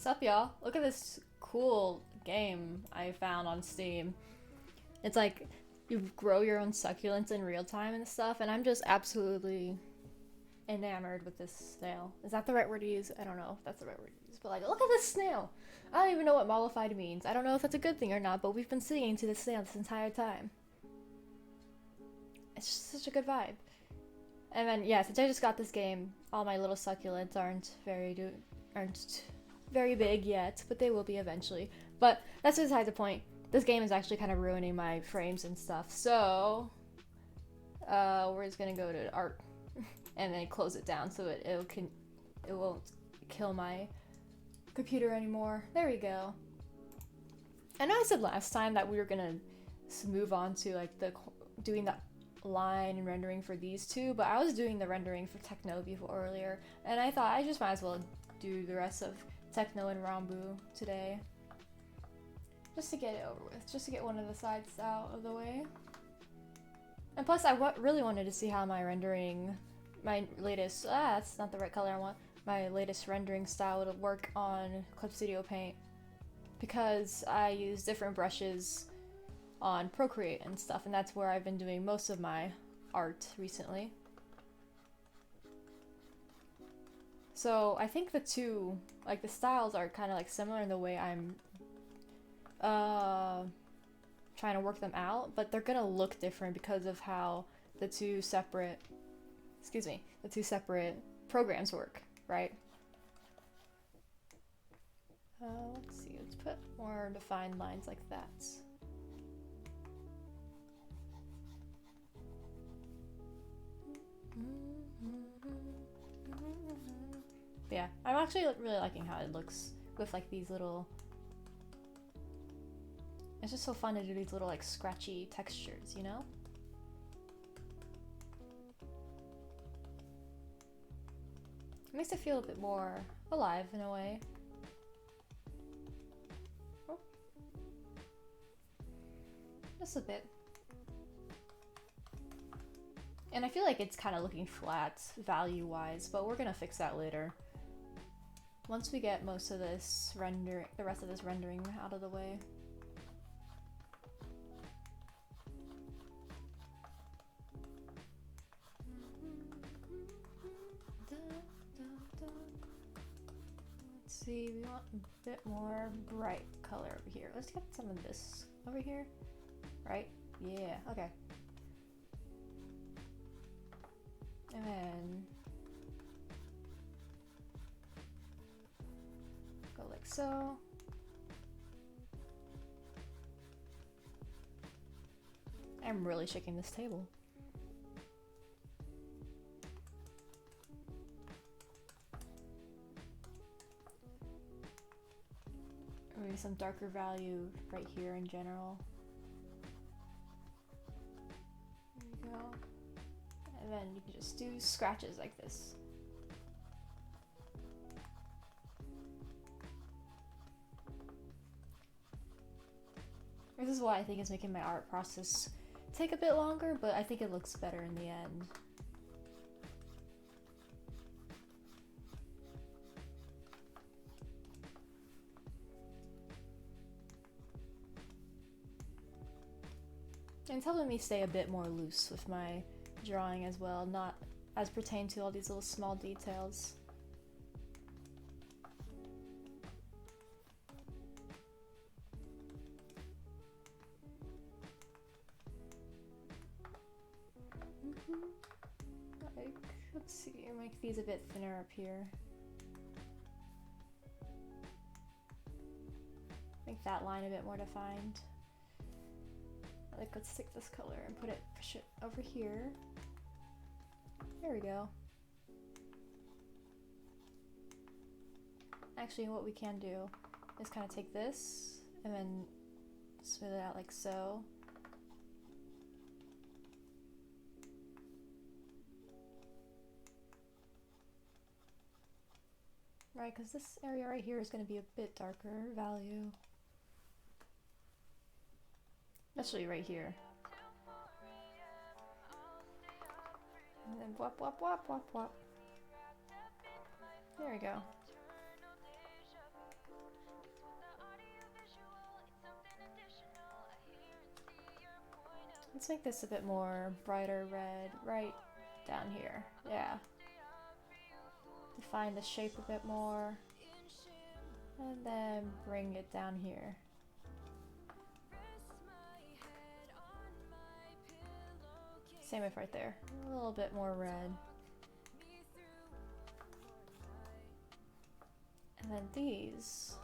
Up, y'all? Look at this cool game I found on Steam. It's like you grow your own succulents in real time and stuff, and I'm just absolutely enamored with this snail. Is that the right word to use? I don't know if that's the right word to use, but like, look at this snail! I don't even know what mollified means. I don't know if that's a good thing or not, but we've been singing to this snail this entire time. It's just such a good vibe. And then, yeah, since I just got this game, all my little succulents aren't very big yet, but they will be eventually. But that's besides the point. This game is actually kind of ruining my frames and stuff, so we're just gonna go to art and then close it down so it won't kill my computer anymore. There we go. I know I said last time that we were gonna move on to like doing the line and rendering for these two, but I was doing the rendering for Techno before earlier, and I thought I just might as well do the rest of Techno and Ranboo today. Just to get it over with. Just to get one of the sides out of the way. And plus I really wanted to see how my rendering, my latest, that's not the right color I want, my latest rendering style would work on Clip Studio Paint. Because I use different brushes on Procreate and stuff, and that's where I've been doing most of my art recently. So I think the two, like the styles are kind of like similar in the way I'm trying to work them out, but they're gonna look different because of how the two separate programs work, right? Let's see, let's put more defined lines like that. But yeah, I'm actually really liking how it looks with like these little, it's just so fun to do these little like scratchy textures, you know? It makes it feel a bit more alive in a way. Oh. Just a bit. And I feel like it's kind of looking flat value-wise, but we're gonna fix that later. Once we get most of this the rest of this rendering out of the way. Let's see, we want a bit more bright color over here. Let's get some of this over here, right? Yeah, okay. And then go like so. I'm really shaking this table. Maybe some darker value right here in general. There you go. And then you can just do scratches like this. This is why I think it's making my art process take a bit longer, but I think it looks better in the end. And it's helping me stay a bit more loose with my drawing as well, not as pertain to all these little small details. Like, let's see, make these a bit thinner up here. Make that line a bit more defined. Like, let's take this color and push it over here. There we go. Actually, what we can do is kind of take this and then smooth it out like so. Right, because this area right here is going to be a bit darker value. Especially right here. And then whop, whop, whop, whop, whop. There we go. Let's make this a bit more brighter red right down here. Yeah. Define the shape a bit more. And then bring it down here. Same with right there. A little bit more red. And then these.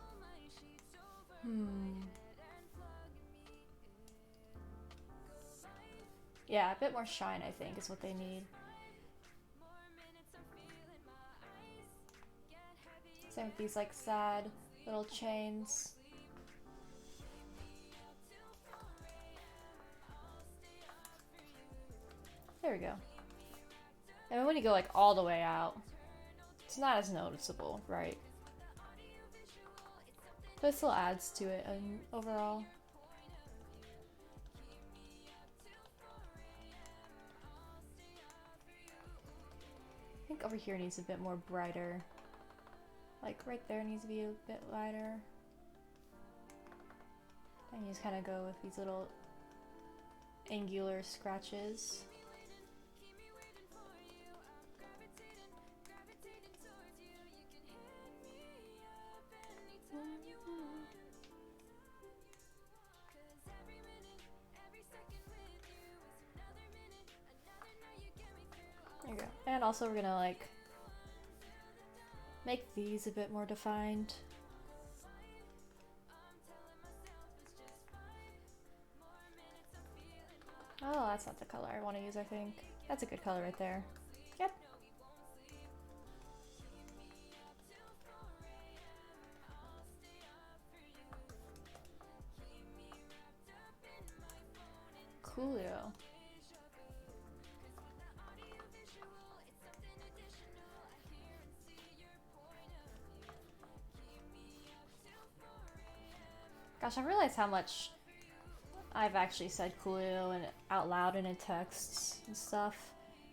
Yeah, a bit more shine, I think, is what they need. Same with these, like, sad little chains. There we go. And then when you go, like, all the way out, it's not as noticeable, right? But it still adds to it overall. I think over here needs a bit more brighter. Like right there needs to be a bit lighter. And you just kind of go with these little angular scratches. There you go. And also we're gonna like make these a bit more defined. Oh, that's not the color I want to use, I think. That's a good color right there. Yep. Coolio. Gosh, I realized how much I've actually said Coolio and out loud and in texts and stuff.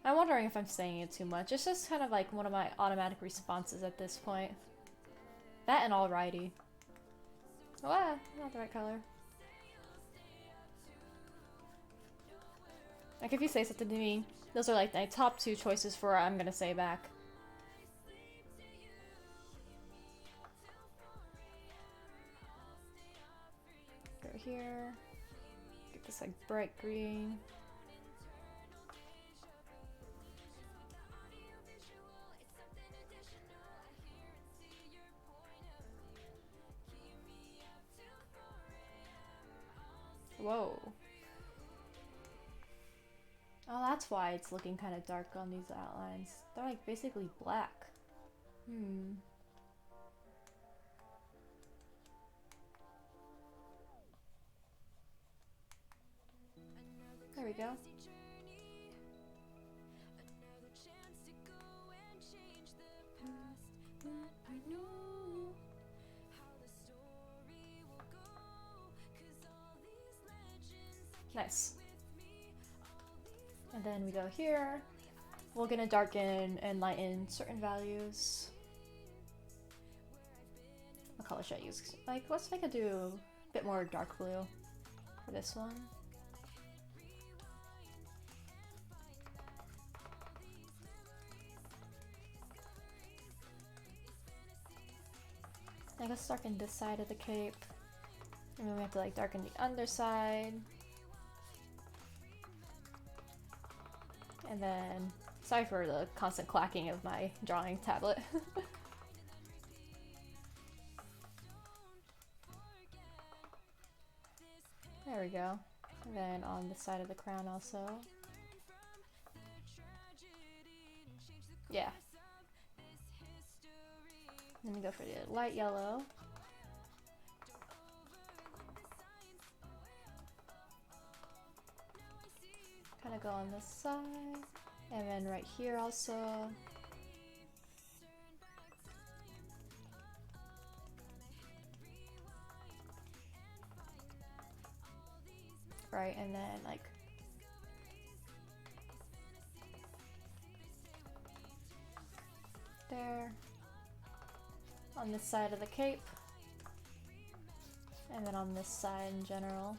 I'm wondering if I'm saying it too much. It's just kind of like one of my automatic responses at this point. That and alrighty. Wow, not the right color. Like if you say something to me, those are like my top two choices for what I'm gonna say back. Go here. Get this like bright green. Whoa. Oh, that's why it's looking kind of dark on these outlines. They're like basically black. There we go. Nice. And then we go here. We're gonna darken and lighten certain values. What color should I use? Like, let's make it do a bit more dark blue for this one. I guess darken this side of the cape. And then we have to like darken the underside. And then, sorry for the constant clacking of my drawing tablet. There we go. And then on the side of the crown also. Yeah. Let me go for the light yellow. Kind of go on this side. And then right here also. Right, and then like there on this side of the cape, and then on this side in general.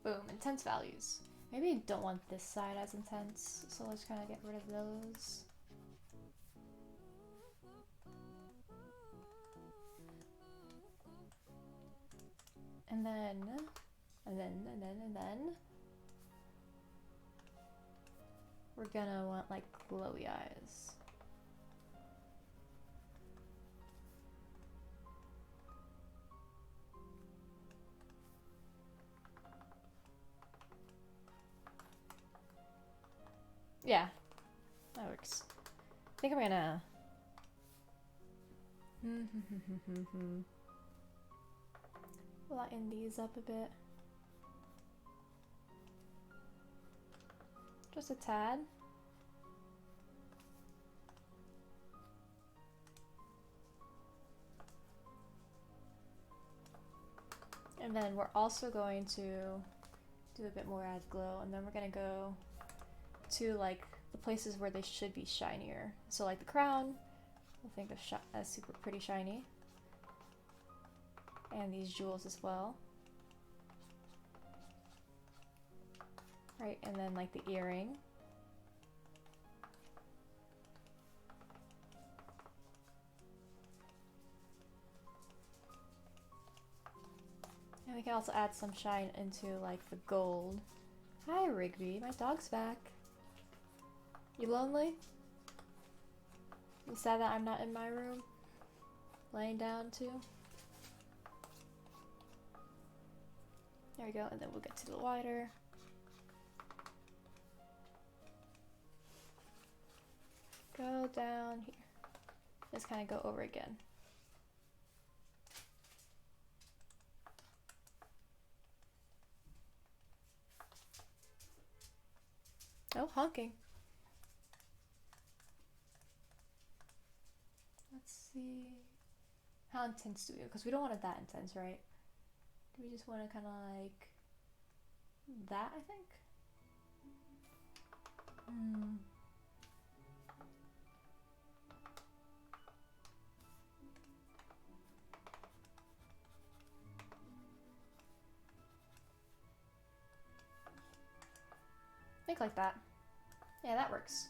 Boom, intense values. Maybe I don't want this side as intense, so let's kind of get rid of those. And then we're gonna want like glowy eyes. Yeah, that works. I think I'm gonna lighten these up a bit. Just a tad. And then we're also going to do a bit more add glow, and then we're gonna go to like the places where they should be shinier. So like the crown, I think of as super pretty shiny. And these jewels as well. Right, and then like the earring. And we can also add some shine into like the gold. Hi Rigby, my dog's back. You lonely? You sad that I'm not in my room? Laying down too? There we go, and then we'll get to the wider. Go down here. Just kind of go over again. Oh, honking. Let's see. How intense do we go? Because we don't want it that intense, right? Do we just want to kind of like that, I think? Think like that. Yeah, that works.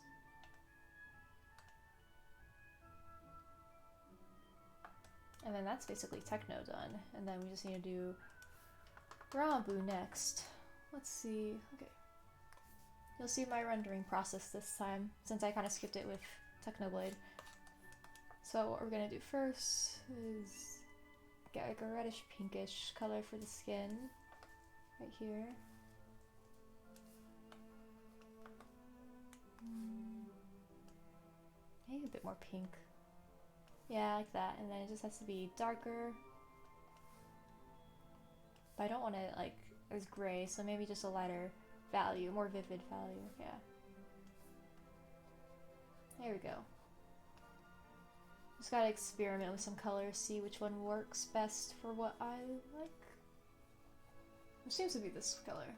And then that's basically techno done. And then we just need to do Ranboo next. Let's see. Okay. You'll see my rendering process this time, since I kind of skipped it with Technoblade. So what we're gonna do first is get like a reddish pinkish color for the skin right here. Maybe a bit more pink. Yeah, like that. And then it just has to be darker. But I don't want it like as gray, so maybe just a lighter value, more vivid value. Yeah. There we go. Just gotta experiment with some colors, see which one works best for what I like. Which seems to be this color.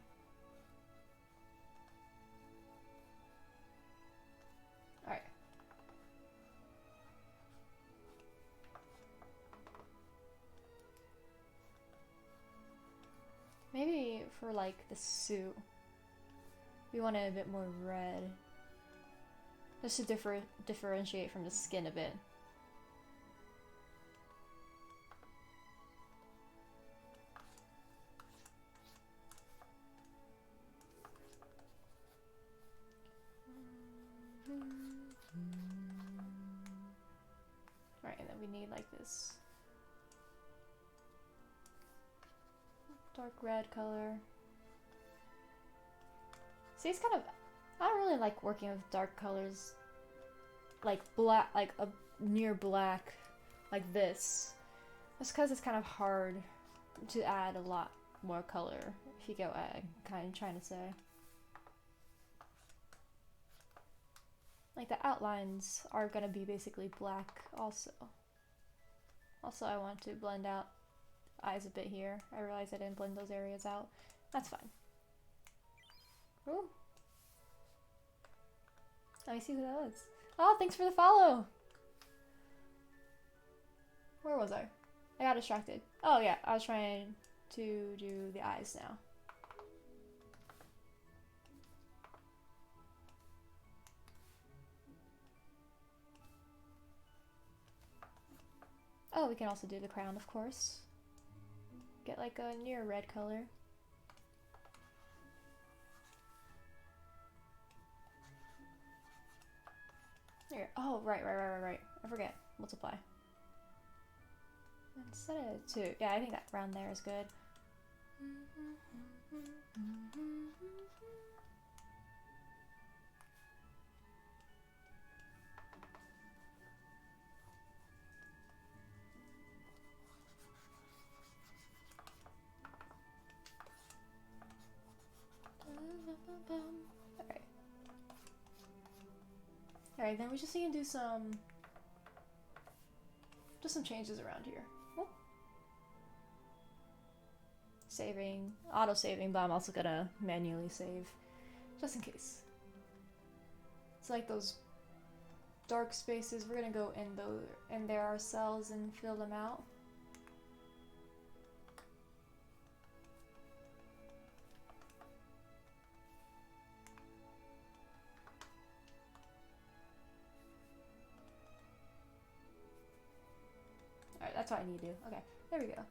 Alright. Maybe for like the suit, we want it a bit more red. Just to differentiate from the skin a bit. like this. Dark red color. See, it's kind of, I don't really like working with dark colors, like black, like a near black, like this. That's because it's kind of hard to add a lot more color, if you get what I'm kind of trying to say. Like the outlines are gonna be basically black also. Also, I want to blend out eyes a bit here. I realized I didn't blend those areas out. That's fine. Ooh. Let me see who that was. Oh, thanks for the follow! Where was I? I got distracted. Oh yeah, I was trying to do the eyes now. Oh, we can also do the crown, of course. Get like a near red color. Here. Oh, right. I forget. Multiply. And set it at 2. Yeah, I think that round there is good. Alright. Alright, then we just need to do some changes around here. Oh. Saving, auto saving, but I'm also gonna manually save just in case. It's like those dark spaces, we're gonna go in there ourselves and fill them out. Alright, that's what I need to do. Okay, there we go.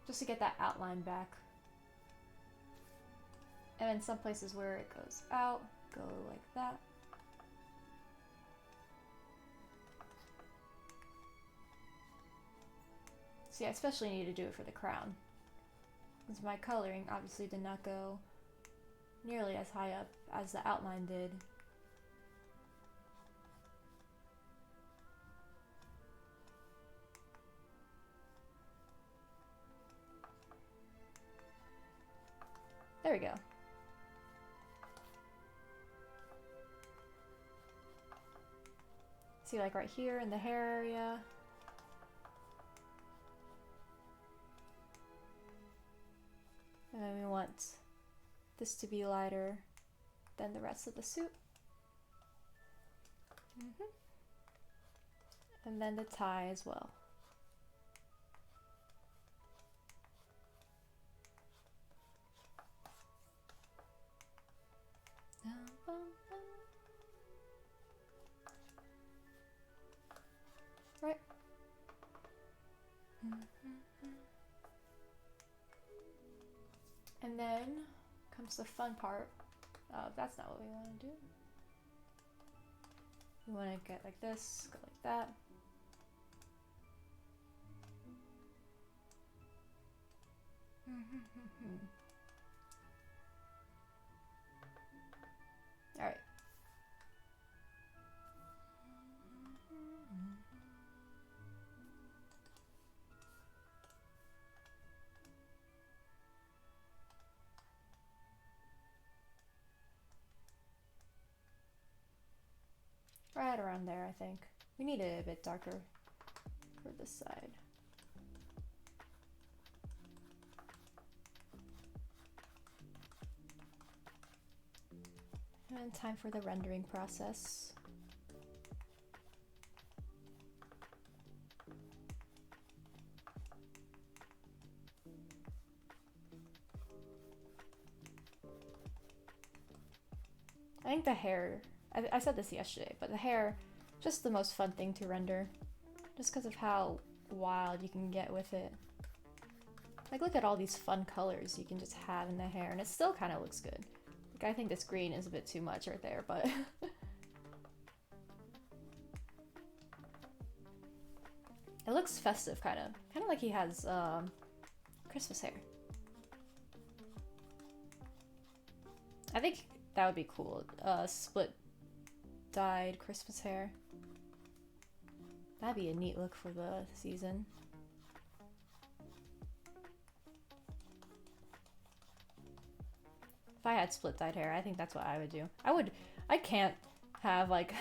Just to get that outline back. And then some places where it goes out, go like that. See, I especially need to do it for the crown, since my coloring obviously did not go nearly as high up as the outline did. There we go. See, like right here in the hair area. And then we want this to be lighter than the rest of the suit. And then the tie as well. Right. And then comes the fun part. That's not what we want to do. We want to get like this, go like that. All right. Right around there, I think. We need it a bit darker for this side. And time for the rendering process. I think the hair, I said this yesterday, but the hair, just the most fun thing to render. Just because of how wild you can get with it. Like, look at all these fun colors you can just have in the hair, and it still kind of looks good. Like, I think this green is a bit too much right there, but... It looks festive, kind of like he has Christmas hair. I think that would be cool. Split dyed Christmas hair. That'd be a neat look for the season. If I had split dyed hair, I think that's what I would do. I can't have like,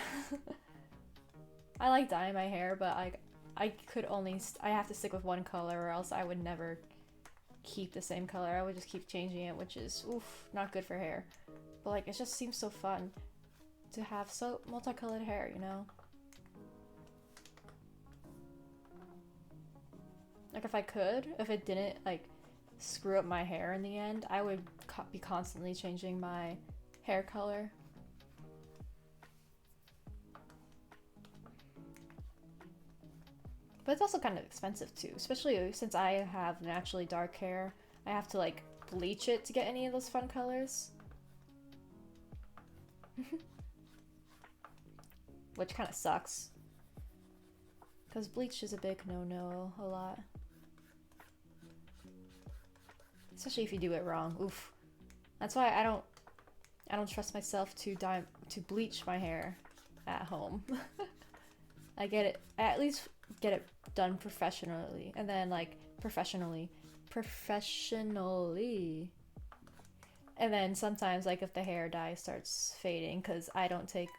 I like dyeing my hair, but I have to stick with one color or else I would never keep the same color. I would just keep changing it, which is, oof, not good for hair. But like, it just seems so fun to have so multicolored hair, you know? Like if it didn't like screw up my hair in the end, I would be constantly changing my hair color. But it's also kind of expensive too, especially since I have naturally dark hair. I have to like bleach it to get any of those fun colors. Which kind of sucks. Because bleach is a big no-no a lot. Especially if you do it wrong. Oof. That's why I don't trust myself to bleach my hair at home. I at least get it done professionally, and then like professionally. And then sometimes like if the hair dye starts fading, because I don't take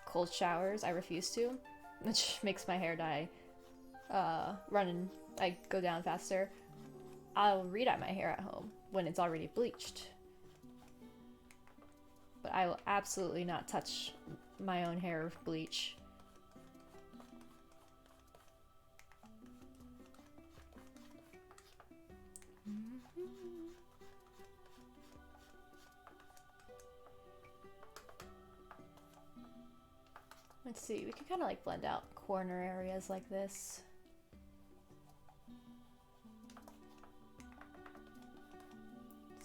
cold showers, I refuse to, which makes my hair dye go down faster. I'll re-dye my hair at home when it's already bleached. But I will absolutely not touch my own hair with bleach. Let's see, we can kind of like blend out corner areas like this.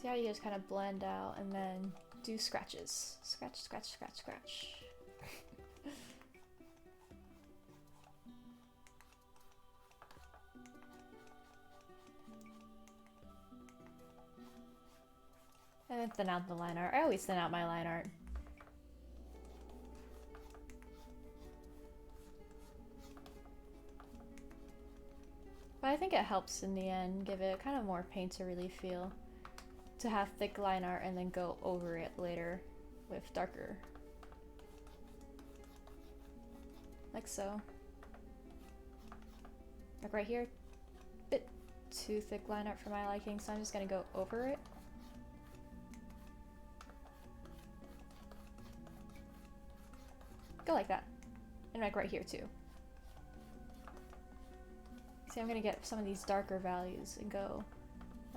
See how you just kind of blend out and then do scratches. Scratch, scratch, scratch, scratch. And then thin out the line art. I always thin out my line art. But I think it helps in the end, give it kind of more painterly feel. To have thick line art and then go over it later with darker. Like so. Like right here, bit too thick line art for my liking, so I'm just gonna go over it. Go like that. And like right here too. See, I'm gonna get some of these darker values and go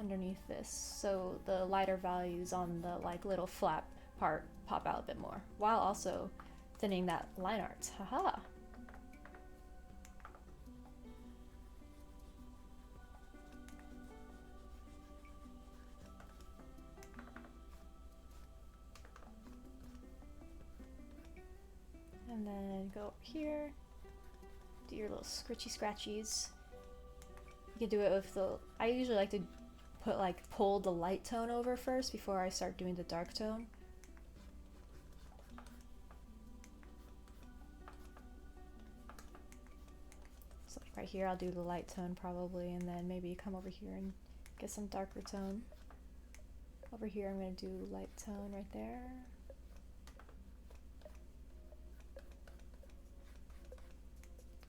underneath this, so the lighter values on the like little flap part pop out a bit more, while also thinning that line art. Haha. And then go over here, do your little scritchy scratchies. You can do it with I usually like to pull the light tone over first before I start doing the dark tone. So like right here I'll do the light tone probably, and then maybe come over here and get some darker tone. Over here I'm going to do light tone right there.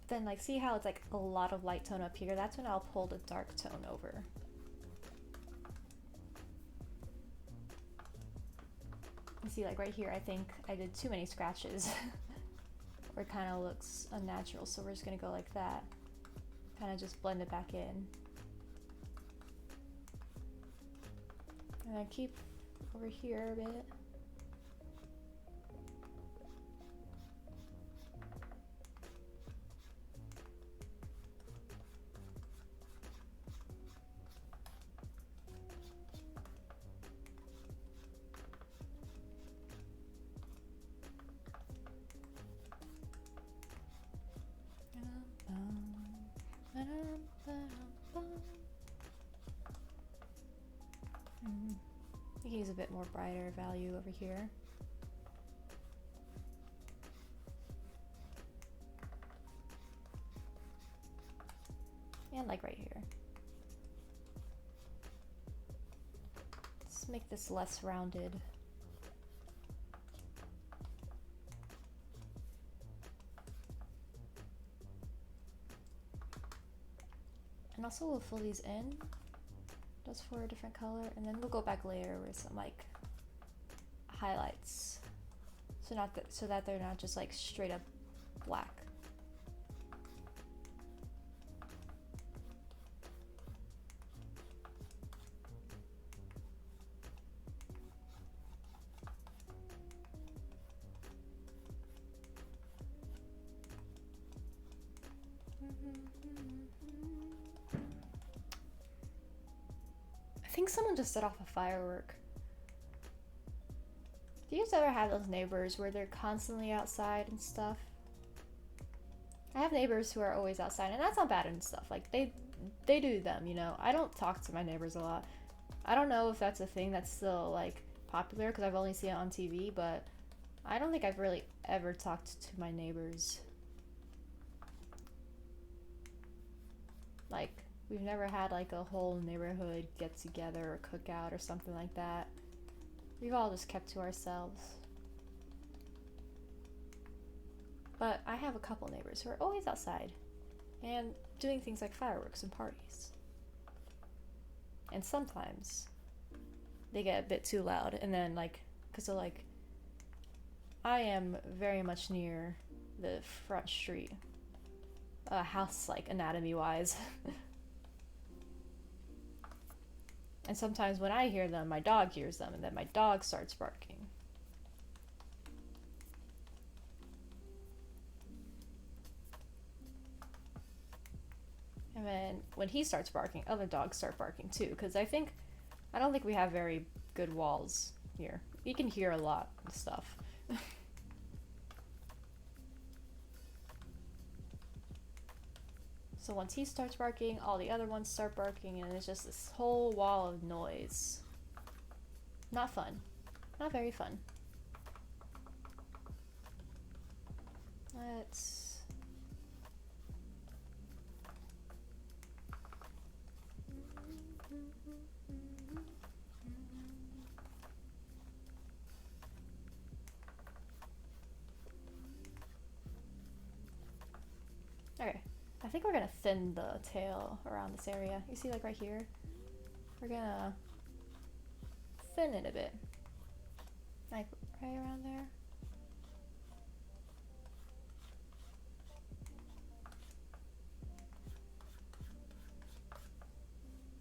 Then like see how it's like a lot of light tone up here? That's when I'll pull the dark tone over. You see, like right here, I think I did too many scratches. Or it kind of looks unnatural, so we're just gonna go like that. Kind of just blend it back in. And I keep over here a bit. We can use a bit more brighter value over here. And like right here. Let's make this less rounded. And also we'll fill these in just for a different color, and then we'll go back later with some like highlights, so that they're not just like straight up black. I think someone just set off a firework. Do you guys ever have those neighbors where they're constantly outside and stuff? I have neighbors who are always outside, and that's not bad and stuff. Like they do them, you know. I don't talk to my neighbors a lot. I don't know if that's a thing that's still like popular because I've only seen it on TV, but I don't think I've really ever talked to my neighbors. Like, we've never had like a whole neighborhood get together or cookout or something like that. We've all just kept to ourselves. But I have a couple neighbors who are always outside and doing things like fireworks and parties. And sometimes they get a bit too loud, and then like, cause they're like, I am very much near the front street. House like anatomy wise. And sometimes when I hear them, my dog hears them, and then my dog starts barking. And then when he starts barking, other dogs start barking too, because I don't think we have very good walls here. You can hear a lot of stuff. So once he starts barking, all the other ones start barking, and it's just this whole wall of noise. Not fun. Not very fun. Let's... Okay. I think we're gonna thin the tail around this area. You see, like right here? We're gonna thin it a bit. Like right around there.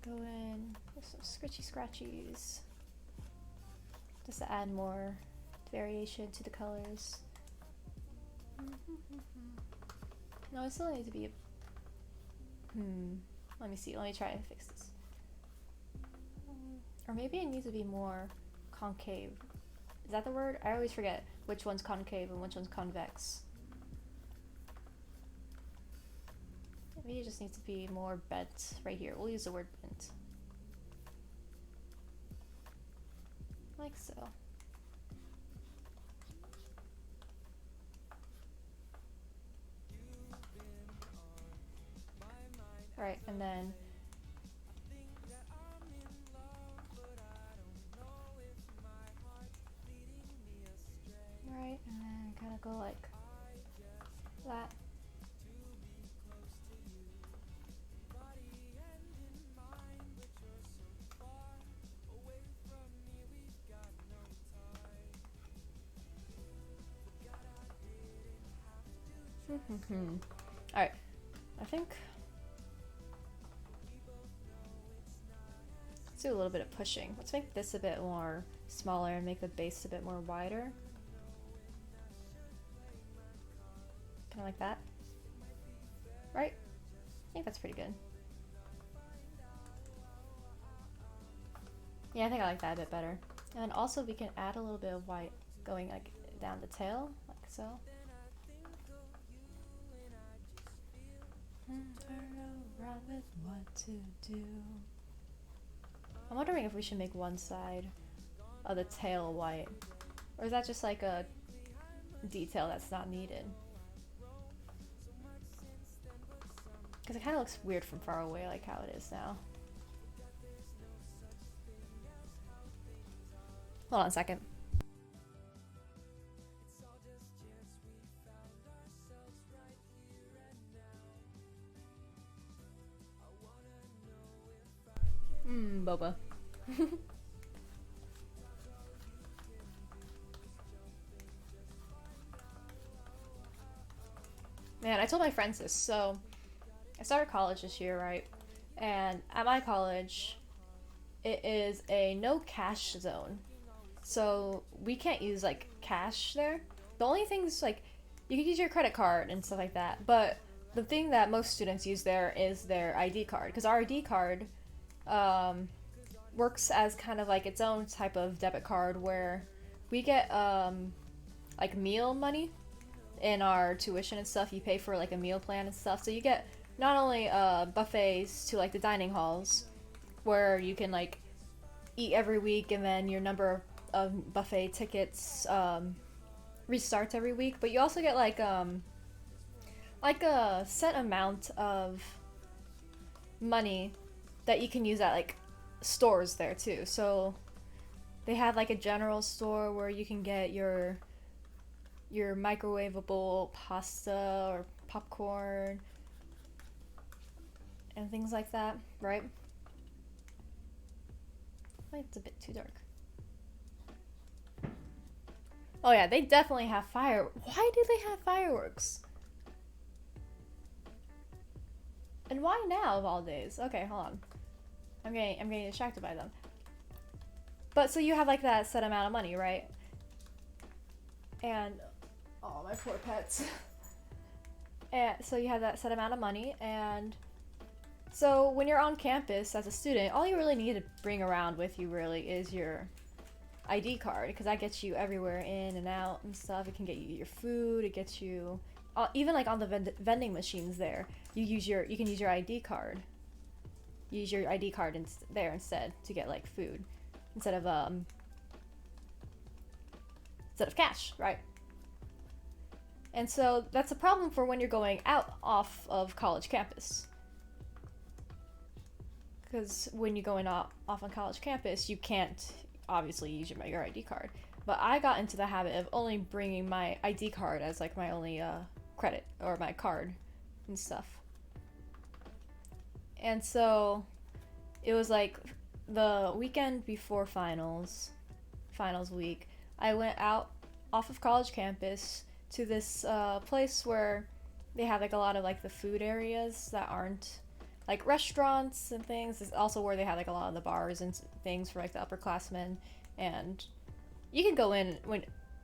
Go in with some scratchy scratchies. Just to add more variation to the colors. No, it still needs to be a... Let me see. Let me try and fix this. Or maybe it needs to be more concave. Is that the word? I always forget which one's concave and which one's convex. Maybe it just needs to be more bent right here. We'll use the word bent. Like so. Right, and then right, and then kind of go like that. Alright, I think let's do a little bit of pushing. Let's make this a bit more smaller and make the base a bit more wider. Kind of like that. Right? I think that's pretty good. Yeah, I think I like that a bit better. And then also we can add a little bit of white going like down the tail, like so. I don't know right with what to do. I'm wondering if we should make one side of the tail white. Or is that just like a detail that's not needed? Because it kind of looks weird from far away, like how it is now. Hold on a second. Boba. Man, I told my friends this, so I started college this year, right? And at my college, it is a no cash zone. So we can't use like cash there. The only things like you can use your credit card and stuff like that, but the thing that most students use there is their ID card, because our ID card works as kind of like its own type of debit card where we get like meal money in our tuition and stuff. You pay for like a meal plan and stuff, so you get not only buffets to like the dining halls where you can like eat every week, and then your number of buffet tickets restarts every week, but you also get like a set amount of money that you can use at like stores there too. So they have like a general store where you can get your microwavable pasta or popcorn and things like that, right? It's a bit too dark. Oh yeah, they definitely have Why do they have fireworks? And why now of all days? Okay, hold on. I'm getting distracted by them. But so you have like that set amount of money, right? And oh, my poor pets. And so you have that set amount of money, and so when you're on campus as a student, all you really need to bring around with you really is your ID card, because that gets you everywhere in and out and stuff. It can get you your food. It gets you even like on the vending machines there. You can use your ID card. Use your ID card there instead to get like food instead of cash, right? And so that's a problem for when you're going off of college campus. Because when you're going off on college campus, you can't obviously use your ID card. But I got into the habit of only bringing my ID card as like my only credit or my card and stuff. And so it was like the weekend before finals week, I went out off of college campus to this place where they have like a lot of like the food areas that aren't like restaurants and things. It's also where they have like a lot of the bars and things for like the upperclassmen, and you can go in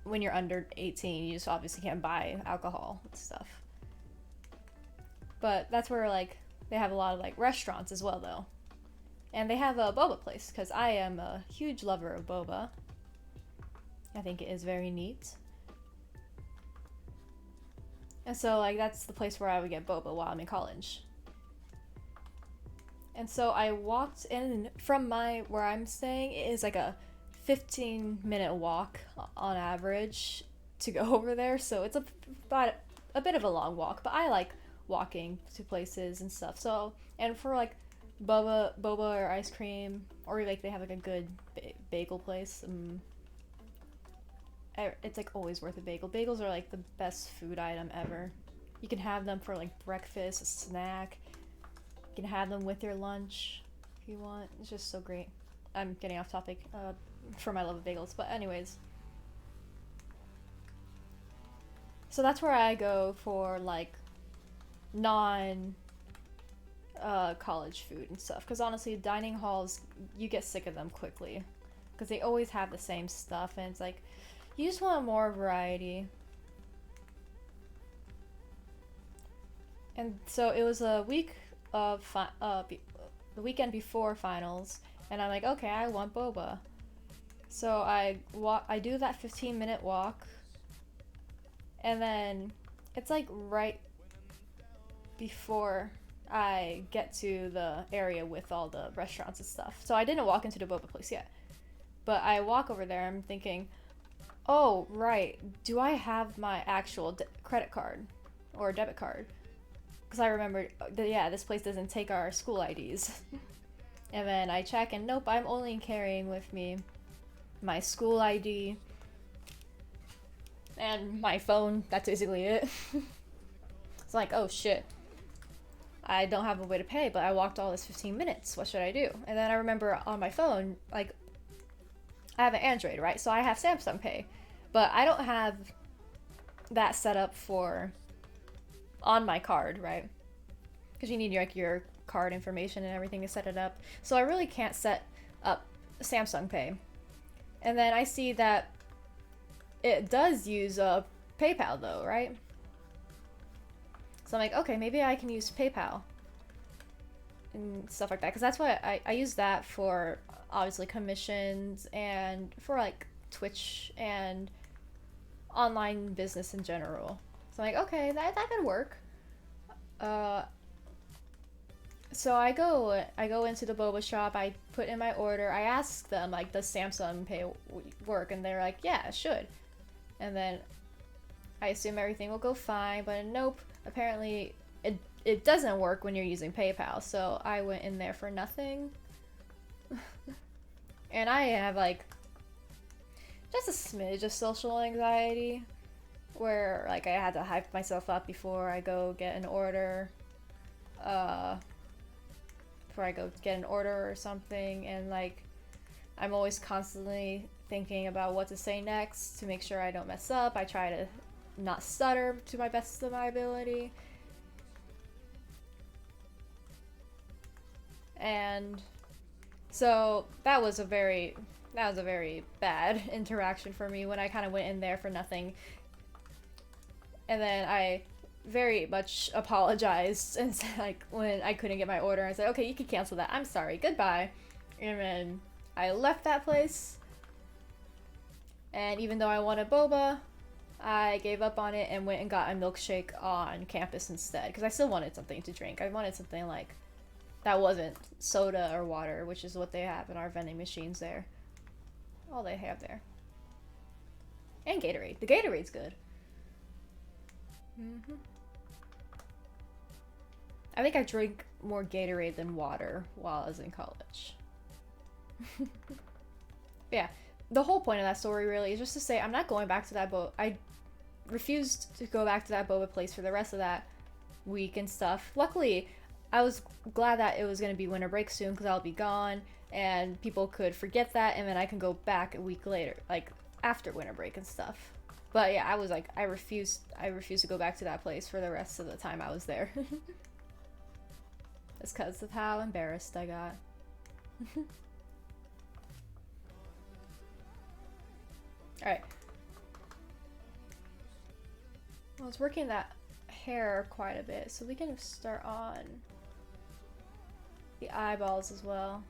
when you're under 18. You just obviously can't buy alcohol and stuff. But that's where like they have a lot of like restaurants as well though. And they have a boba place, because I am a huge lover of boba. I think it is very neat. And so like that's the place where I would get boba while I'm in college. And so I walked in from where I'm staying. It is like a 15-minute walk on average to go over there. So it's about a bit of a long walk, but I like walking to places and stuff. So, and for like boba or ice cream, or like they have like a good bagel place. It's like always worth a bagel. Bagels are like the best food item ever. You can have them for like breakfast, a snack. You can have them with your lunch if you want. It's just so great. I'm getting off topic for my love of bagels, but anyways. So that's where I go for like non college food and stuff, because honestly dining halls, you get sick of them quickly because they always have the same stuff, and it's like you just want more variety. And so it was a week of the weekend before finals, and I'm like, okay, I want boba. So I do that 15-minute walk, and then it's like right before I get to the area with all the restaurants and stuff. So I didn't walk into the boba place yet. But I walk over there, I'm thinking, oh, right, do I have my actual credit card or debit card? Because I remember, yeah, this place doesn't take our school IDs. And then I check, and nope, I'm only carrying with me my school ID and my phone. That's basically it. It's like, oh shit, I don't have a way to pay, but I walked all this 15 minutes. What should I do? And then I remember on my phone, like, I have an Android, right? So I have Samsung Pay, but I don't have that set up for on my card, right? Because you need like your card information and everything to set it up. So I really can't set up Samsung Pay. And then I see that it does use PayPal though, right? So I'm like, okay, maybe I can use PayPal and stuff like that. Because that's what I use that for, obviously, commissions and for like Twitch and online business in general. So I'm like, okay, that could work. So I go into the boba shop, I put in my order, I ask them, like, does Samsung Pay work? And they're like, yeah, it should. And then I assume everything will go fine, but nope, apparently it doesn't work when you're using PayPal. So I went in there for nothing. And I have, like, just a smidge of social anxiety, where, like, I had to hype myself up before I go get an order. Before I go get an order or something, and like I'm always constantly thinking about what to say next to make sure I don't mess up. I try to not stutter to my best of my ability. And so that was a very bad interaction for me when I kind of went in there for nothing. And then I very much apologized and said, like, when I couldn't get my order, I said, okay, you can cancel that, I'm sorry, goodbye. And then I left that place, and even though I wanted boba, I gave up on it and went and got a milkshake on campus instead, because I still wanted something to drink. I wanted something like that wasn't soda or water, which is what they have in our vending machines there. All they have there. And Gatorade. The Gatorade's good. I think I drank more Gatorade than water while I was in college. Yeah, the whole point of that story really is just to say I'm not going back to that I refused to go back to that boba place for the rest of that week and stuff. Luckily, I was glad that it was going to be winter break soon, because I'll be gone and people could forget that, and then I can go back a week later, like after winter break and stuff. But yeah, I was like, I refused to go back to that place for the rest of the time I was there. It's because of how embarrassed I got. Alright. I was working that hair quite a bit, so we can start on the eyeballs as well.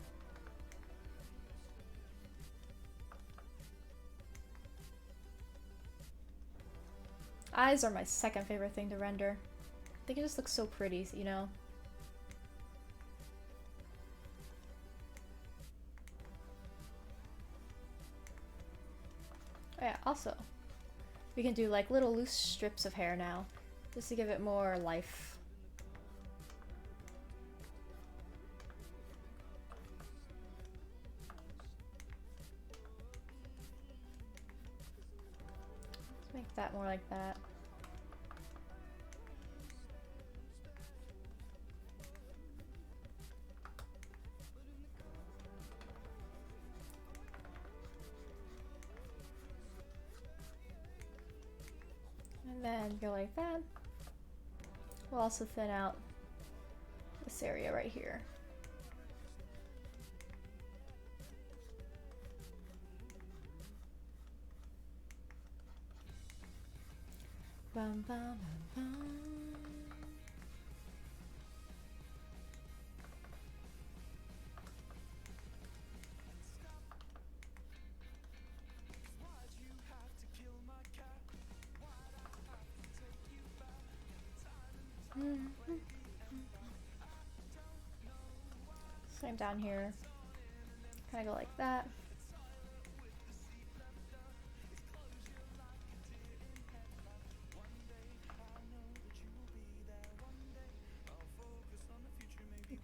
Eyes are my second favorite thing to render. I think it just looks so pretty, you know? Oh yeah, also, we can do like little loose strips of hair now, just to give it more life. Let's make that more like that. And then go like that. We'll also thin out this area right here. Bum, bum, bum, bum. Same down here. Kind of go like that.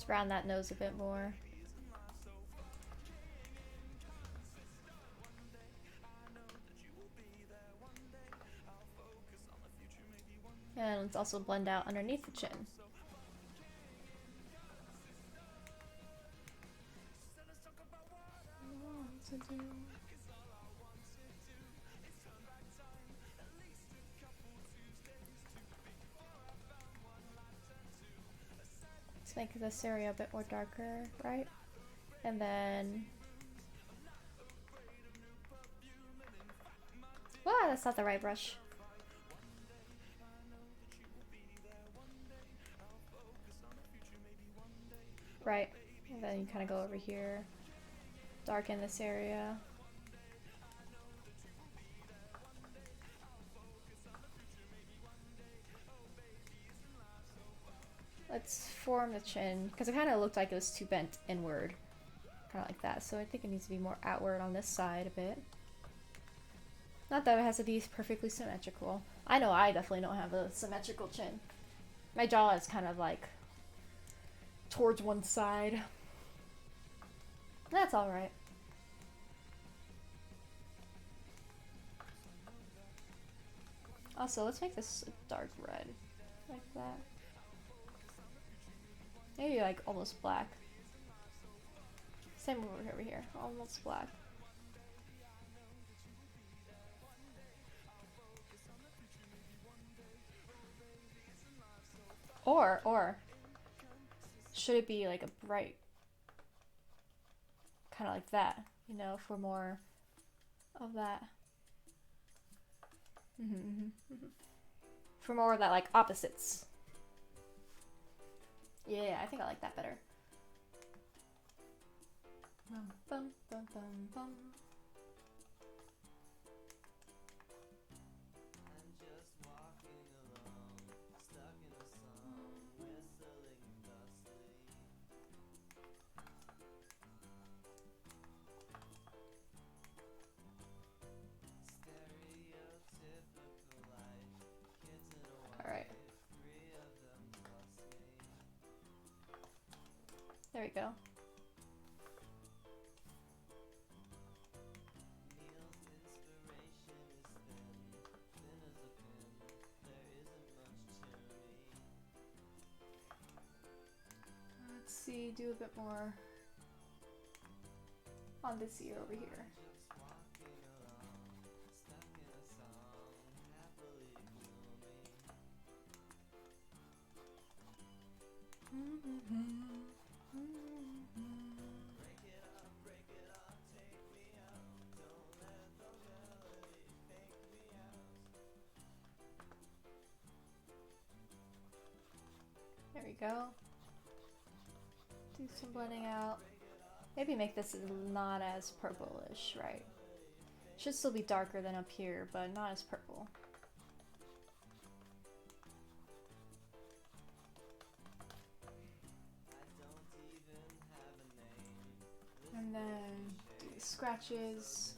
Let's round that nose a bit more. And let's also blend out underneath the chin. Let's make this area a bit more darker, right? And then... wow, that's not the right brush. Right, and then you kind of go over here, darken this area. Let's form the chin, because it kind of looked like it was too bent inward. Kind of like that, so I think it needs to be more outward on this side a bit. Not that it has to be perfectly symmetrical. I know I definitely don't have a symmetrical chin. My jaw is kind of like towards one side. That's alright. Also, let's make this a dark red. Like that. Maybe like almost black. Same over here. Almost black. Or should it be like a bright, kind of like that, you know, for more of that. For more of that, like, opposites. Yeah, I think I like that better. Bum, bum, bum, bum, bum. Alright. There we go. Let's see, do a bit more on this ear over here. There we go. Do some blending out. Maybe make this not as purplish, right? Should still be darker than up here, but not as purple. And then do the scratches.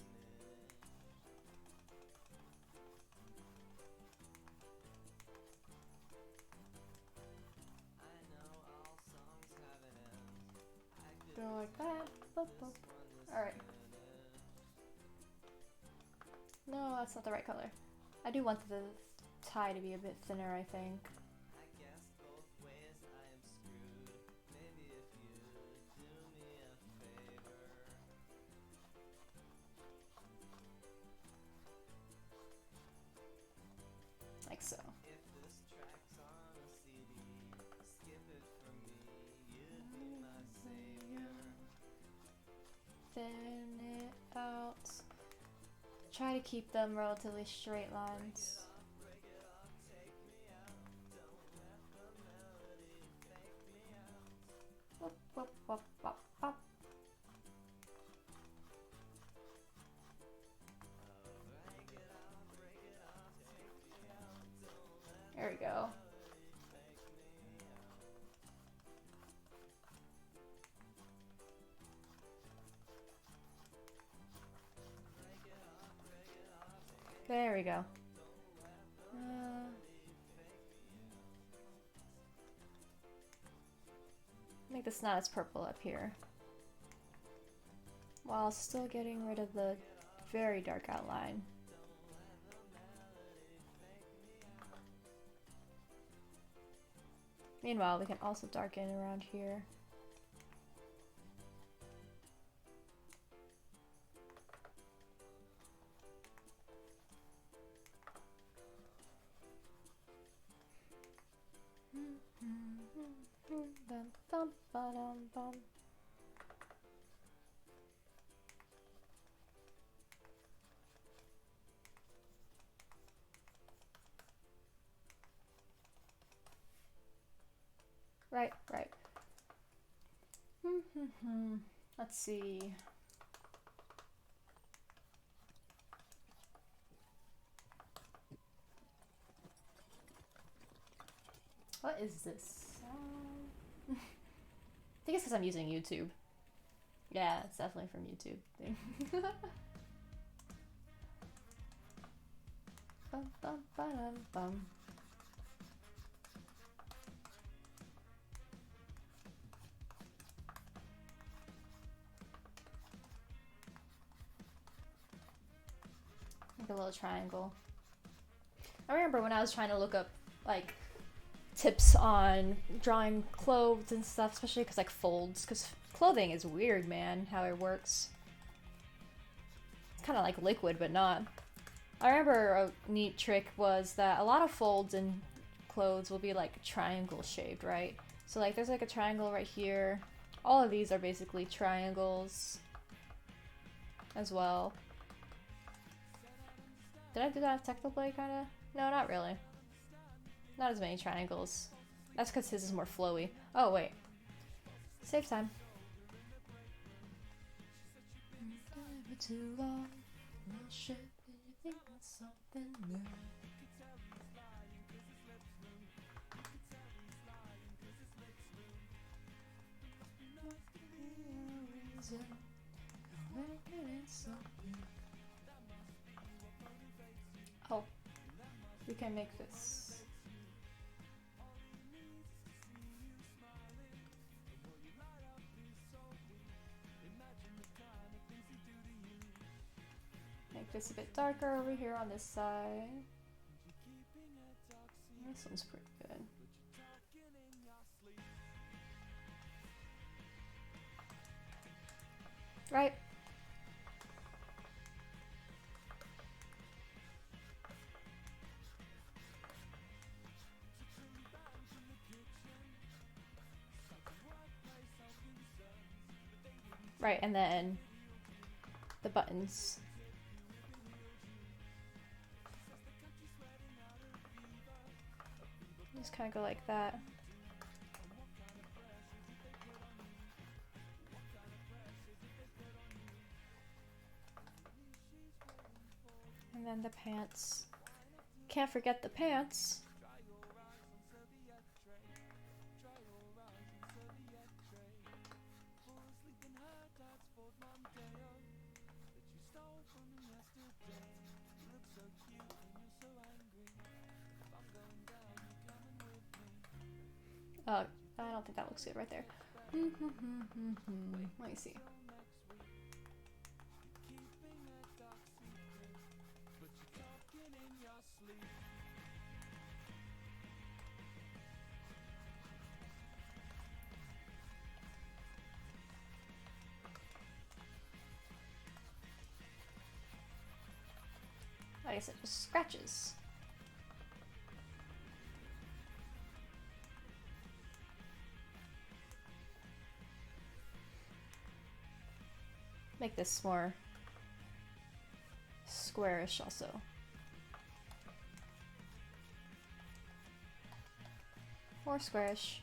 Go like that. Boop, boop. Alright. No, that's not the right color. I do want the tie to be a bit thinner, I think. Like so. Thin it out. Try to keep them relatively straight lines. Whoop, whoop, whoop, whoop, whoop. There we go. There we go. Let me Make this not as purple up here, while still getting rid of the very dark outline. Meanwhile, we can also darken around here. Right, right. Let's see. What is this? I think it's because I'm using YouTube. Yeah, it's definitely from YouTube thing. Bum, bum, ba-dum, bum. Like a little triangle. I remember when I was trying to look up like tips on drawing clothes and stuff, especially because like folds, because clothing is weird, man, how it works. It's kind of like liquid, but not. I remember a neat trick was that a lot of folds in clothes will be like triangle shaped, right? So like there's like a triangle right here. All of these are basically triangles as well. Did I do that with Technoblade kinda? No, not really. Not as many triangles. That's because his is more flowy. Oh, wait. Save time. Too long. Oh, we can make this. Make this a bit darker over here on this side. This one's pretty good. Right. Right, and then the buttons. Just kind of go like that. And then the pants. Can't forget the pants. I don't think that looks good right there. Let me see. I guess it just scratches. Make this more squarish also. More squarish.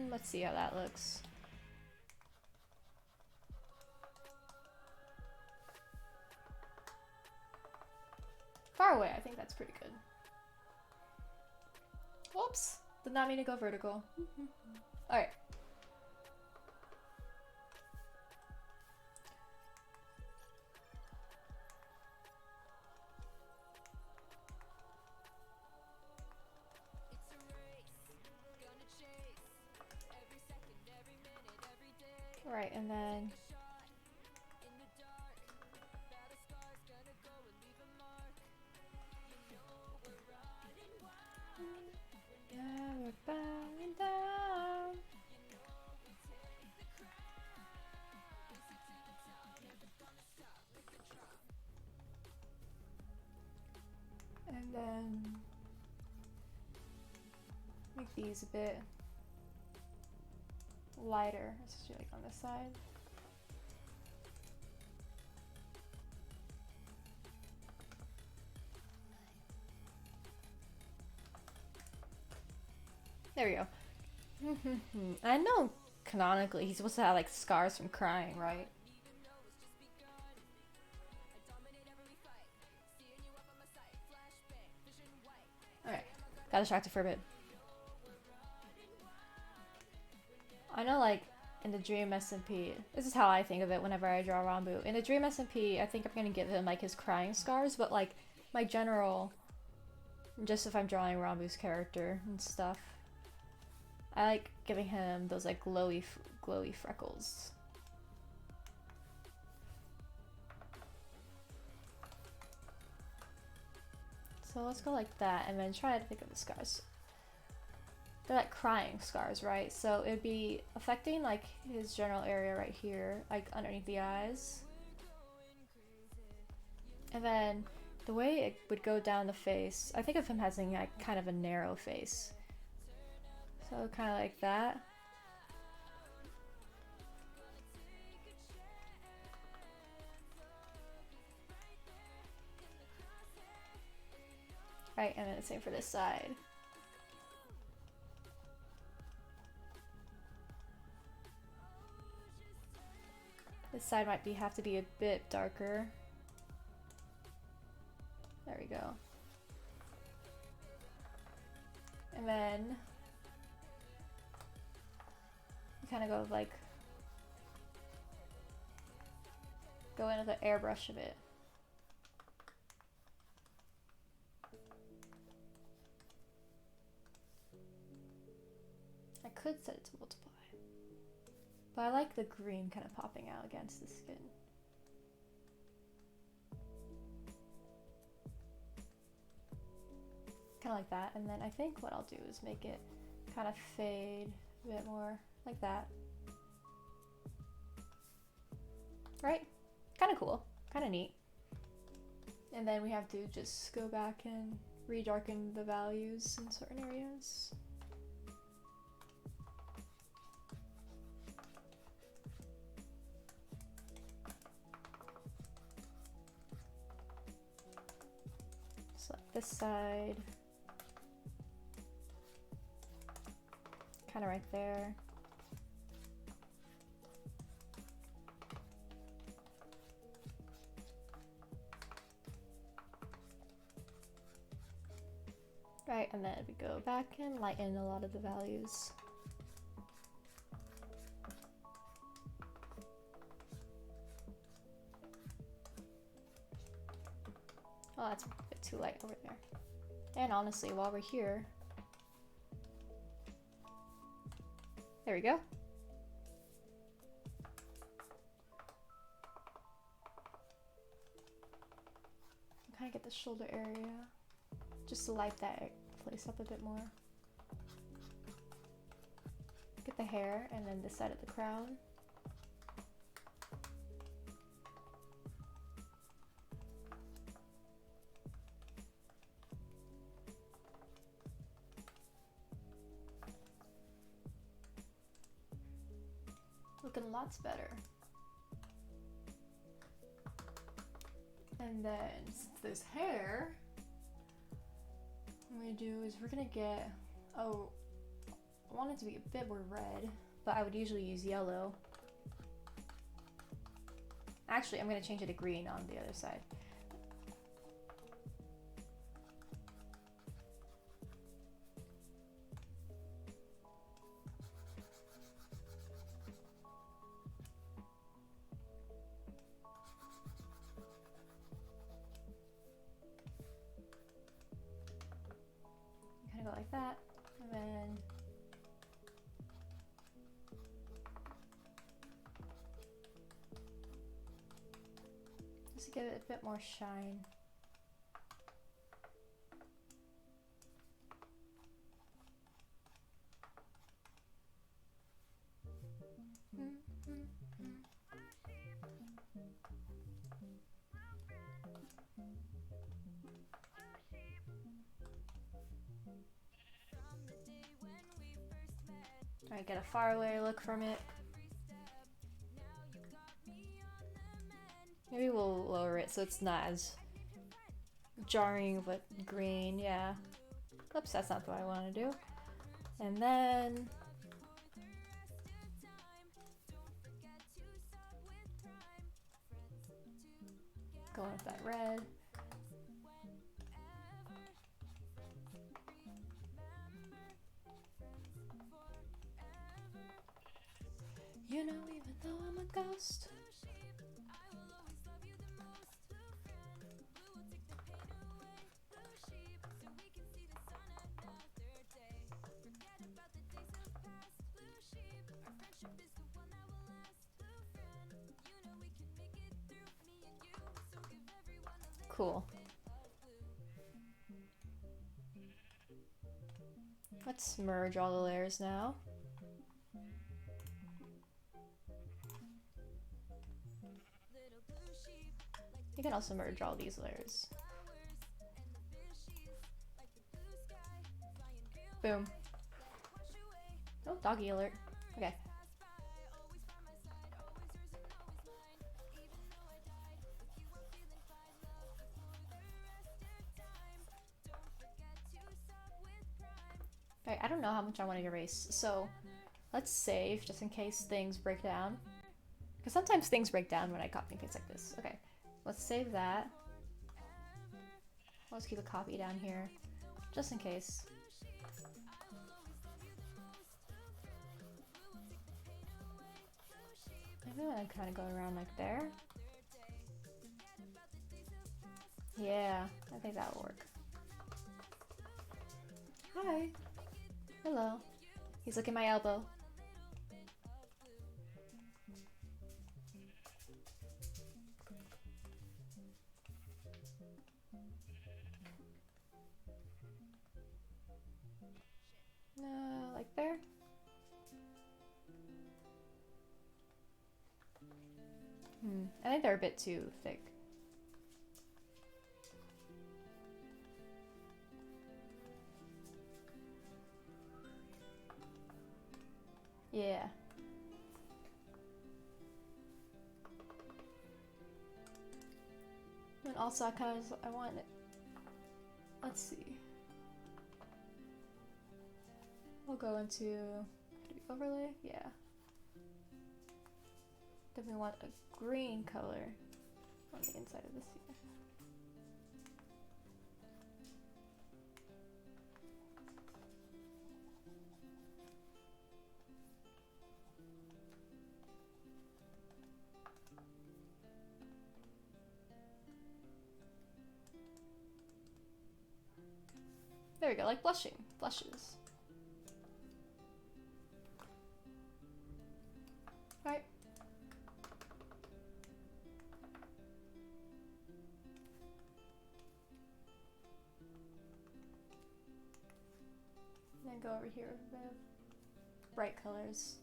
Let's see how that looks. Far away, I think that's pretty good. Whoops! Did not mean to go vertical. Alright. Right, and then we're bowing down. And then make these a bit lighter, especially like on this side. There we go. I know canonically he's supposed to have like scars from crying, right? Alright, got distracted for a bit. I know like in the DreamSMP, this is how I think of it whenever I draw Ranboo. In the DreamSMP, I think I'm gonna give him like his crying scars, but like my general, just if I'm drawing Ranboo's character and stuff, I like giving him those like glowy freckles. So let's go like that and then try to think of the scars. They're like crying scars, right? So it would be affecting like his general area right here, like underneath the eyes. And then the way it would go down the face, I think of him having like kind of a narrow face. So kind of like that. Right, and then the same for this side. This side might have to be a bit darker. There we go. And then you kind of go like go in with an airbrush a bit. I could set it to multiply, but I like the green kind of popping out against the skin. Kind of like that, and then I think what I'll do is make it kind of fade a bit more like that. Right? Kind of cool, kind of neat. And then we have to just go back and redarken the values in certain areas. Select this side. Kind of right there. Right, and then we go back and lighten a lot of the values. Oh, that's a bit too light over there. And honestly, while we're here, there we go. Kind of get the shoulder area, just to light that place up a bit more. Get the hair and then this side of the crown. Looking lots better. And then since this hair, what we do is we're gonna get, oh, I want it to be a bit more red, but I would usually use yellow. Actually, I'm gonna change it to green on the other side. Just to give it a bit more shine. Alright, get a faraway look from it. Maybe we'll lower it so it's not as jarring but green, yeah. Oops, that's not what I want to do. And then going with that red. You know, even though I'm a ghost. Cool. Let's merge all the layers now. You can also merge all these layers. Boom. Oh, doggy alert. Okay. Alright, I don't know how much I want to erase, so let's save just in case things break down. Because sometimes things break down when I copy and paste like this. Okay, let's save that. Let's keep a copy down here, just in case. Maybe I kind of go around like there. Yeah, I think that will work. Hi. Hello. He's looking at my elbow. Like there. I think they're a bit too thick. Yeah. And also I want it. Let's see. We'll go into overlay. Yeah. Then we want a green color on the inside of this here. There we go, like blushing, blushes. Right. Then go over here with bright colors.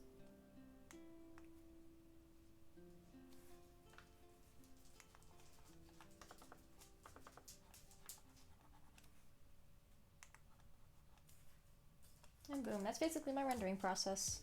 And boom, that's basically my rendering process.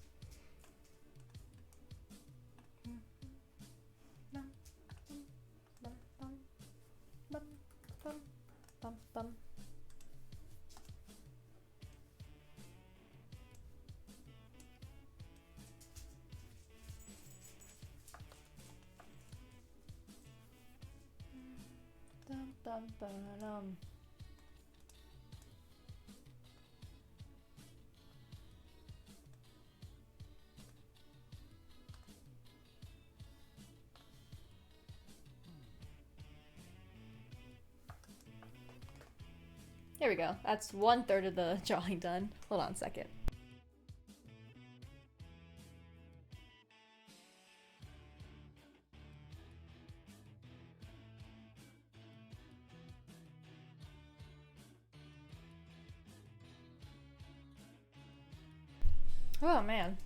There we go. That's 1/3 of the drawing done. Hold on a second. Oh man.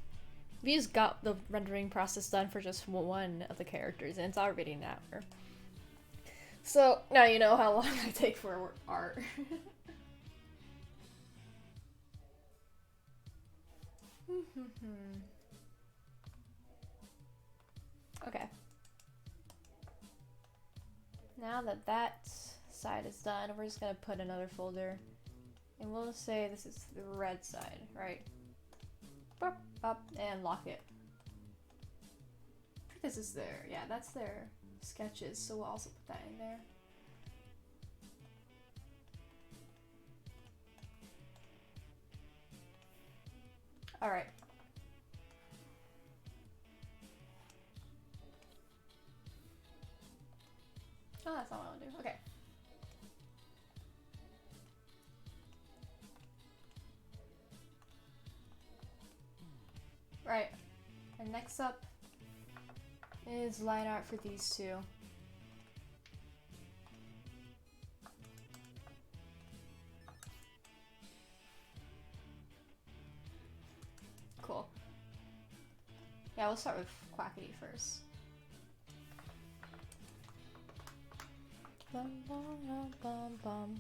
We just got the rendering process done for just one of the characters, and it's already an hour. So now you know how long I take for art. Okay. Now that that side is done, we're just gonna put another folder, and we'll say this is the red side, right? Up and lock it. I think this is their, yeah, that's their sketches, so we'll also put that in there. All right. Oh, that's not what I want to do. Okay. Right. And next up is line art for these two. Cool. Yeah, we'll start with Quackity first. Bum, bum, bum, bum.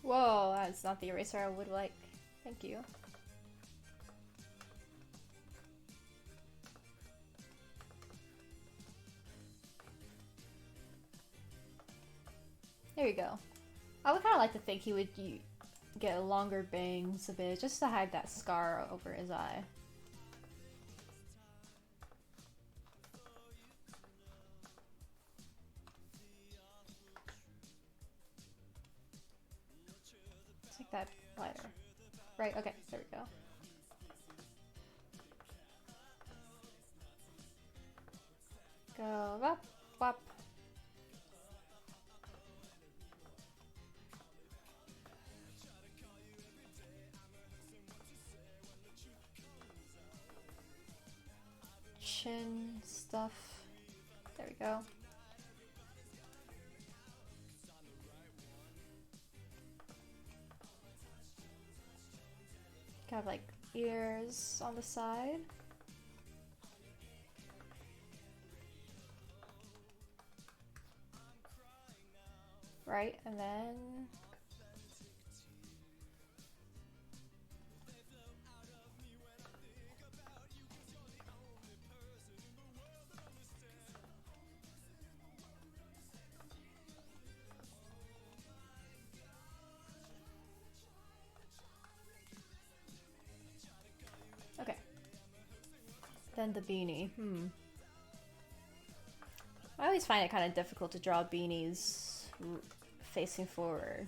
Whoa, that's not the eraser I would like. Thank you. There you go. I would kind of like to think he would get longer bangs a bit, just to hide that scar over his eye. Let's make that lighter. Right, okay, there we go. Go up, up. Chin stuff. There we go. Got like ears on the side. Right, and then okay. Then the beanie. I always find it kind of difficult to draw beanies facing forward.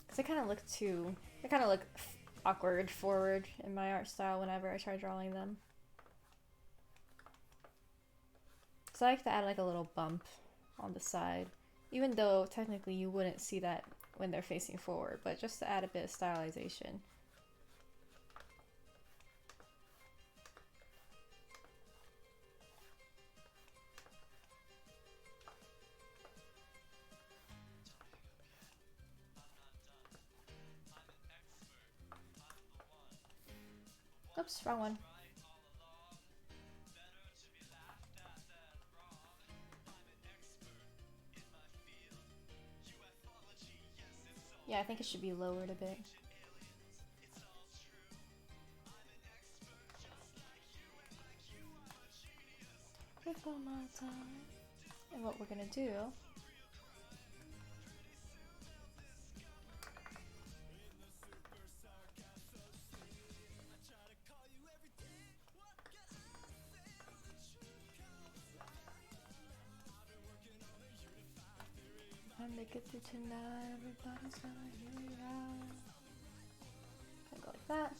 Because they kind of look awkward forward in my art style whenever I try drawing them. So I like to add like a little bump on the side, even though technically you wouldn't see that when they're facing forward, but just to add a bit of stylization. Oops, wrong one. Yeah, I think it should be lowered a bit. And what we're gonna do make it through tonight. Everybody's gonna hear me out. Gonna go like that.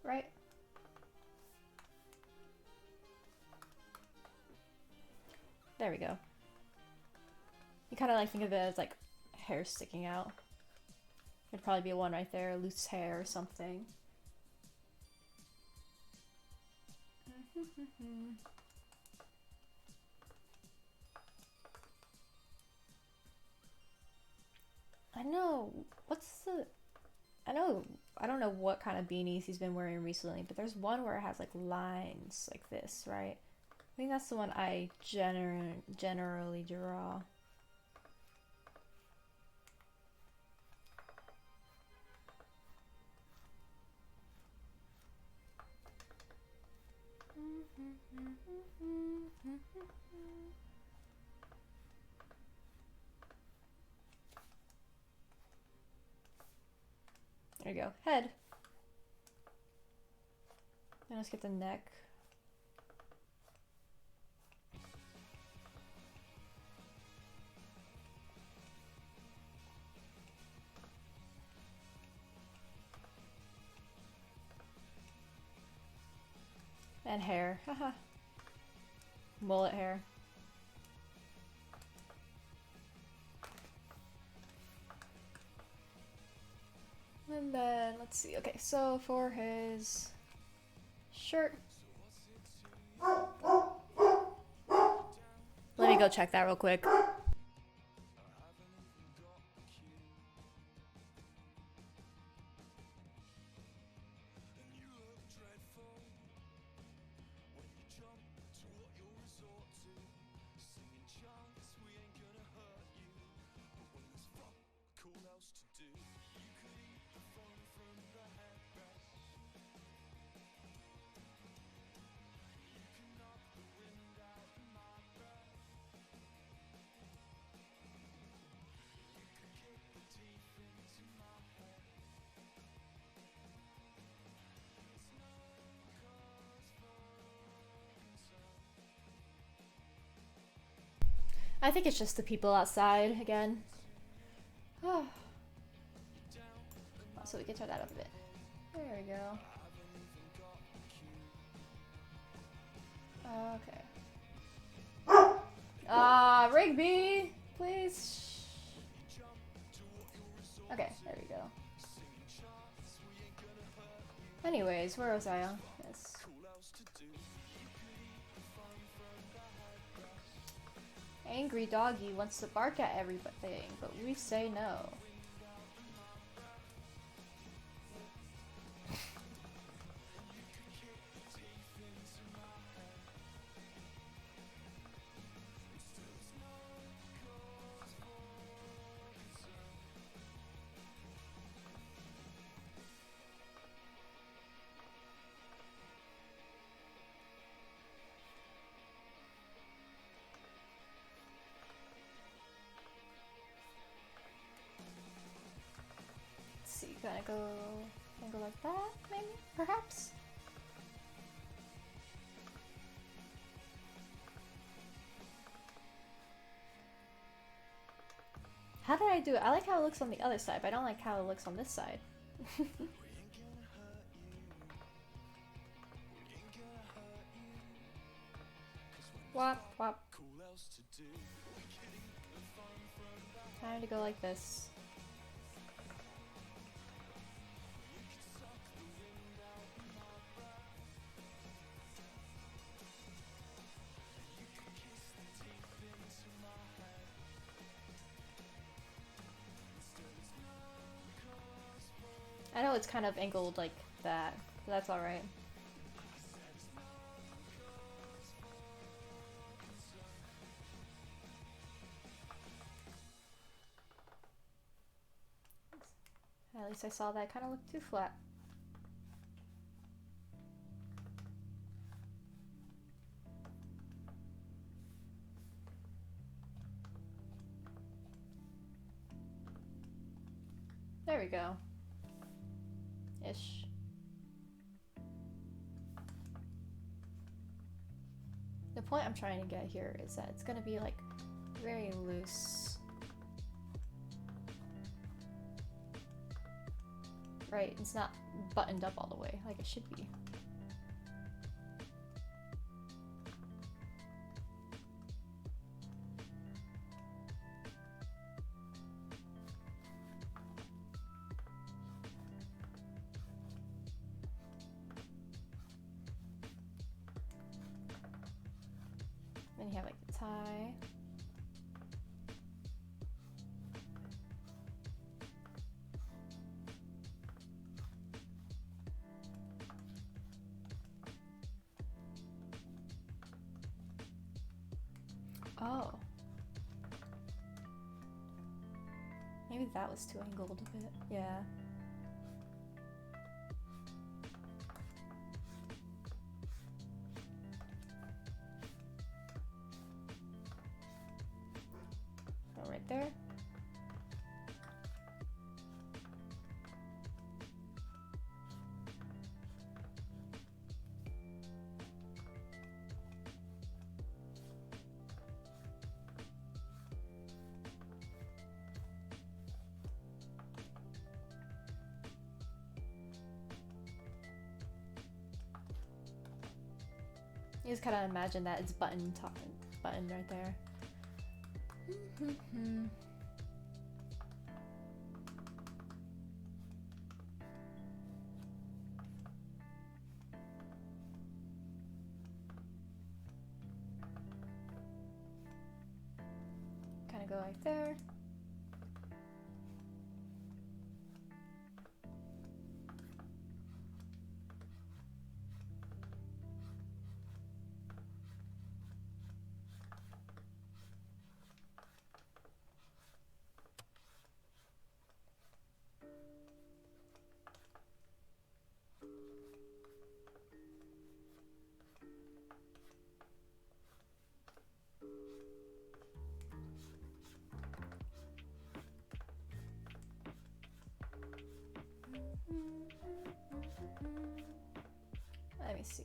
Right. There we go. You kind of like think of it as like hair sticking out. There'd probably be one right there, loose hair or something. I know. I don't know what kind of beanies he's been wearing recently, but there's one where it has like lines like this, right? I think that's the one I generally draw. There you go. Head. Now let's get the neck. And hair. Haha. Mullet hair. And then, let's see. Okay, so for his shirt. Let me go check that real quick. I think it's just the people outside again. Oh. So we can turn that up a bit. There we go. Okay. Rigby! Please. Okay, there we go. Anyways, where was I on? Yes. Angry doggy wants to bark at everything, but we say no. Gonna go like that, maybe, perhaps. How did I do it? I like how it looks on the other side, but I don't like how it looks on this side. Wop wop. Time to go like this. I know it's kind of angled like that, but that's alright. At least I saw that kind of looked too flat. There we go. ish. The point I'm trying to get here is that it's gonna be like very loose. Right, it's not buttoned up all the way like it should be. Then you have like the tie. Oh. Maybe that was too angled a bit. Yeah. Go right there. You just kind of imagine that it's buttoned right there. Kind of go like there. Let me see.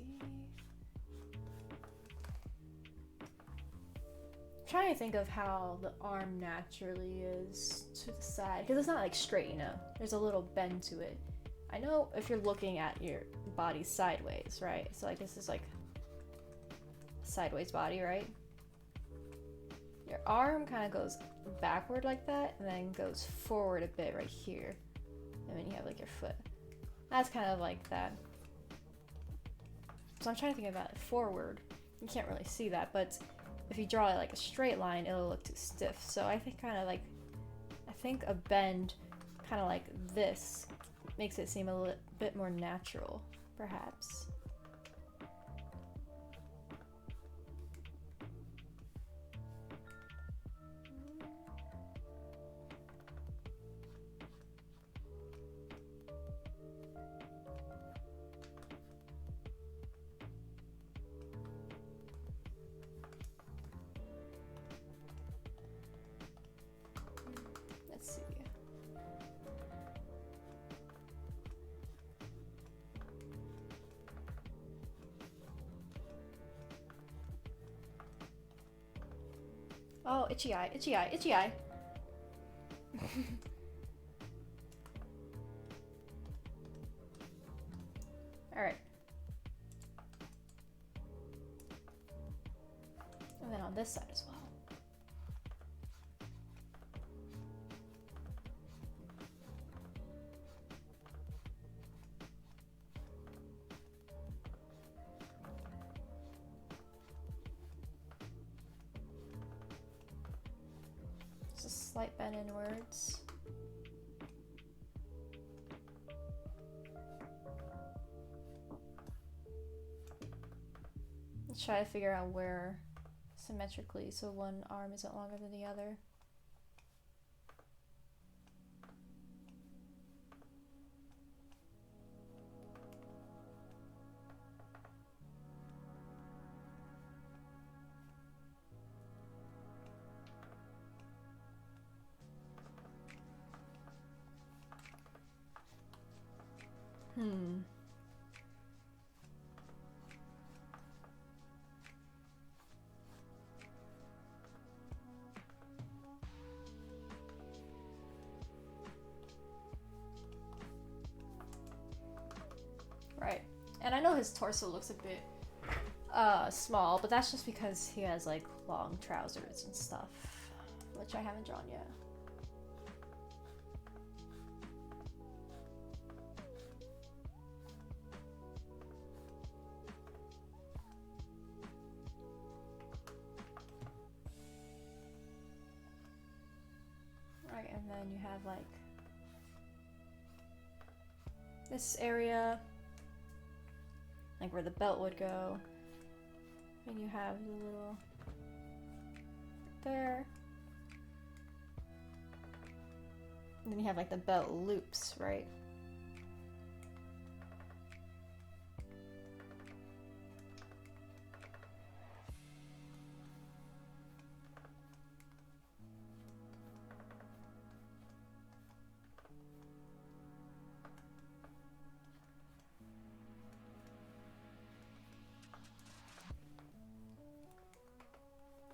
I'm trying to think of how the arm naturally is to the side, because it's not like straight, you know. There's a little bend to it. I know if you're looking at your body sideways, right? So like this is like sideways body, right? Your arm kind of goes backward like that and then goes forward a bit right here. And then you have like your foot. That's kind of like that. So I'm trying to think about it forward. You can't really see that, but if you draw it like a straight line, it'll look too stiff. So I think I think a bend kind of like this makes it seem a bit more natural, perhaps. Let's see. Oh, itchy eye, itchy eye, itchy eye. All right. And then on this side as well. Just a slight bend inwards. Let's try to figure out where symmetrically so one arm isn't longer than the other. Hmm. Right. And I know his torso looks a bit small, but that's just because he has like long trousers and stuff, which I haven't drawn yet. Right, and then you have like this area, like where the belt would go. And you have the little there. And then you have like the belt loops, right?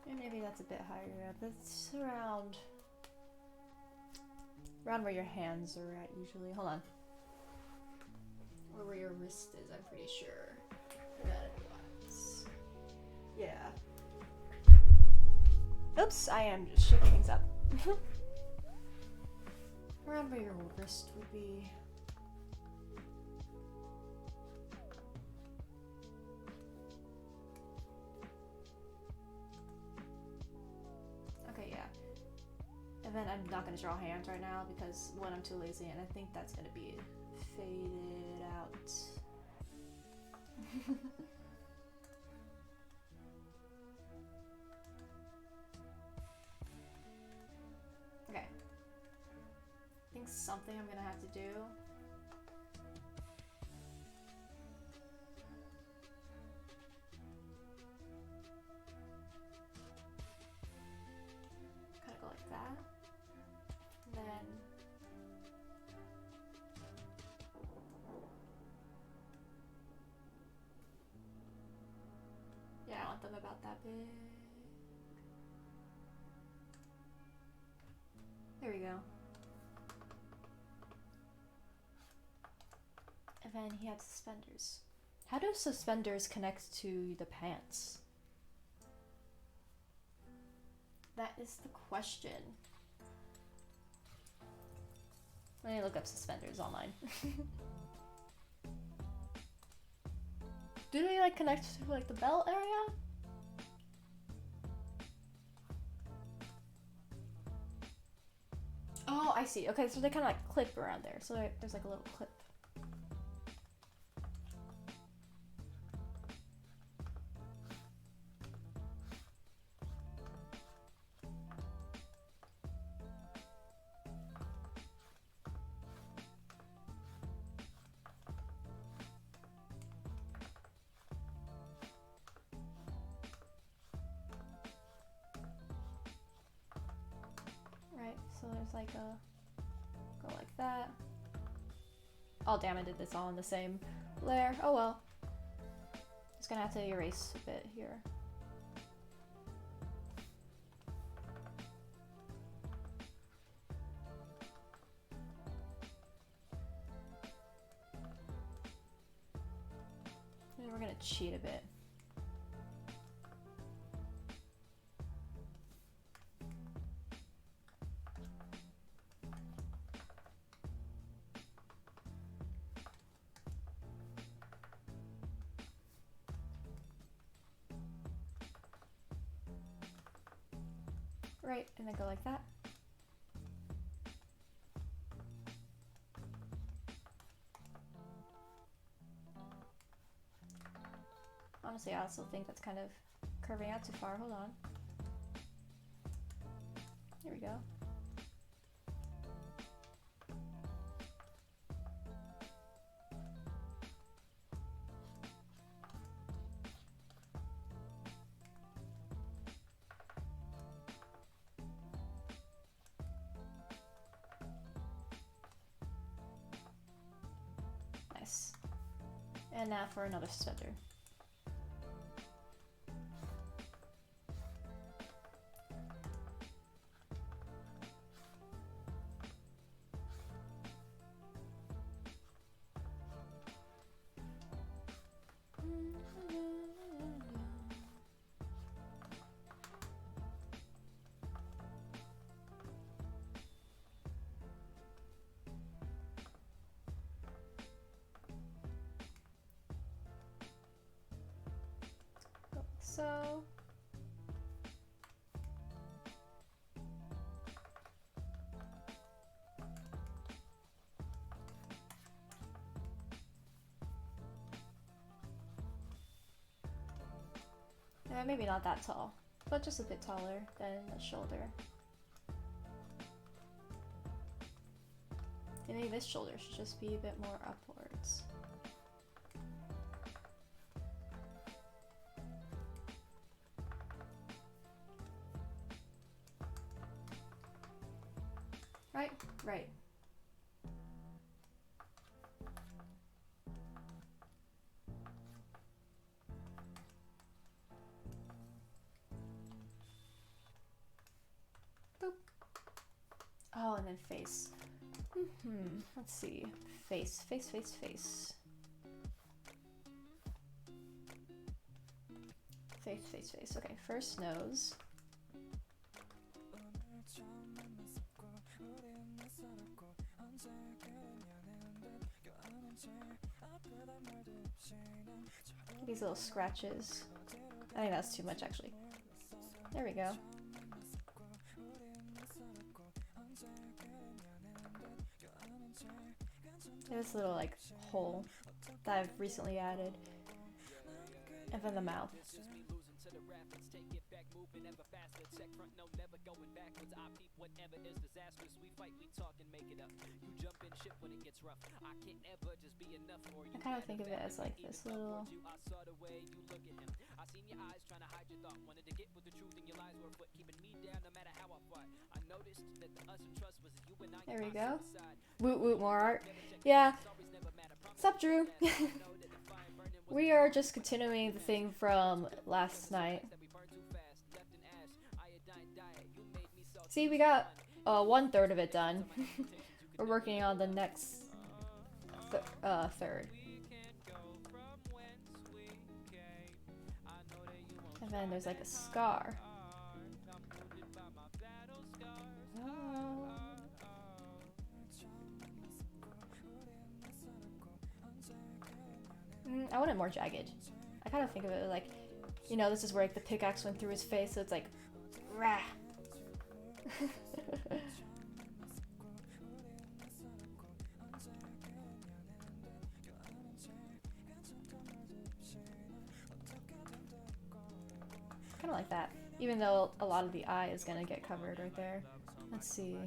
And maybe that's a bit higher up. That's around where your hands are at usually. Hold on. Or where your wrist is, I'm pretty sure. That it was. Yeah. Oops, I am just shaking things up. Around where your wrist would be. Okay, yeah. And then I'm not going to draw hands right now because one, I'm too lazy, and I think that's going to be faded out. Okay. I think something I'm going to have to do. Kind of go like that. And then yeah, I want them about that big. There we go. And then he had suspenders. How do suspenders connect to the pants? That is the question. Let me look up suspenders online. Do they like connect to like the belt area? Oh, I see. Okay, so they kind of like clip around there. So there's like a little clip. Right, so there's like a, go like that. Oh damn, I did this all in the same layer. Oh well. Just gonna have to erase a bit here. And we're gonna cheat a bit. Right, and then go like that. Honestly, I also think that's kind of curving out too far. Hold on. Here we go. Nice. And now for another sweater. So maybe not that tall, but just a bit taller than the shoulder. And maybe this shoulder should just be a bit more upwards. Right? Right. Boop. Oh, and then face. Let's see. Face, face, face, face. Face, face, face. Okay, first nose. These little scratches. I think that's too much actually. There we go. This little like hole that I've recently added. And then the mouth. I kind of think of it as like this little. There we go. Woot woot, more art. Yeah. Sup, Drew? We are just continuing the thing from last night. See, we got 1/3 of it done. We're working on the next third. And then there's like a scar. I want it more jagged. I kind of think of it like, you know, this is where like the pickaxe went through his face, so it's like, rah. Kind of like that, even though a lot of the eye is gonna get covered right there. Let's see.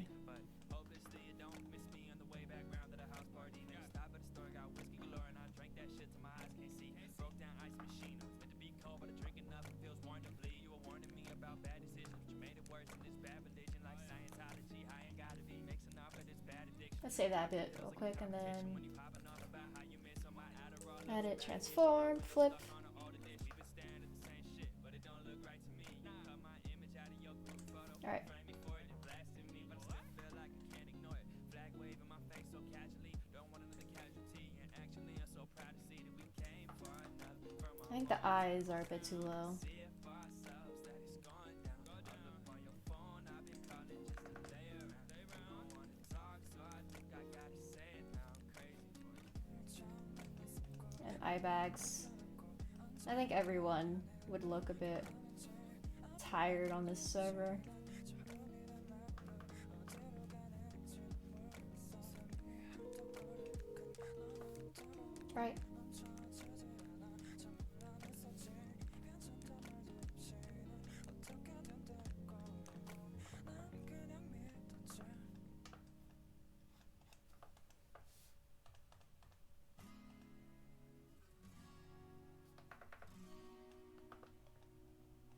Let's save that bit real quick and then edit, transform, flip. Alright. I think the eyes are a bit too low. And eye bags. I think everyone would look a bit tired on this server. Right.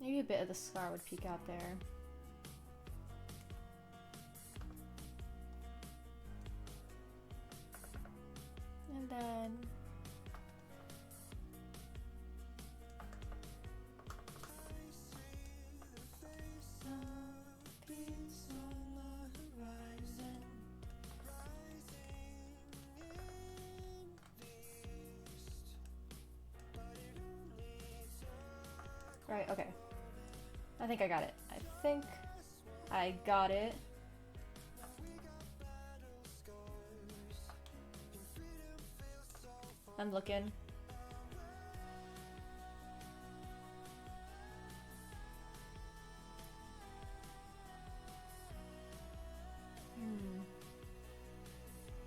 Maybe a bit of the scar would peek out there. And then Right, okay. I think I got it. I think I got it. I'm looking.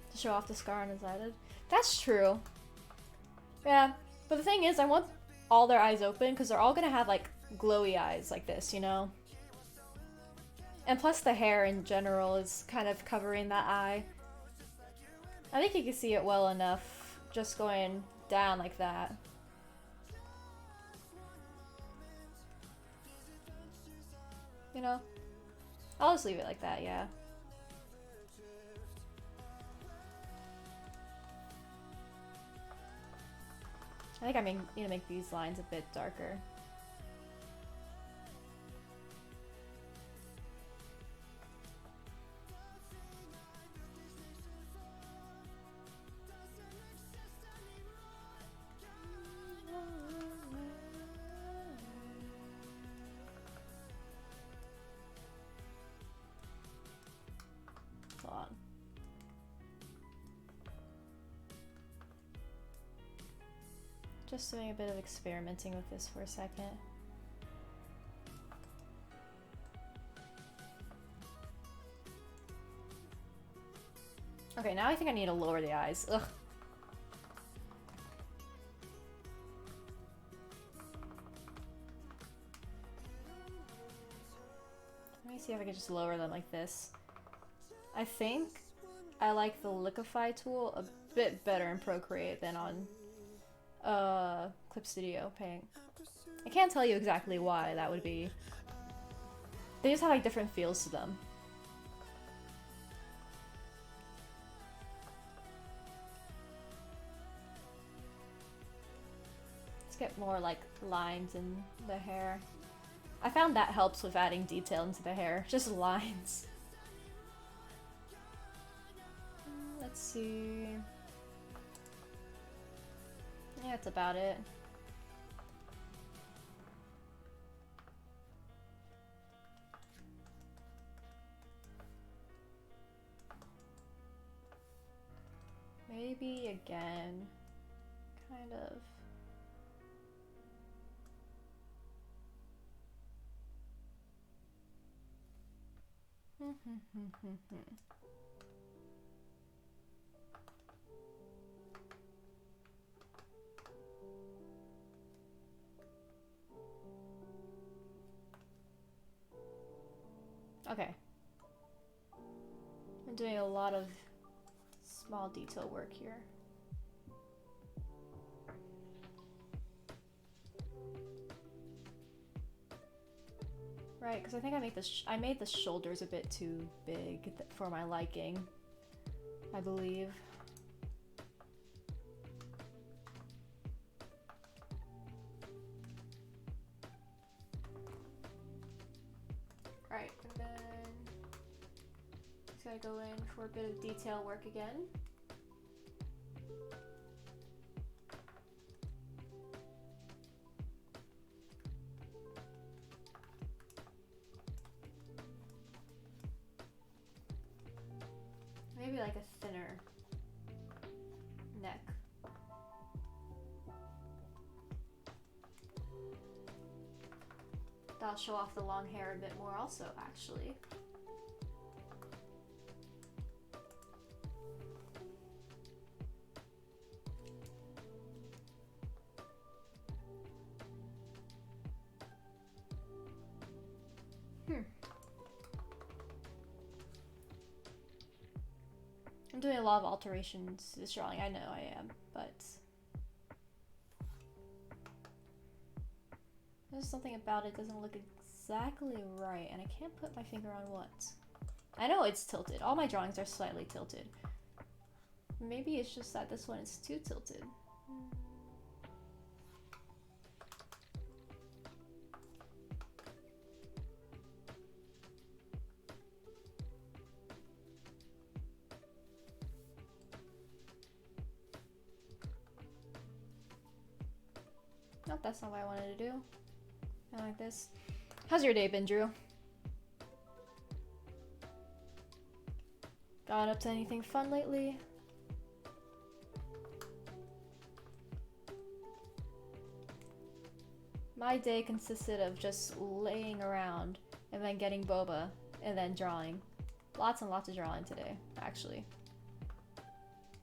To show off the scar on his eyelid. That's true. Yeah, but the thing is, I want all their eyes open because they're all gonna have like glowy eyes like this, you know? And plus the hair in general is kind of covering that eye. I think you can see it well enough just going down like that. You know? I'll just leave it like that, yeah. I think I need to make these lines a bit darker. Hold on. Just doing a bit of experimenting with this for a second. Okay, now I think I need to lower the eyes. Ugh. Let me see if I can just lower them like this. I think I like the liquify tool a bit better in Procreate than on Clip Studio Paint. I can't tell you exactly why that would be. They just have like different feels to them. Let's get more like lines in the hair. I found that helps with adding detail into the hair, just lines. Let's see. Yeah, that's about it. Maybe again, kind of. Okay. I'm doing a lot of small detail work here. Right, because I think I made the shoulders a bit too big for my liking, I believe. Right, and then just gotta go in for a bit of detail work again. Maybe like a thinner neck. That'll show off the long hair a bit more also, actually. I'm doing a lot of alterations to this drawing, I know I am, but there's something about it doesn't look exactly right, and I can't put my finger on what. I know it's tilted. All my drawings are slightly tilted. Maybe it's just that this one is too tilted. Nope, that's not what I wanted to do. I like this. How's your day been, Drew? Got up to anything fun lately? My day consisted of just laying around and then getting boba and then drawing. Lots and lots of drawing today, actually.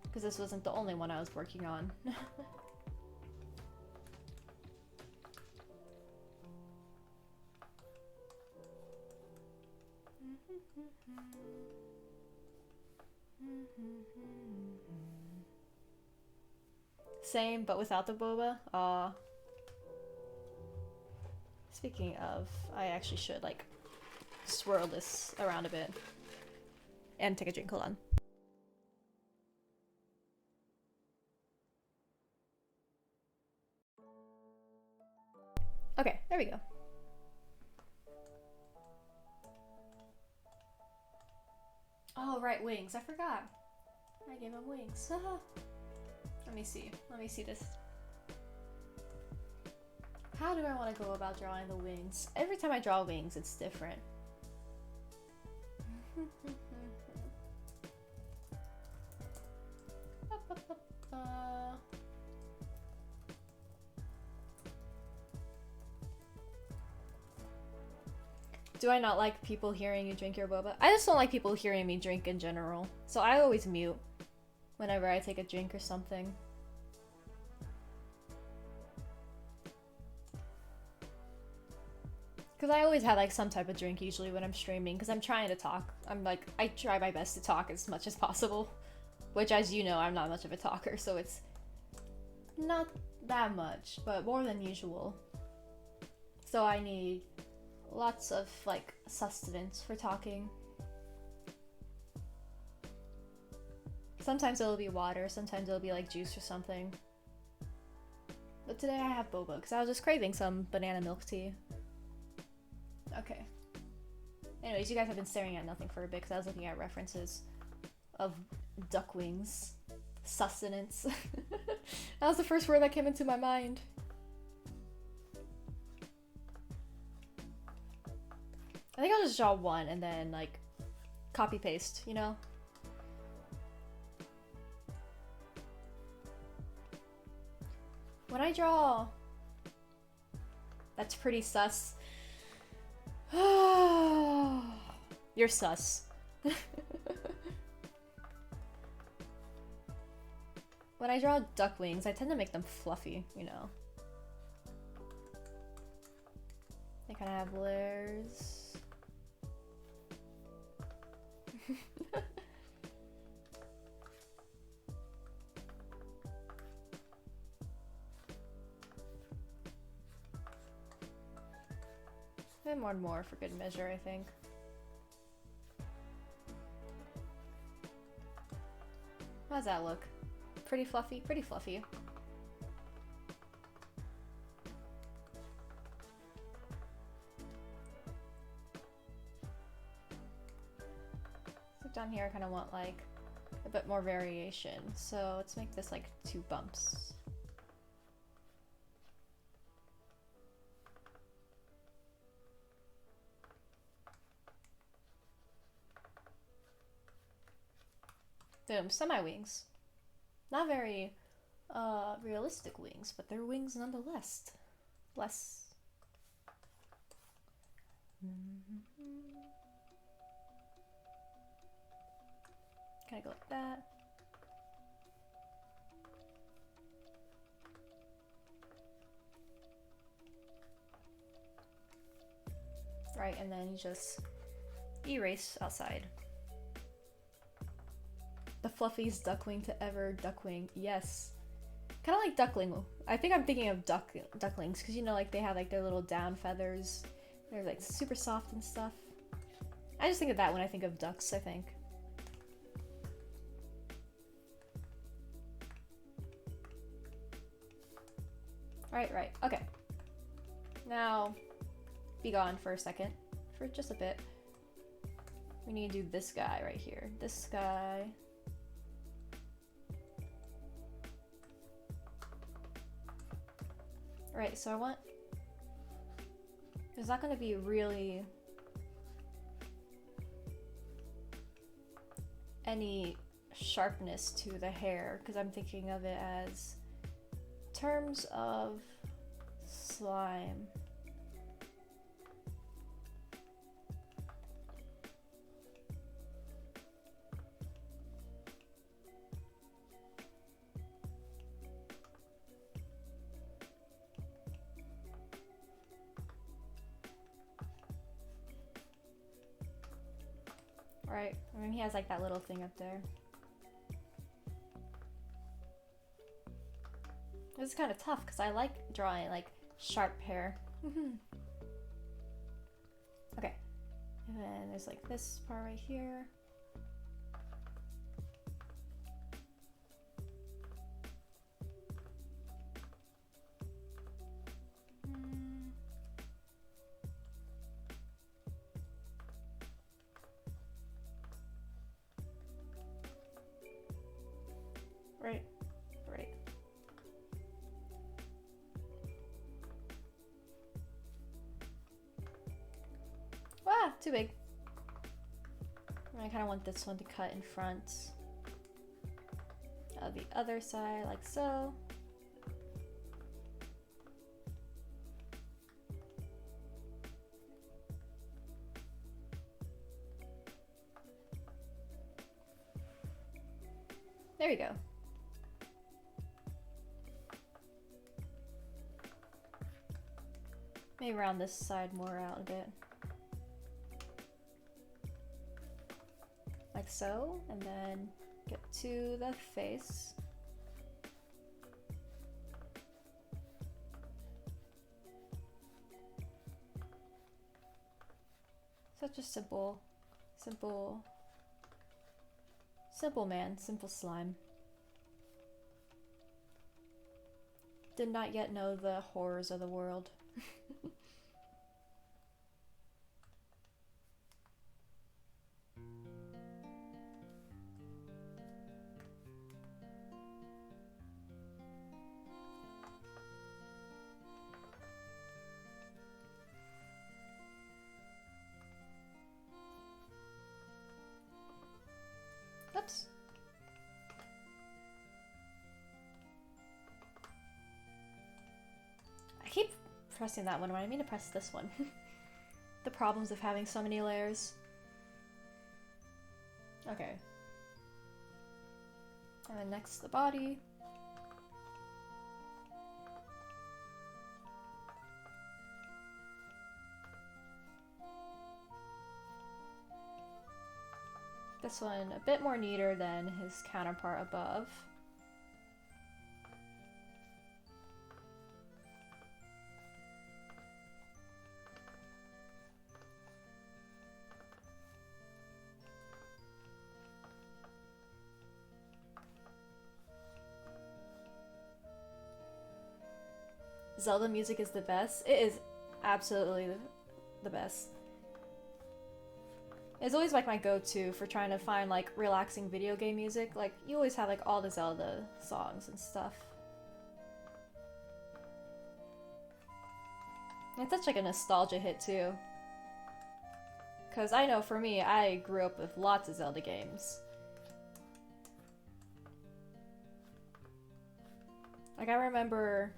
Because this wasn't the only one I was working on. Same, but without the boba. Speaking of, I actually should like swirl this around a bit and take a drink. Hold on. Okay, there we go. Oh, right, wings. I forgot. I gave him wings. Let me see. Let me see this. How do I want to go about drawing the wings? Every time I draw wings, it's different. Do I not like people hearing you drink your boba? I just don't like people hearing me drink in general. So I always mute whenever I take a drink or something. Because I always have like some type of drink usually when I'm streaming because I'm trying to talk. I try my best to talk as much as possible. Which, as you know, I'm not much of a talker, so it's not that much, but more than usual. So I need lots of like sustenance for talking. Sometimes it'll be water, sometimes it'll be like juice or something. But today I have boba because I was just craving some banana milk tea. Okay. Anyways, you guys have been staring at nothing for a bit because I was looking at references of duck wings. Sustenance. That was the first word that came into my mind. I think I'll just draw one and then like copy paste, you know? When I draw, that's pretty sus. You're sus. When I draw duck wings, I tend to make them fluffy, you know. They kind of have layers. And one more for good measure, I think. How does that look? Pretty fluffy? Pretty fluffy. So down here I kind of want like a bit more variation. So let's make this like 2 bumps. Boom, semi-wings. Not very realistic wings, but they're wings nonetheless. Kind of go like that. Right, and then you just erase outside. The fluffiest duckling to ever duckwing. Yes. Kind of like duckling. I think I'm thinking of ducklings because, you know, like they have like their little down feathers. They're like super soft and stuff. I just think of that when I think of ducks, I think. Right. Okay. Now, be gone for a second. For just a bit. We need to do this guy right here. This guy. Right, so I want There's not going to be really any sharpness to the hair because I'm thinking of it as terms of slime. Right, I mean he has like that little thing up there. This is kind of tough because I like drawing like sharp hair. Okay, and then there's like this part right here. Right, right. Ah, too big. I kind of want this one to cut in front of the other side, like so. There we go. Maybe round this side more out a bit. Like so, and then get to the face. Such a simple man, simple slime. Did not yet know the horrors of the world. Oops. I keep pressing that one when I mean to press this one. The problems of having so many layers. Okay. And then next the body. This one a bit more neater than his counterpart above. Zelda music is the best. It is absolutely the best. It's always like my go-to for trying to find like relaxing video game music. Like you always have like all the Zelda songs and stuff. And it's such like a nostalgia hit too. Cause I know for me, I grew up with lots of Zelda games. Like I remember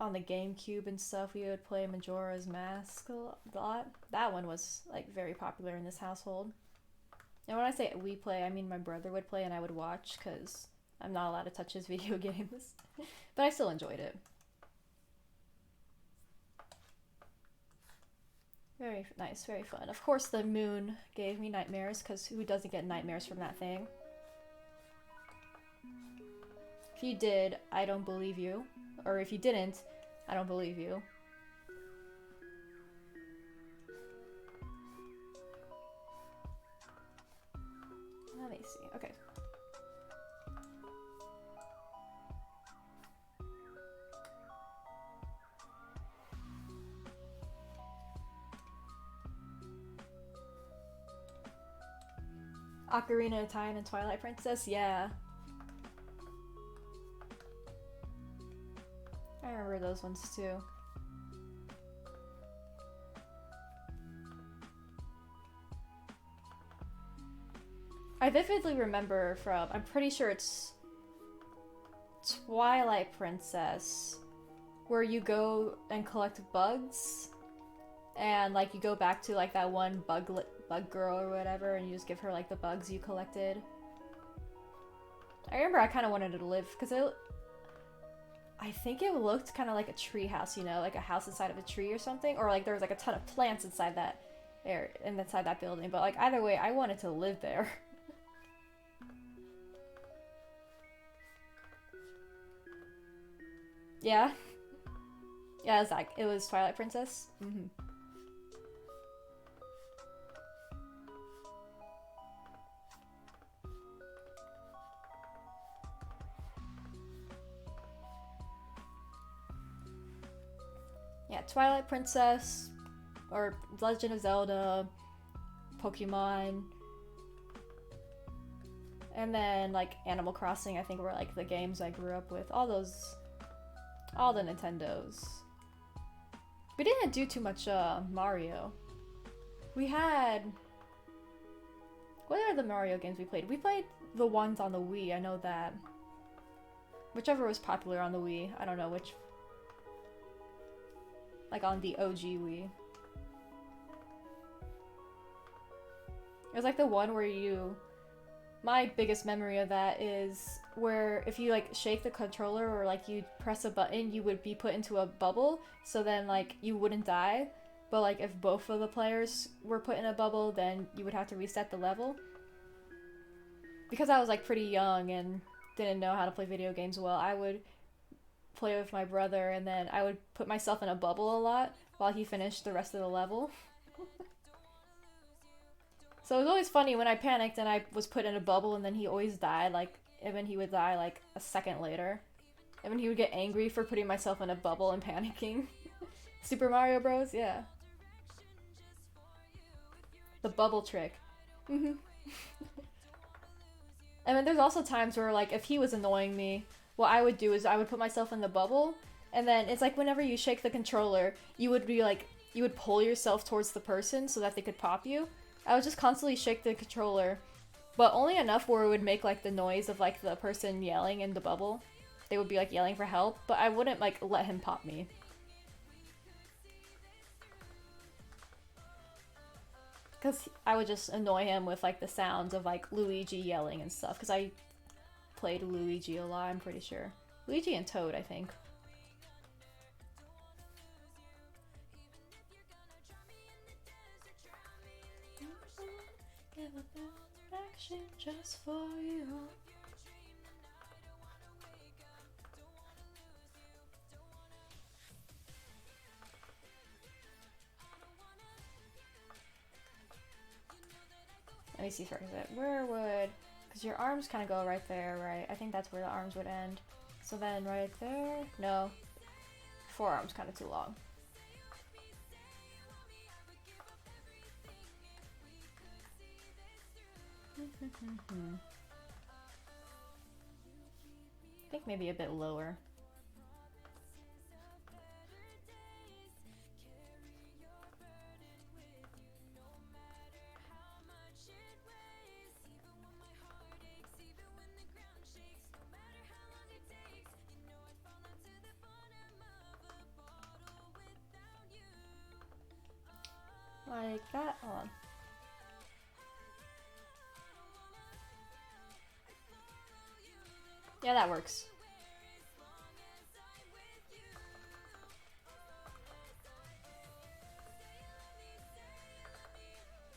on the GameCube and stuff, we would play Majora's Mask a lot. That one was like very popular in this household. And when I say we play, I mean my brother would play and I would watch because I'm not allowed to touch his video games. But I still enjoyed it. Very nice, very fun. Of course the moon gave me nightmares because who doesn't get nightmares from that thing? If you did, I don't believe you. Or if you didn't, I don't believe you. Let me see. Okay. Ocarina of Time and Twilight Princess? Yeah. remember those ones too. I vividly remember from, I'm pretty sure it's Twilight Princess, where you go and collect bugs, and like you go back to like that one bug girl or whatever, and you just give her like the bugs you collected. I remember I kind of wanted to live because I think it looked kind of like a tree house, you know, like a house inside of a tree or something, or like there was like a ton of plants inside that area, inside that building. But like either way, I wanted to live there. Yeah. Yeah, it was Twilight Princess. Mm-hmm. Yeah, Twilight Princess, or Legend of Zelda, Pokemon, and then like Animal Crossing, I think were like the games I grew up with. All the Nintendos. We didn't do too much Mario. We had... What are the Mario games we played? We played the ones on the Wii, I know that. Whichever was popular on the Wii. I don't know which. Like on the OG Wii. It was like the one where you... My biggest memory of that is where if you like shake the controller or like you press a button, you would be put into a bubble, so then like you wouldn't die. But like if both of the players were put in a bubble, then you would have to reset the level. Because I was like pretty young and didn't know how to play video games well, I would play with my brother and then I would put myself in a bubble a lot while he finished the rest of the level. So it was always funny when I panicked and I was put in a bubble and then he always died, like, and then he would die like a second later. And then he would get angry for putting myself in a bubble and panicking. Super Mario Bros, yeah. The bubble trick. Mm-hmm. And then there's also times where like if he was annoying me, what I would do is I would put myself in the bubble, and then it's like whenever you shake the controller, you would be like, you would pull yourself towards the person so that they could pop you. I would just constantly shake the controller, but only enough where it would make like the noise of like the person yelling in the bubble. They would be like yelling for help, but I wouldn't like let him pop me. Because I would just annoy him with like the sounds of like Luigi yelling and stuff, because I played Luigi a lot, I'm pretty sure. Luigi and Toad, I think. Give a action just for you. Let me see for a second. Where would... Because your arms kind of go right there, right? I think that's where the arms would end. So then right there... No. Forearm's kind of too long. I think maybe a bit lower. Like that? Hold on. Yeah, that works.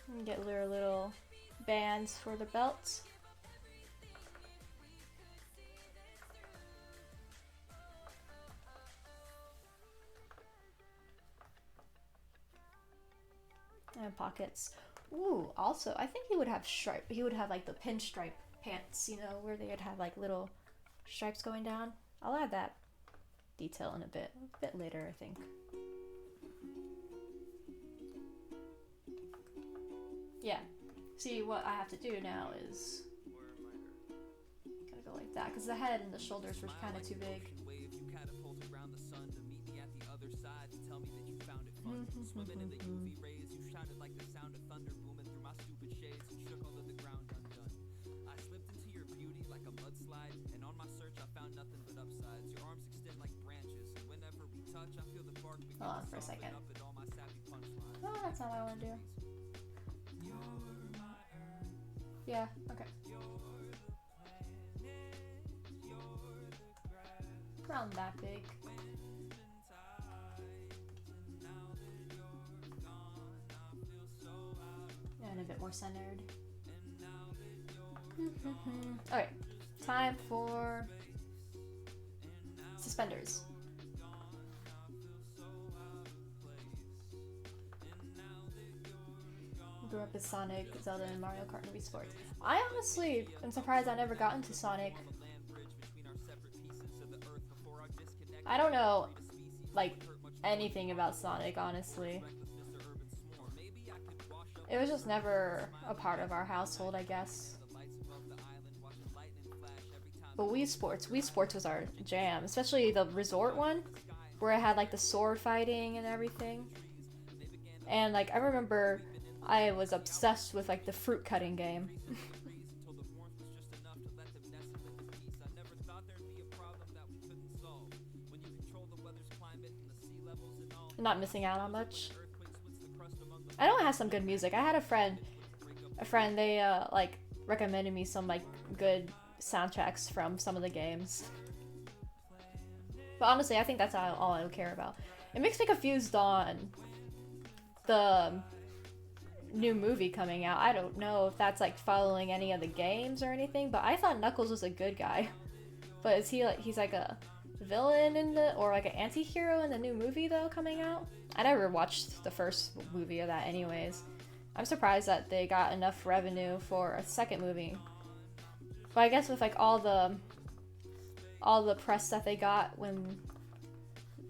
And get their little bands for the belts. And pockets. Ooh, also, I think he would have stripe. He would have like the pinstripe pants, you know, where they'd have like little stripes going down. I'll add that detail in a bit later, I think. Yeah. See, what I have to do now is gotta go like that, because the head and the shoulders were kind of too big. wave, you catapulted around the sun to meet me at the other side, to tell me that you found it fun. Swimming in the UV rays, you shouted like the sound of thunder booming through my stupid shades and shook all of the ground undone. I slipped into your beauty like a mudslide, and on my search I found nothing but upsides. Your arms extend like branches, and whenever we touch, I feel the bark begin Hold on to for a soften second. up at all my sappy punchlines. Oh, that's not what I want to do. Yeah, okay. Around that big. And a bit more centered. Okay, time for suspenders. Grew up with Sonic, Zelda, and Mario Kart and Wii Sports. I honestly am surprised I never got into Sonic. I don't know, like, anything about Sonic, honestly. It was just never a part of our household, I guess. But Wii Sports was our jam, especially the resort one, where it had like the sword fighting and everything. And like I remember I was obsessed with like the fruit cutting game. Not missing out on much. I know it has some good music. I had a friend they like recommended me some like good soundtracks from some of the games. But honestly, I think that's all I care about. It makes me confused on the new movie coming out. I don't know if that's like following any of the games or anything, but I thought Knuckles was a good guy. But is he like he's like a villain in the or like an anti-hero in the new movie though coming out? I never watched the first movie of that anyways. I'm surprised that they got enough revenue for a second movie. But I guess with like all the press that they got when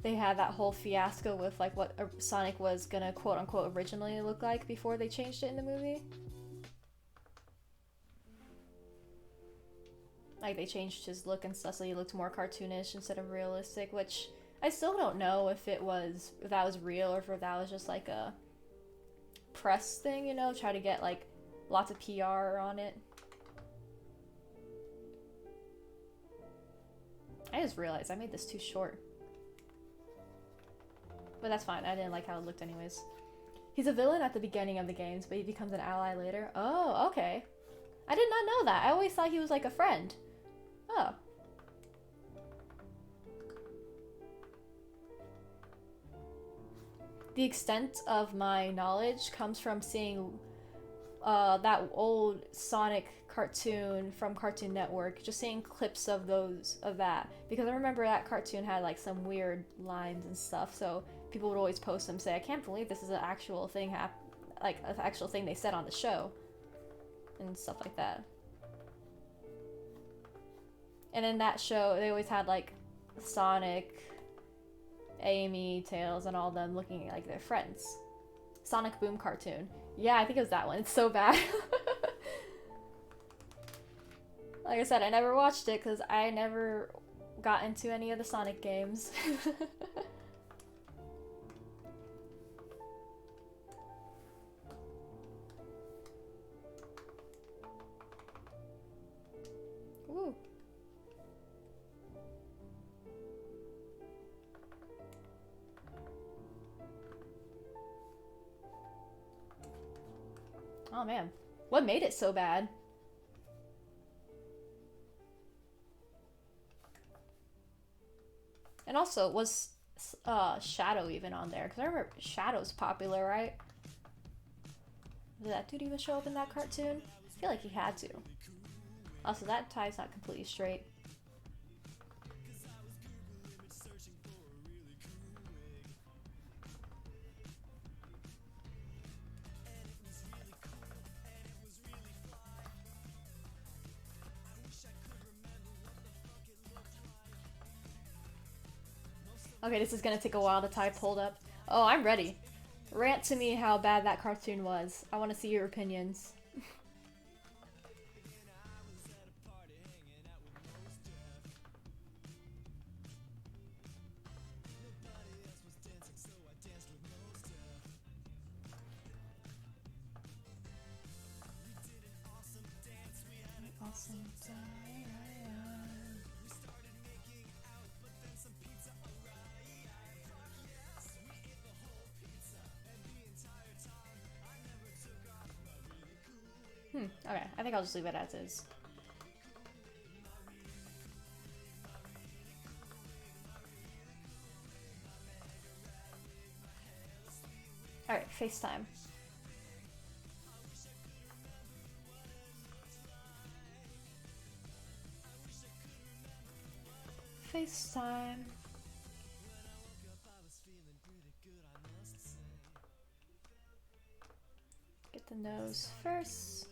they had that whole fiasco with like what Sonic was gonna quote unquote originally look like before they changed it in the movie. Like they changed his look and stuff so he looked more cartoonish instead of realistic, which I still don't know if that was real or if that was just like a press thing, you know, try to get like lots of PR on it. I just realized I made this too short. But that's fine, I didn't like how it looked anyways. He's a villain at the beginning of the games, but he becomes an ally later. Oh, okay. I did not know that. I always thought he was like a friend. Oh. The extent of my knowledge comes from seeing that old Sonic cartoon from Cartoon Network, just seeing clips of that, because I remember that cartoon had like some weird lines and stuff, so people would always post them, say, I can't believe this is an actual thing like an actual thing they said on the show and stuff like that. And in that show they always had like Sonic, Amy, Tails, and all of them looking like their friends. Sonic Boom cartoon. Yeah, I think it was that one. It's so bad. Like I said, I never watched it because I never got into any of the Sonic games. Ooh. Oh man, what made it so bad? And also, was Shadow even on there? Because I remember Shadow's popular, right? Did that dude even show up in that cartoon? I feel like he had to. Also, that tie's not completely straight. Okay, this is gonna take a while to tie pulled up. Oh, I'm ready. Rant to me how bad that cartoon was. I want to see your opinions. Okay, I think I'll just leave it as is. Alright, FaceTime. FaceTime. Get the nose first.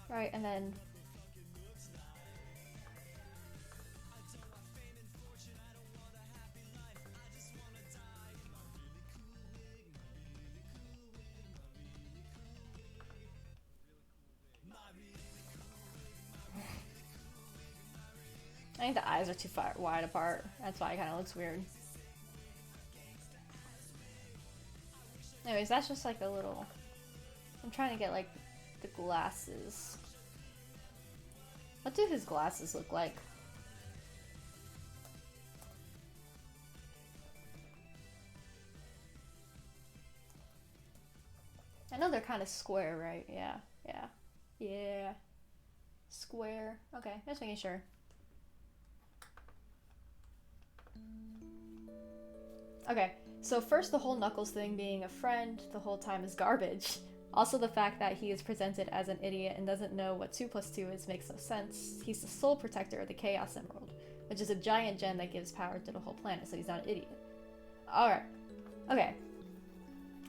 Right, and then I think the eyes are too far wide apart. That's why it kind of looks weird. Anyways, that's just like a little... I'm trying to get like the glasses. What do his glasses look like? I know they're kind of square, right? Yeah, yeah, yeah. Square. Okay, just making sure. Okay, so first the whole Knuckles thing being a friend the whole time is garbage. Also the fact that he is presented as an idiot and doesn't know what 2 + 2 is makes no sense. He's the sole protector of the Chaos Emerald, which is a giant gem that gives power to the whole planet, so he's not an idiot. Alright. Okay.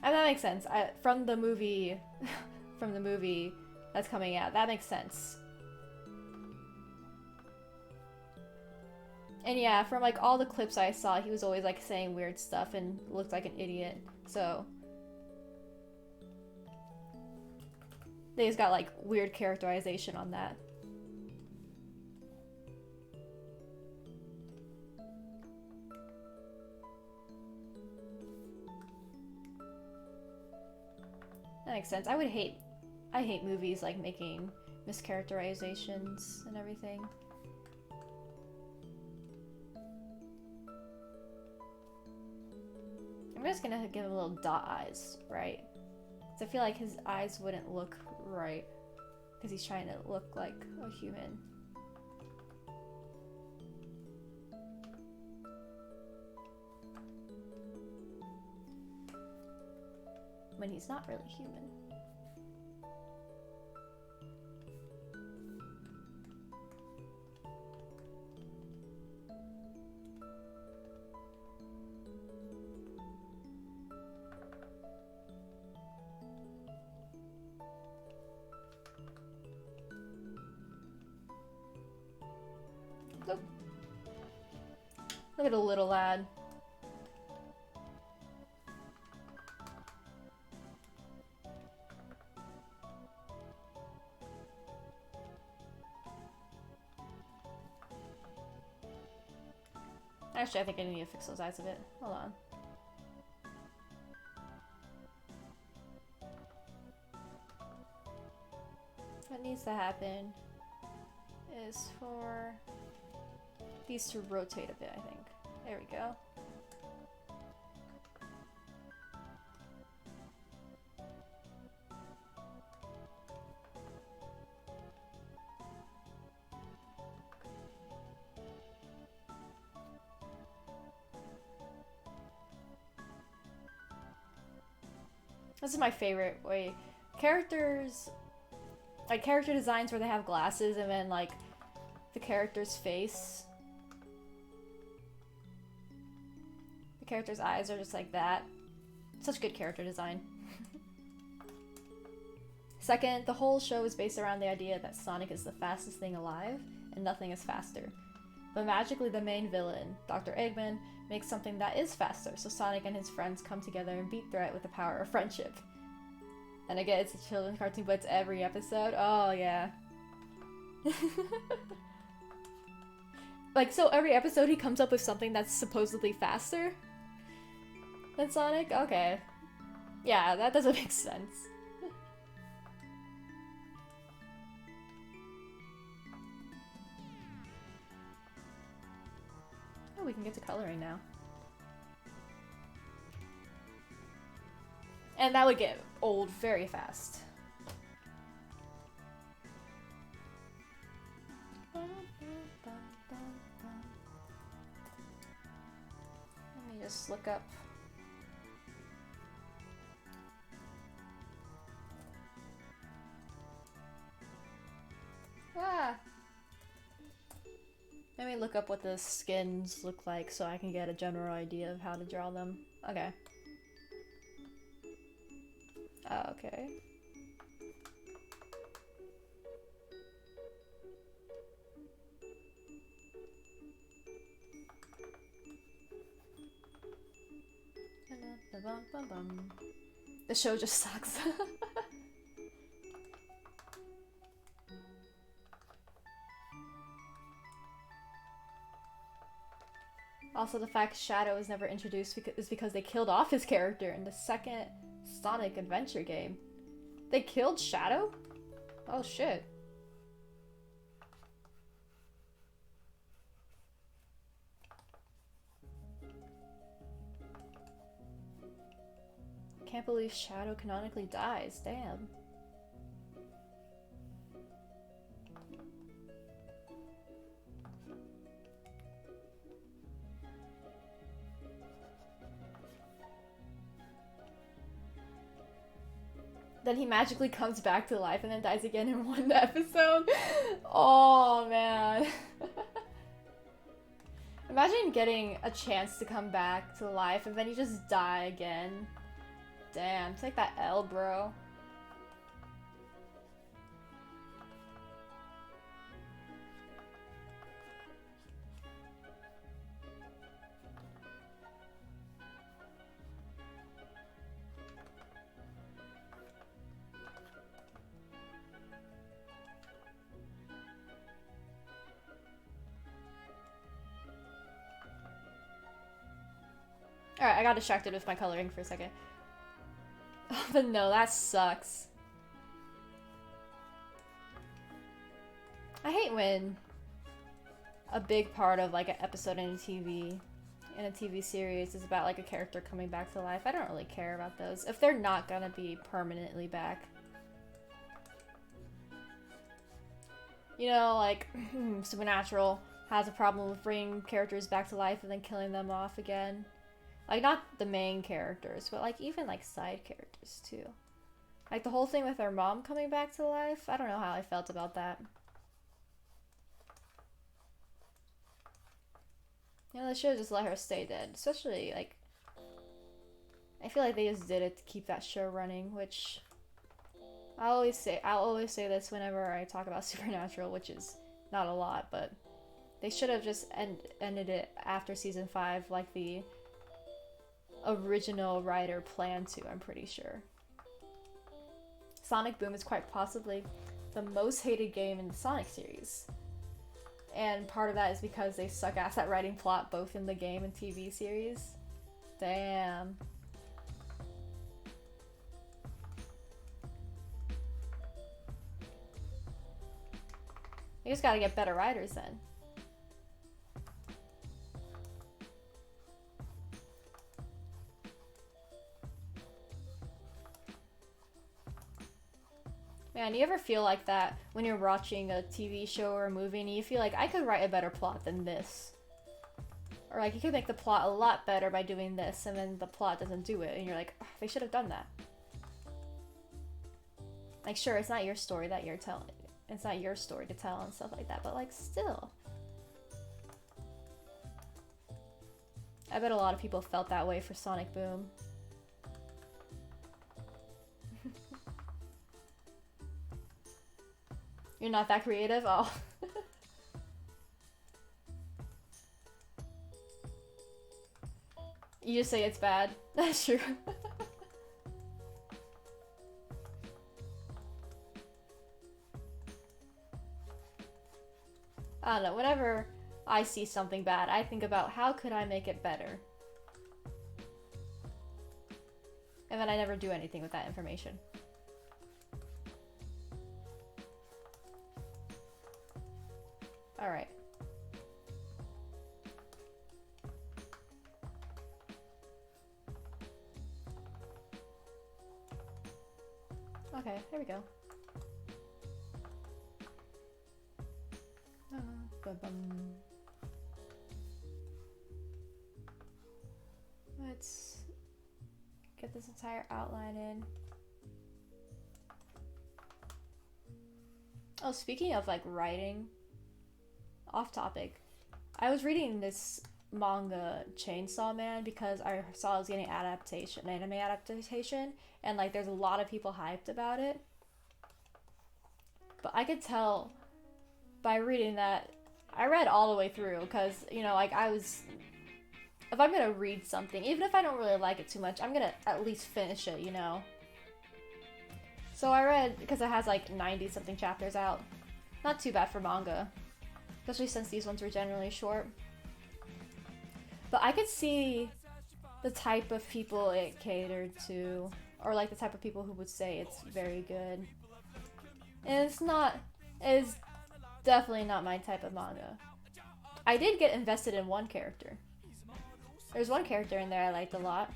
And that makes sense. From the movie that's coming out, that makes sense. And yeah, from like all the clips I saw, he was always like saying weird stuff and looked like an idiot. So they just got like weird characterization on that. That makes sense. I hate movies like making mischaracterizations and everything. I'm just gonna give him little dot eyes, right? Because I feel like his eyes wouldn't look right because he's trying to look like a human. When he's not really human. Look at the little lad. Actually, I think I need to fix those eyes a bit. Hold on. What needs to happen is for these to rotate a bit, I think. There we go. This is my favorite way. Characters, like character designs where they have glasses and then like the character's face. The character's eyes are just like that. Such good character design. Second, the whole show is based around the idea that Sonic is the fastest thing alive and nothing is faster. But magically the main villain, Dr. Eggman, makes something that is faster, so Sonic and his friends come together and beat threat with the power of friendship. And again, it's a children's cartoon, but it's every episode. Oh, yeah. Like, so every episode he comes up with something that's supposedly faster than Sonic? Okay. Yeah, that doesn't make sense. Oh, we can get to coloring now. And that would get old very fast. Let me just look up. Ah! Let me look up what the skins look like so I can get a general idea of how to draw them. Okay. Okay. The show just sucks. Also, the fact Shadow is never introduced is because they killed off his character in the second Sonic Adventure game. They killed Shadow? Oh shit. Can't believe Shadow canonically dies, damn. Then he magically comes back to life and then dies again in one episode. Oh man. Imagine getting a chance to come back to life and then you just die again. Damn, take that L, bro. Alright, I got distracted with my coloring for a second. But no, that sucks. I hate when a big part of like an episode in a TV series is about like a character coming back to life. I don't really care about those if they're not gonna be permanently back. You know, like Supernatural has a problem with bringing characters back to life and then killing them off again. Like, not the main characters, but like even like side characters too. Like the whole thing with their mom coming back to life. I don't know how I felt about that. You know, they should have just let her stay dead. Especially, like, I feel like they just did it to keep that show running, which I'll always say this whenever I talk about Supernatural, which is not a lot, but they should have just ended it after season 5 like the original writer planned to, I'm pretty sure. Sonic Boom is quite possibly the most hated game in the Sonic series. And part of that is because they suck ass at writing plot both in the game and TV series. Damn. You just gotta get better writers then. Man, you ever feel like that when you're watching a TV show or a movie and you feel like I could write a better plot than this? Or like you could make the plot a lot better by doing this and then the plot doesn't do it and you're like, oh, they should have done that. Like sure, it's not your story that you're telling. It's not your story to tell and stuff like that, but like still. I bet a lot of people felt that way for Sonic Boom. You're not that creative? Oh. You just say it's bad. That's true. I don't know, whenever I see something bad, I think about how could I make it better. And then I never do anything with that information. Alright. Okay, there we go. Let's get this entire outline in. Oh, speaking of like writing, off topic, I was reading this manga Chainsaw Man because I saw it was getting an anime adaptation, and like there's a lot of people hyped about it. But I could tell by reading that, I read all the way through because, you know, like if I'm gonna read something, even if I don't really like it too much, I'm gonna at least finish it, you know? So I read, because it has like 90 something chapters out. Not too bad for manga, especially since these ones were generally short. But I could see the type of people it catered to, or like the type of people who would say it's very good. And it's definitely not my type of manga. I did get invested in one character. There's one character in there I liked a lot.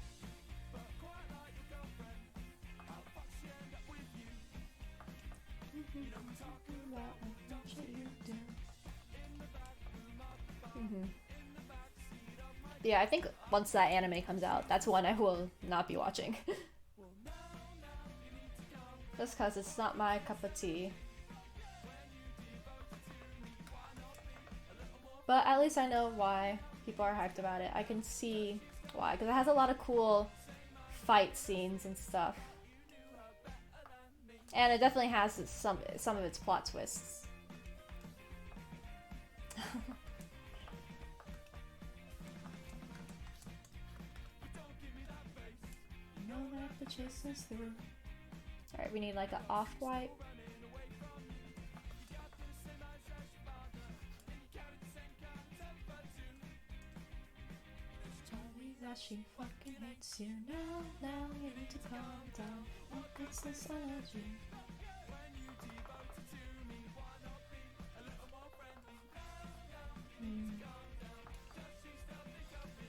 Yeah, I think once that anime comes out, that's one I will not be watching. Just because it's not my cup of tea. But at least I know why people are hyped about it. I can see why, because it has a lot of cool fight scenes and stuff. And it definitely has some of its plot twists. Alright, we need like an off-white. That she fucking hates you now, you need to calm down. What gets this energy?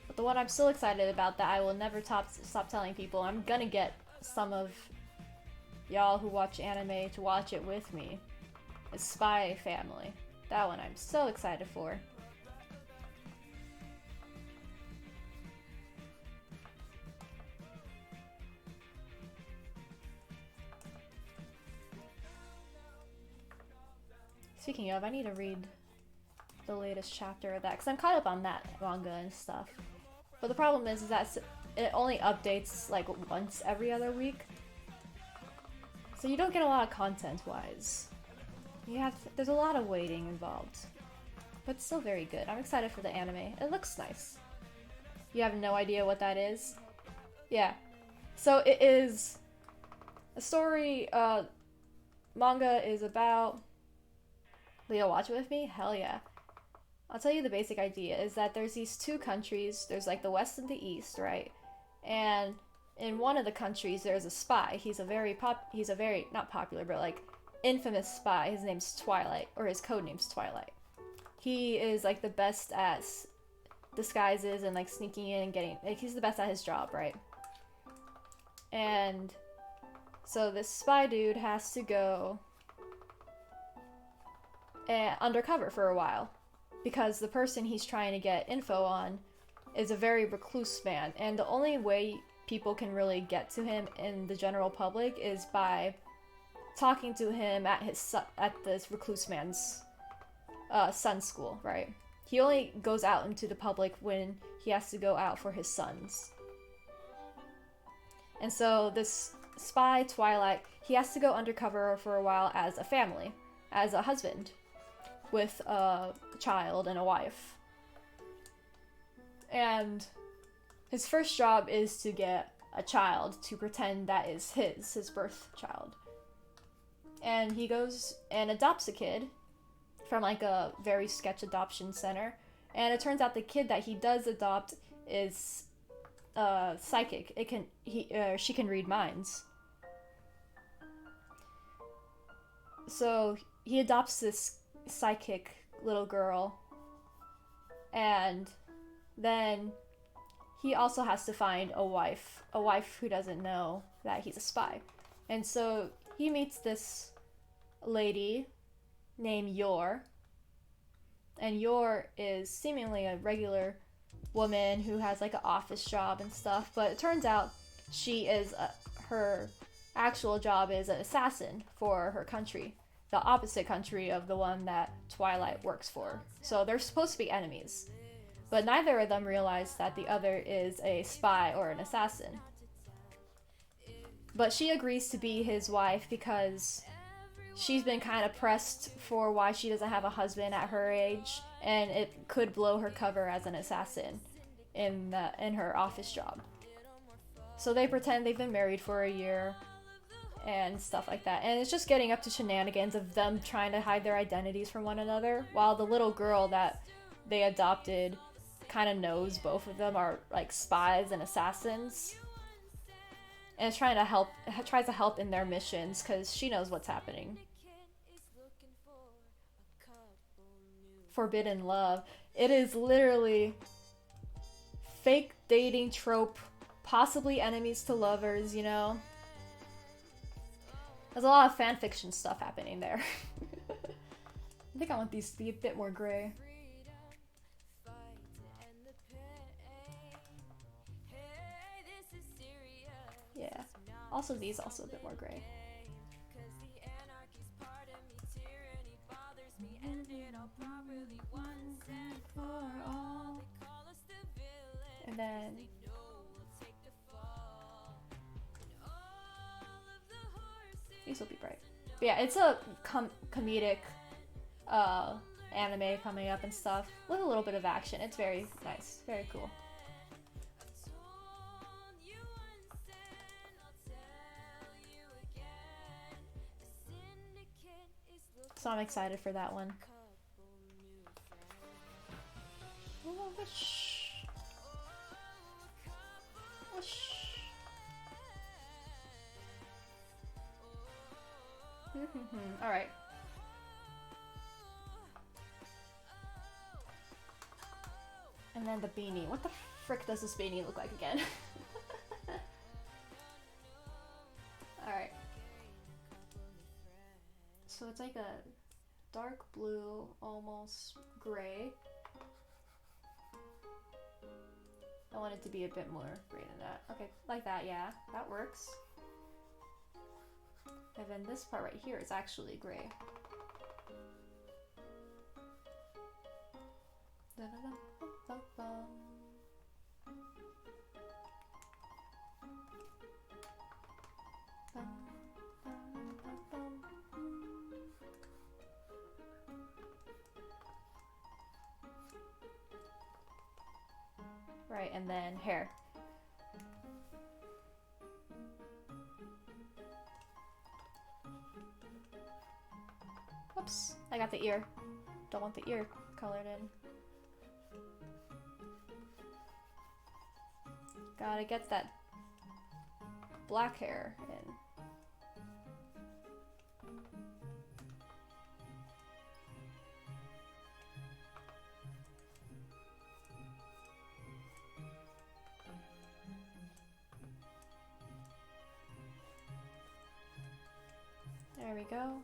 But the one I'm still excited about that I will never stop telling people, I'm gonna get some of y'all who watch anime to watch it with me, is Spy Family. That one I'm so excited for. Speaking of, I need to read the latest chapter of that, because I'm caught up on that manga and stuff. But the problem is that it only updates like once every other week. So you don't get a lot of content-wise. There's a lot of waiting involved. But it's still very good. I'm excited for the anime. It looks nice. You have no idea what that is? Yeah. So it is a story, manga is about... Leo, watch it with me? Hell yeah. I'll tell you the basic idea is that there's these two countries. There's like the West and the East, right? And in one of the countries, there's a spy. He's a very not popular, but like infamous spy. His name's Twilight, or his codename's Twilight. He is like the best at disguises and like sneaking in and getting, like he's the best at his job, right? And so this spy dude has to go undercover for a while, because the person he's trying to get info on is a very recluse man, and the only way people can really get to him in the general public is by talking to him at this recluse man's son's school, right? He only goes out into the public when he has to go out for his sons. And so this spy, Twilight, he has to go undercover for a while as a family, as a husband, with a child and a wife. And his first job is to get a child to pretend that is his birth child. And he goes and adopts a kid from like a very sketch adoption center, And it turns out the kid that he does adopt is psychic. She can read minds. So he adopts this psychic little girl, and then he also has to find a wife who doesn't know that he's a spy. And so he meets this lady named Yor, and Yor is seemingly a regular woman who has like an office job and stuff, but it turns out she is her actual job is an assassin for her country, the opposite country of the one that Twilight works for. So they're supposed to be enemies, but neither of them realize that the other is a spy or an assassin. But she agrees to be his wife because she's been kind of pressed for why she doesn't have a husband at her age, and it could blow her cover as an assassin in her office job. So they pretend they've been married for a year and stuff like that. And it's just getting up to shenanigans of them trying to hide their identities from one another, while the little girl that they adopted kind of knows both of them are like spies and assassins. And it's tries to help in their missions because she knows what's happening. Forbidden love. It is literally fake dating trope, possibly enemies to lovers, you know? There's a lot of fanfiction stuff happening there. I think I want these to be a bit more gray. Yeah. Also, these also a bit more gray. And then these will be bright. But yeah, it's a comedic anime coming up and stuff with a little bit of action. It's very nice, very cool. So I'm excited for that one. Oh, whoosh. Whoosh. Alright. And then the beanie. What the frick does this beanie look like again? Alright. So it's like a dark blue, almost gray. I want it to be a bit more gray than that. Okay, like that, yeah. That works. And then this part right here is actually gray. Right, and then hair. Whoops, I got the ear. Don't want the ear colored in. Gotta get that black hair in. There we go.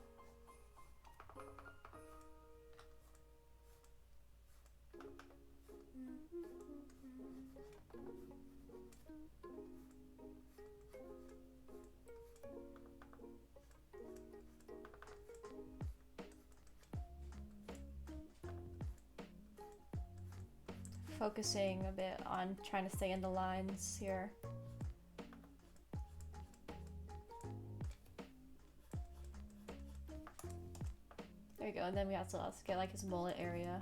Focusing a bit on trying to stay in the lines here. There we go, and then we also get like his mullet area.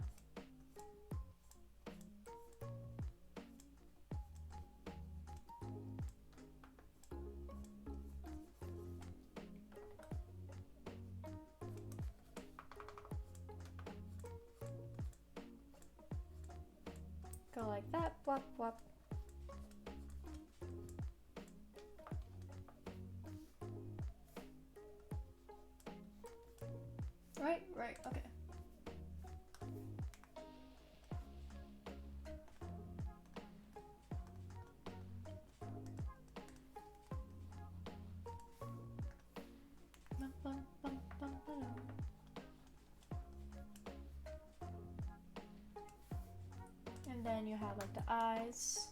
Go like that, blop, blop. Right, okay. And then you have like the eyes.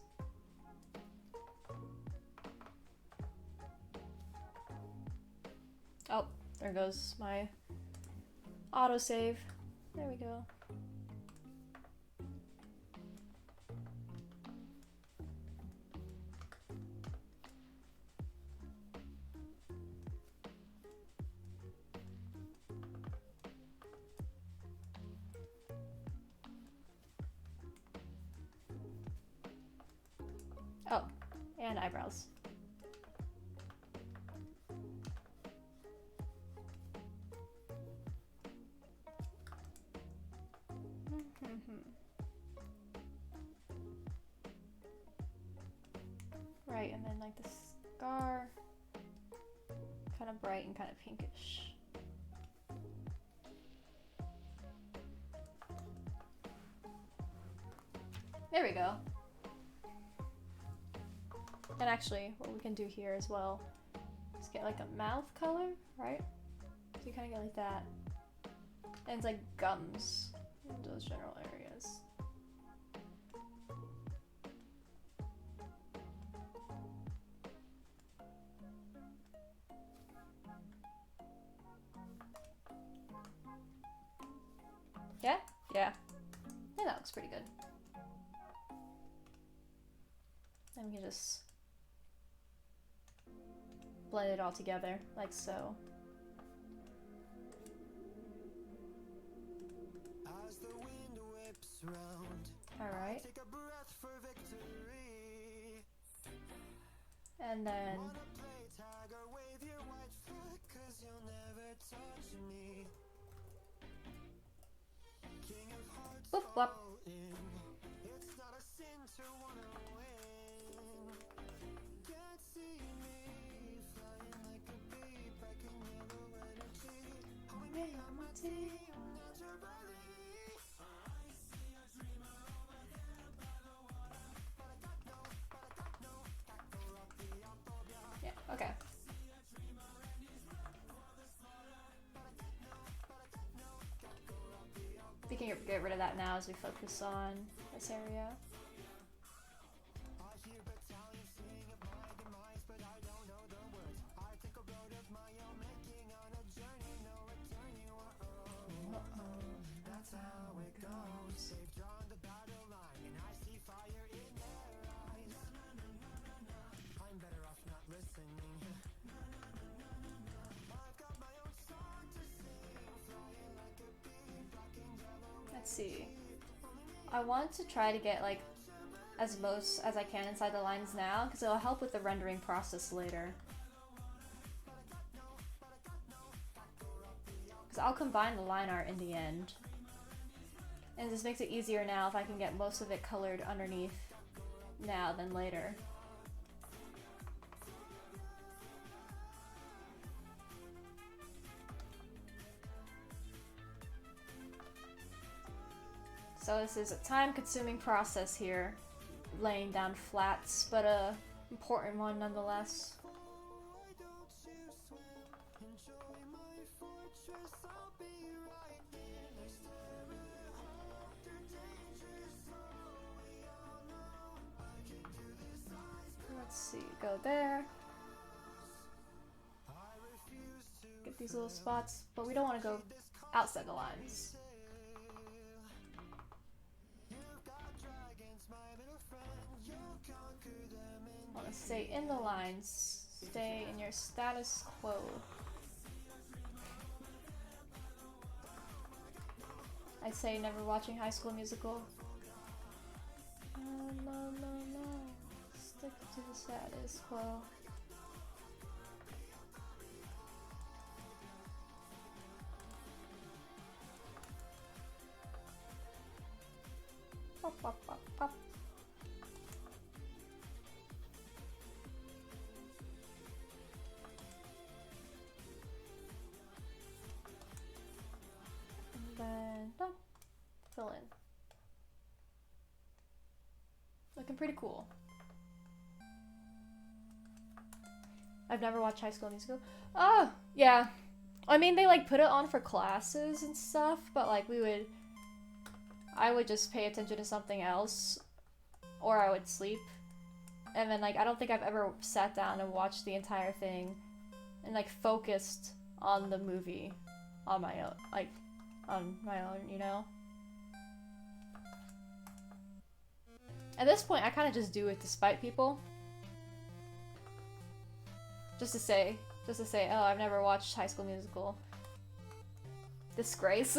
Oh, there goes my autosave. There we go. Oh, and eyebrows. Right, and then like the scar, kind of bright and kind of pinkish. There we go. And actually, what we can do here as well is get like a mouth color, right? So you kind of get like that. And it's like gums in those general areas. Yeah? Yeah. Yeah, that looks pretty good. And we can just blend it all together, like so. As the wind whips round, Alright. take a breath for victory. And then Wanna play tag or wave your white flag, 'cause you'll never touch me. King of hearts, whoop whoop. all in. It's not a sin to wanna win. Can't see me flying like a bee, back in yellow energy. Calling me on my team, naturally. I see a dreamer over there by the water, but I got no phobia. Yeah, okay. We can get rid of that now as we focus on this area. I hear battalions sing of my demise, but I don't know the words. I take a road of my own making on a journey, no returning. That's how it goes. They've drawn the battle line, and I see fire in their eyes. I'm better off not listening. I've got my own song to sing, flying like a bee, black and yellow. Let's see. I want to try to get like as most as I can inside the lines now, because it'll help with the rendering process later. Because I'll combine the line art in the end. And this makes it easier now if I can get most of it colored underneath now than later. So this is a time-consuming process here, laying down flats, but a important one nonetheless. Let's see, go there. Get these little spots, but we don't want to go outside the lines. Want to stay in the lines. Stay in your status quo. I say never watching High School Musical. No. Stick to the status quo. Pop, pop, pop, pop. then fill in. Looking pretty cool. I've never watched High School Musical. Oh, yeah. I mean, they like put it on for classes and stuff, but like I would just pay attention to something else, or I would sleep. And then like, I don't think I've ever sat down and watched the entire thing and like focused on the movie on my own, you know? At this point, I kind of just do it to spite people. Just to say, oh, I've never watched High School Musical. Disgrace.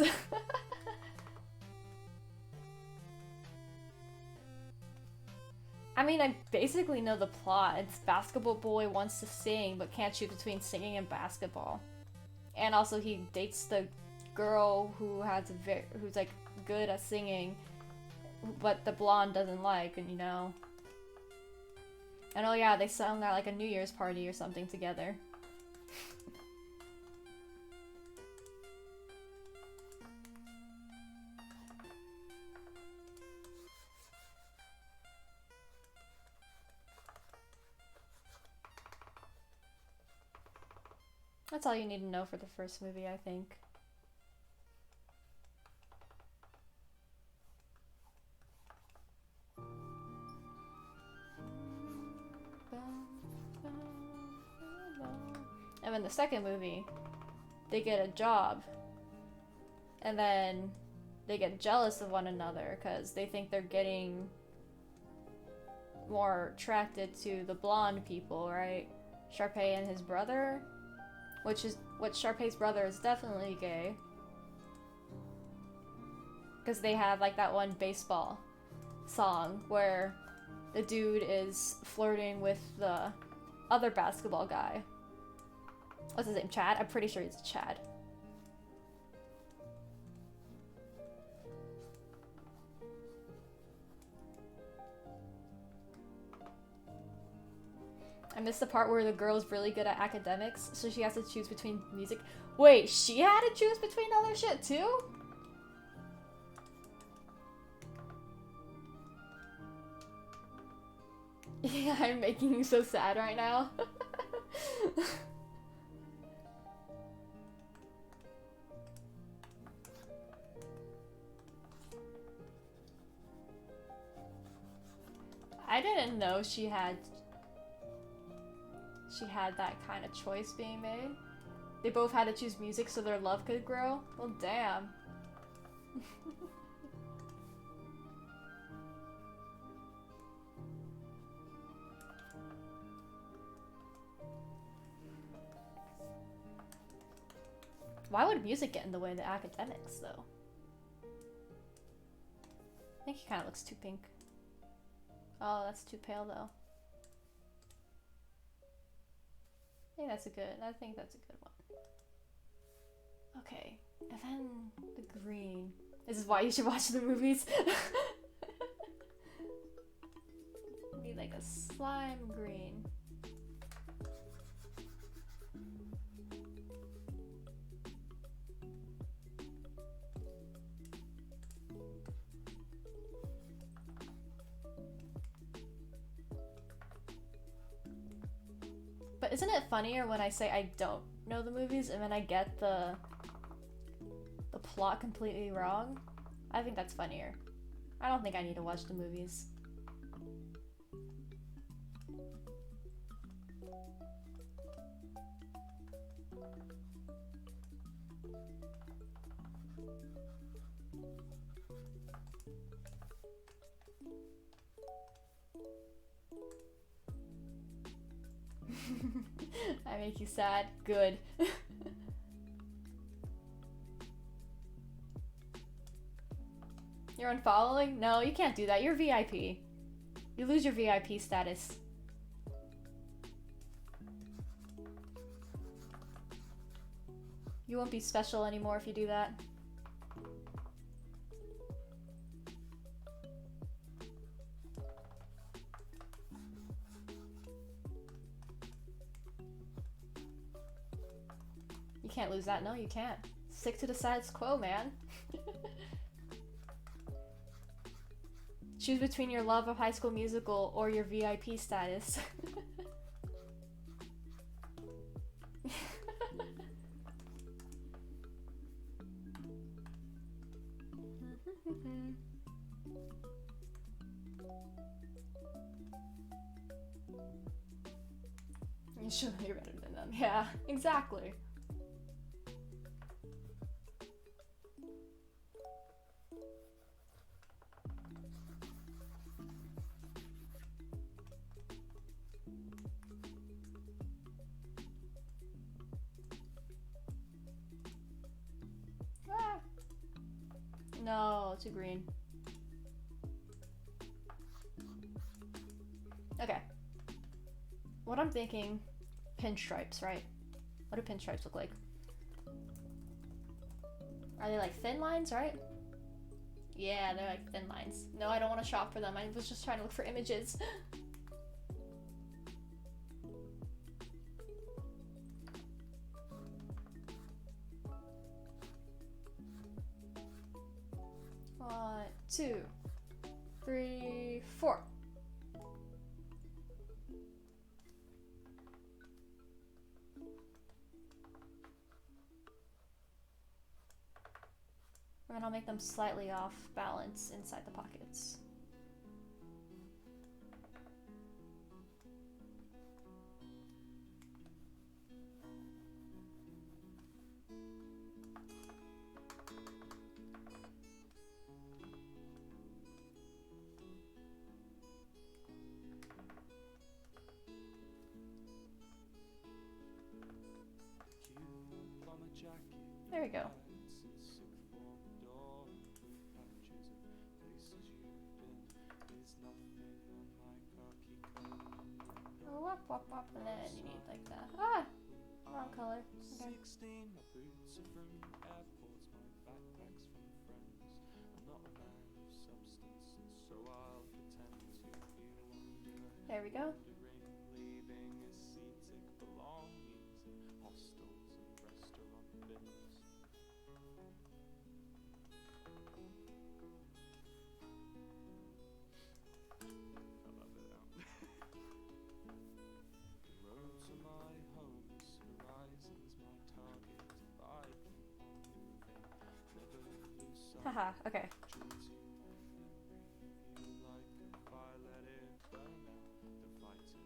I mean, I basically know the plot. It's basketball boy wants to sing, but can't choose between singing and basketball. And also, he dates the girl who's like good at singing, but the blonde doesn't like, and you know. And oh yeah, they sung at like a New Year's party or something together. That's all you need to know for the first movie, I think. And in the second movie, they get a job. And then they get jealous of one another because they think they're getting more attracted to the blonde people, right? Sharpay and his brother? Which Sharpay's brother is definitely gay. Because they have like that one baseball song where the dude is flirting with the other basketball guy. What's his name? Chad? I'm pretty sure he's Chad. I missed the part where the girl's really good at academics, so she has to choose between music. Wait, she had to choose between other shit too? Yeah, I'm making you so sad right now. I didn't know she had that kind of choice being made. They both had to choose music so their love could grow. Well, damn. Why would music get in the way of the academics, though? I think he kind of looks too pink. Oh, that's too pale, though. I think that's a good one. Okay, and then the green. This is why you should watch the movies. Need like a slime green. But isn't it funnier when I say I don't know the movies and then I get the plot completely wrong? I think that's funnier. I don't think I need to watch the movies. I make you sad? Good. You're unfollowing? No, you can't do that. You're VIP. You lose your VIP status. You won't be special anymore if you do that. You can't lose that. No, you can't. Stick to the status quo, man. Choose between your love of High School Musical or your VIP status. You should be better than them. Yeah, exactly. Ah. No, too green. Okay. What I'm thinking, pinstripes, right? What do pinstripes look like? Are they like thin lines, right? Yeah, they're like thin lines. No, I don't want to shop for them. I was just trying to look for images. One, two, three, four. And then I'll make them slightly off balance inside the pockets. There we go. Wop, wop, wop, and then you need like that. Ah! Wrong color. Okay. 16, my boots are from airports, my backpack's from friends. I'm not a man of substance, and so I'll pretend to be wandering. There we go. Leaving ascetic belongings in hostels and restaurant bins. I love it out. The road to my home is horizons, my target. If I keep on moving, never lose sight. Haha, okay. Choose you and leave you like a fire, let it burn out. The fighter,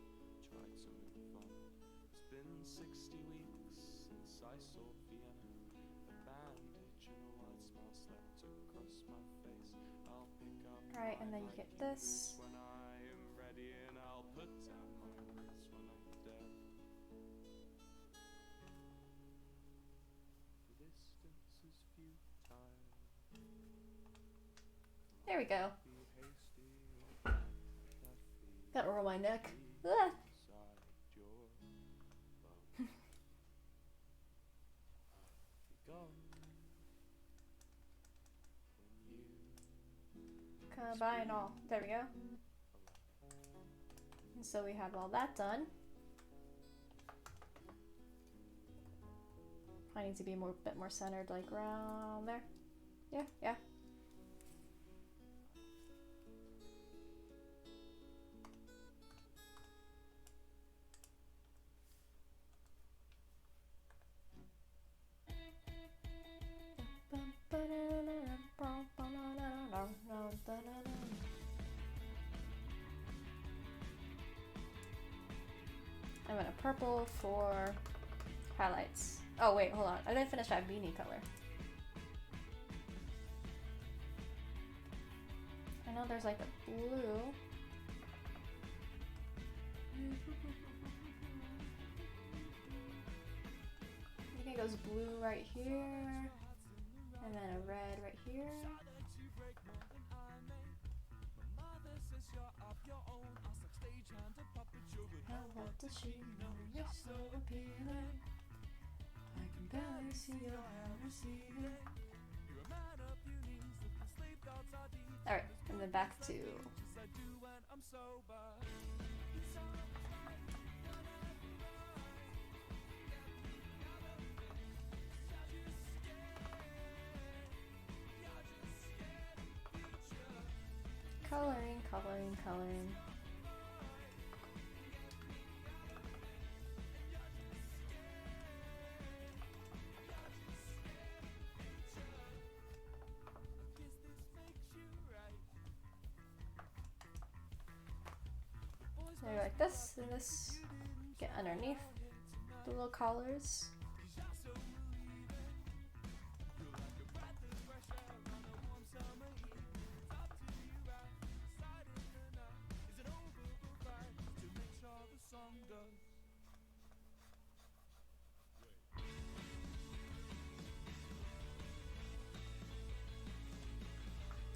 try to move on. It's been 60 weeks since I saw Vienna. A bandage and a white smile slept across my face. I'll pick up Alright, and then you get this. when I am ready, and I'll put down my words when I'm dead. The distance is futile. There we go. Be hasty or that feet Gotta roll my neck. Ah. inside your bum. Be gone when you Combine all. There we go. And so we have all that done. I need to be a bit more centered, like around there. Yeah, yeah. I'm gonna purple for highlights. Oh wait, hold on. I didn't finish that beanie color. I know there's like a blue. I think it goes blue right here. And then a red right here. How what does she know? You're so appealing. I can barely see your hair receding. Alright, and then back to Coloring, coloring, coloring. Maybe like this, and this get underneath the little collars.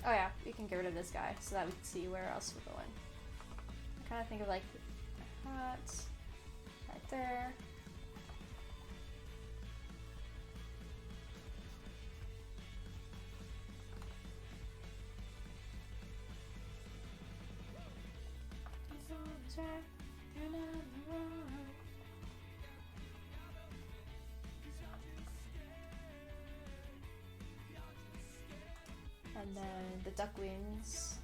Oh yeah, we can get rid of this guy so that we can see where else we're going. I kind of think of like that right there. And then the duck wings.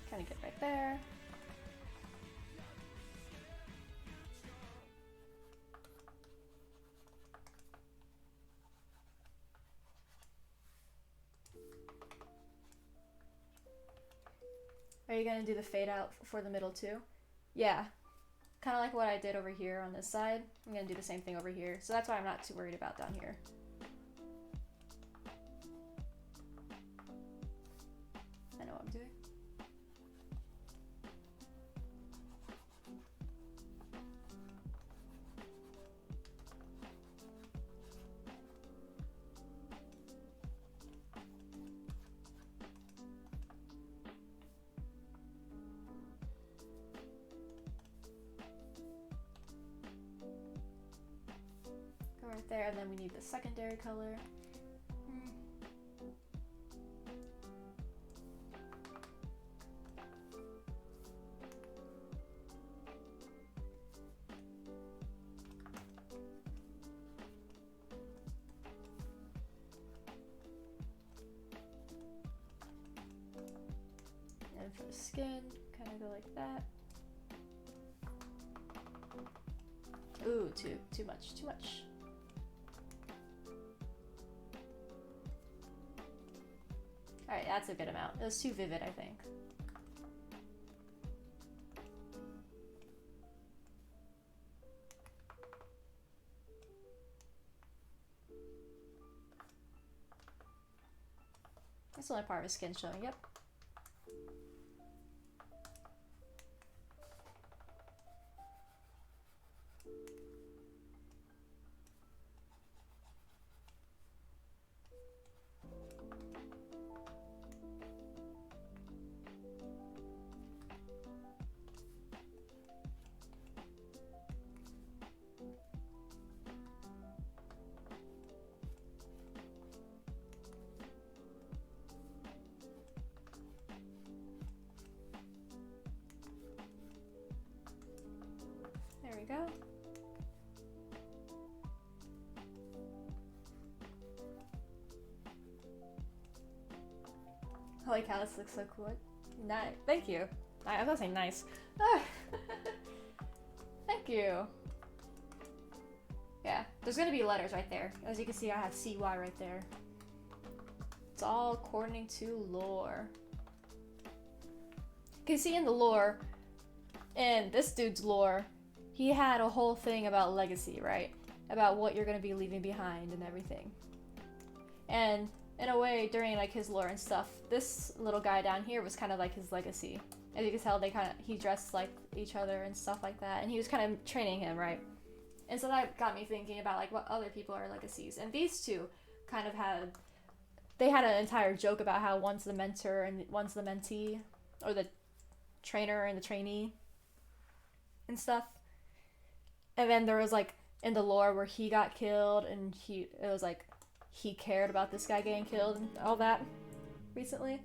Kind of get right there. Are you gonna do the fade out for the middle too? Yeah, kind of like what I did over here on this side. I'm gonna do the same thing over here. So that's why I'm not too worried about down here. I know what I'm doing. Right there, and then we need the secondary color. And for the skin, kind of go like that. Ooh, too much, too much. Alright, that's a good amount. It was too vivid, I think. That's the only part of his skin showing, yep. There we go. Holy cow, this looks so cool. Nice. Thank you. I was gonna say nice. Thank you. Yeah, there's gonna be letters right there. As you can see, I have CY right there. It's all according to lore. You can see in the lore, in this dude's lore, he had a whole thing about legacy, right? About what you're gonna be leaving behind and everything. And in a way, during like his lore and stuff, this little guy down here was kind of like his legacy. As you can tell, he dressed like each other and stuff like that, and he was kind of training him, right? And so that got me thinking about like what other people are legacies. And these two kind of had an entire joke about how one's the mentor and one's the mentee, or the trainer and the trainee and stuff. And then there was like in the lore where he got killed, and it was like he cared about this guy getting killed and all that recently.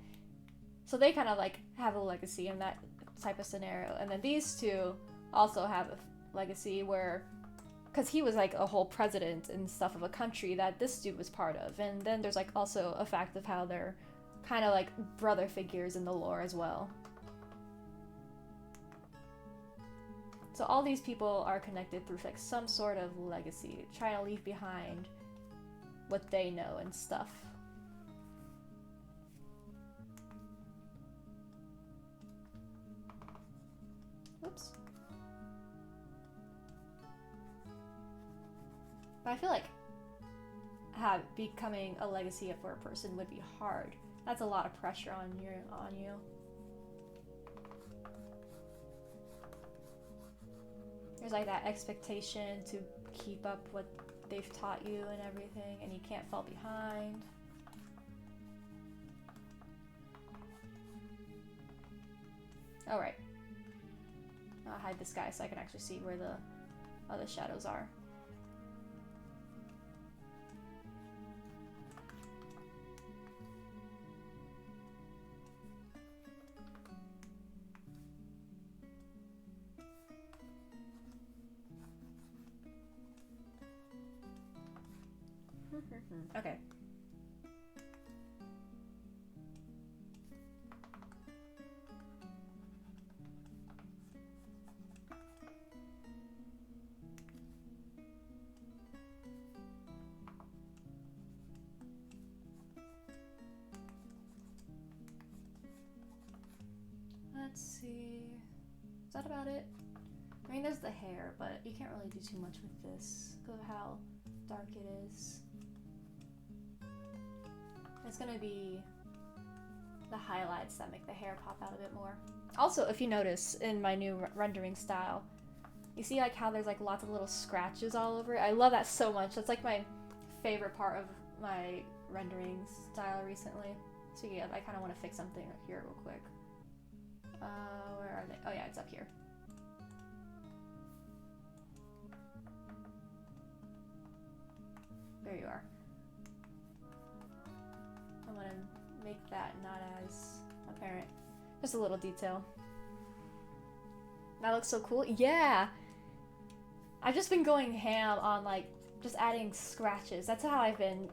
So they kind of like have a legacy in that type of scenario. And then these two also have a legacy where, because he was like a whole president and stuff of a country that this dude was part of. And then there's like also a fact of how they're kind of like brother figures in the lore as well. So all these people are connected through like some sort of legacy, trying to leave behind what they know and stuff. Oops. But I feel like becoming a legacy for a person would be hard. That's a lot of pressure on you. There's like that expectation to keep up what they've taught you and everything, and you can't fall behind. Oh, right. I'll hide this guy so I can actually see where the other shadows are. Okay. Let's see. Is that about it? I mean, there's the hair, but you can't really do too much with this because of how dark it is. It's gonna be the highlights that make the hair pop out a bit more. Also, if you notice in my new rendering style, you see like how there's like lots of little scratches all over it? I love that so much. That's like my favorite part of my rendering style recently. So yeah, I kind of want to fix something here real quick. Where are they? Oh yeah, it's up here. There you are. I'm gonna make that not as apparent. Just a little detail. That looks so cool. Yeah! I've just been going ham on like just adding scratches. That's how I've been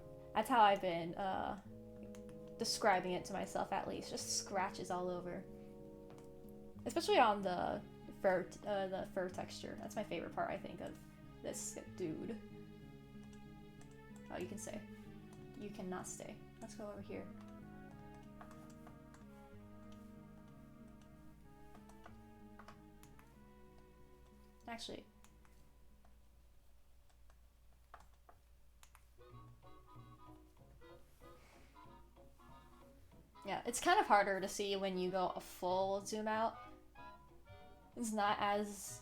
describing it to myself, at least. Just scratches all over. Especially on the fur texture. That's my favorite part, I think, of this dude. Oh, you can stay. You cannot stay. Let's go over here. Actually. Yeah, it's kind of harder to see when you go a full zoom out. It's not as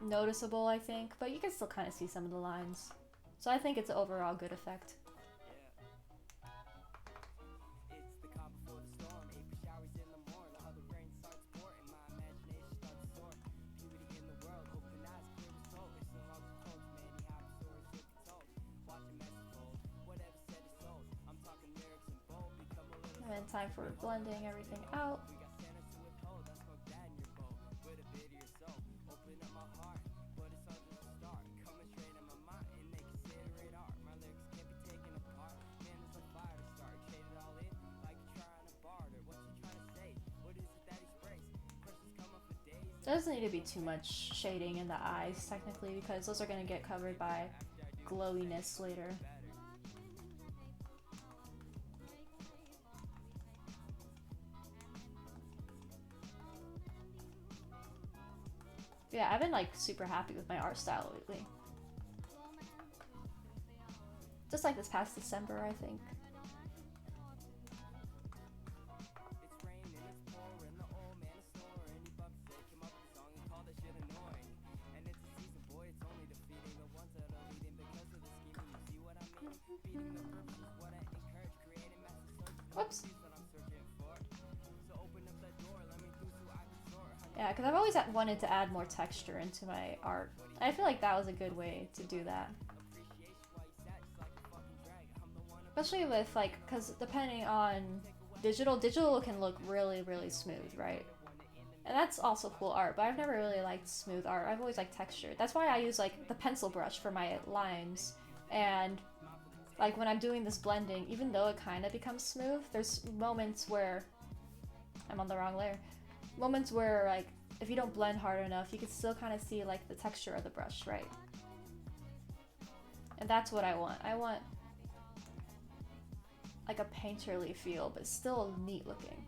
noticeable, I think, but you can still kind of see some of the lines. So I think it's an overall good effect. And then time for blending everything out. There doesn't need to be too much shading in the eyes, technically, because those are going to get covered by glowiness later. Yeah, I've been like super happy with my art style lately. Just like this past December, I think. Whoops. Yeah, because I've always wanted to add more texture into my art. I feel like that was a good way to do that. Especially with, like, because depending on Digital can look really, really smooth, right? And that's also cool art, but I've never really liked smooth art. I've always liked texture. That's why I use like the pencil brush for my lines. And like when I'm doing this blending, even though it kind of becomes smooth, there's moments where I'm on the wrong layer. Moments where like if you don't blend hard enough, you can still kind of see like the texture of the brush, right? And that's what I want. I want like a painterly feel, but still neat looking.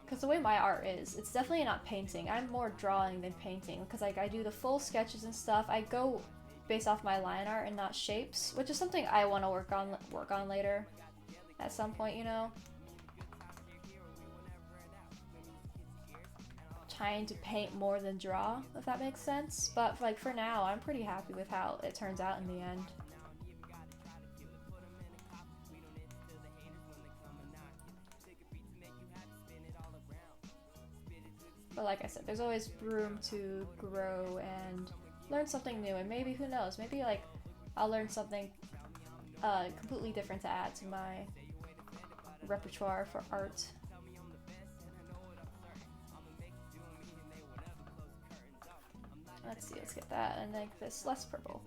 Because the way my art is, it's definitely not painting. I'm more drawing than painting, because like I do the full sketches and stuff. I go based off my line art and not shapes, which is something I want to work on later at some point, you know. Trying to paint more than draw, if that makes sense. But like for now, I'm pretty happy with how it turns out in the end. But like I said, there's always room to grow and learn something new, and maybe, who knows, maybe like I'll learn something completely different to add to my repertoire for art. Let's see, let's get that and make this less purple.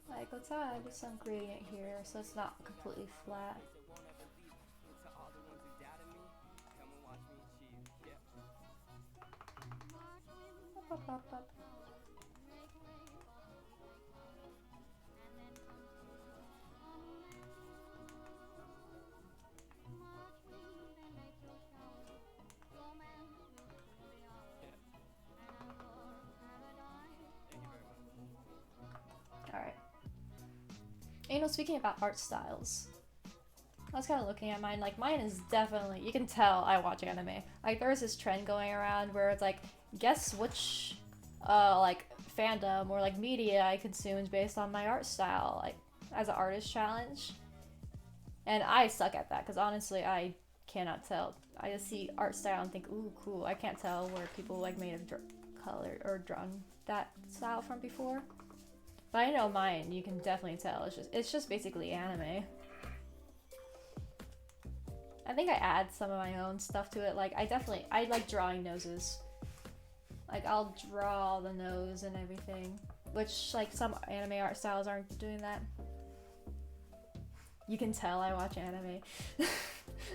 Like, let's add some gradient here so it's not completely flat. Up. Alright. You know, speaking about art styles, I was kind of looking at mine. Like, mine is definitely, you can tell I watch anime. Like, there's this trend going around where it's like, guess which, like, fandom or, like, media I consumed based on my art style, like, as an artist challenge. And I suck at that, because honestly, I cannot tell. I just see art style and think, ooh, cool. I can't tell where people, like, may have colored or drawn that style from before. But I know mine, you can definitely tell. It's just basically anime. I think I add some of my own stuff to it. Like, I like drawing noses. Like, I'll draw the nose and everything. Which, like, some anime art styles aren't doing that. You can tell I watch anime.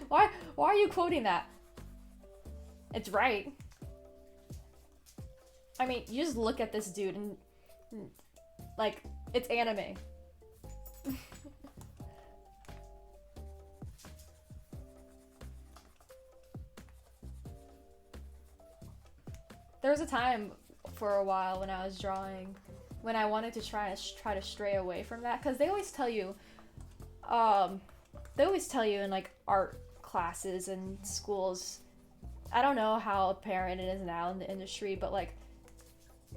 Why are you quoting that? It's right. I mean, you just look at this dude and like, it's anime. There was a time for a while when I was drawing when I wanted to try to stray away from that, because they always tell you in like art classes and schools, I don't know how apparent it is now in the industry, but like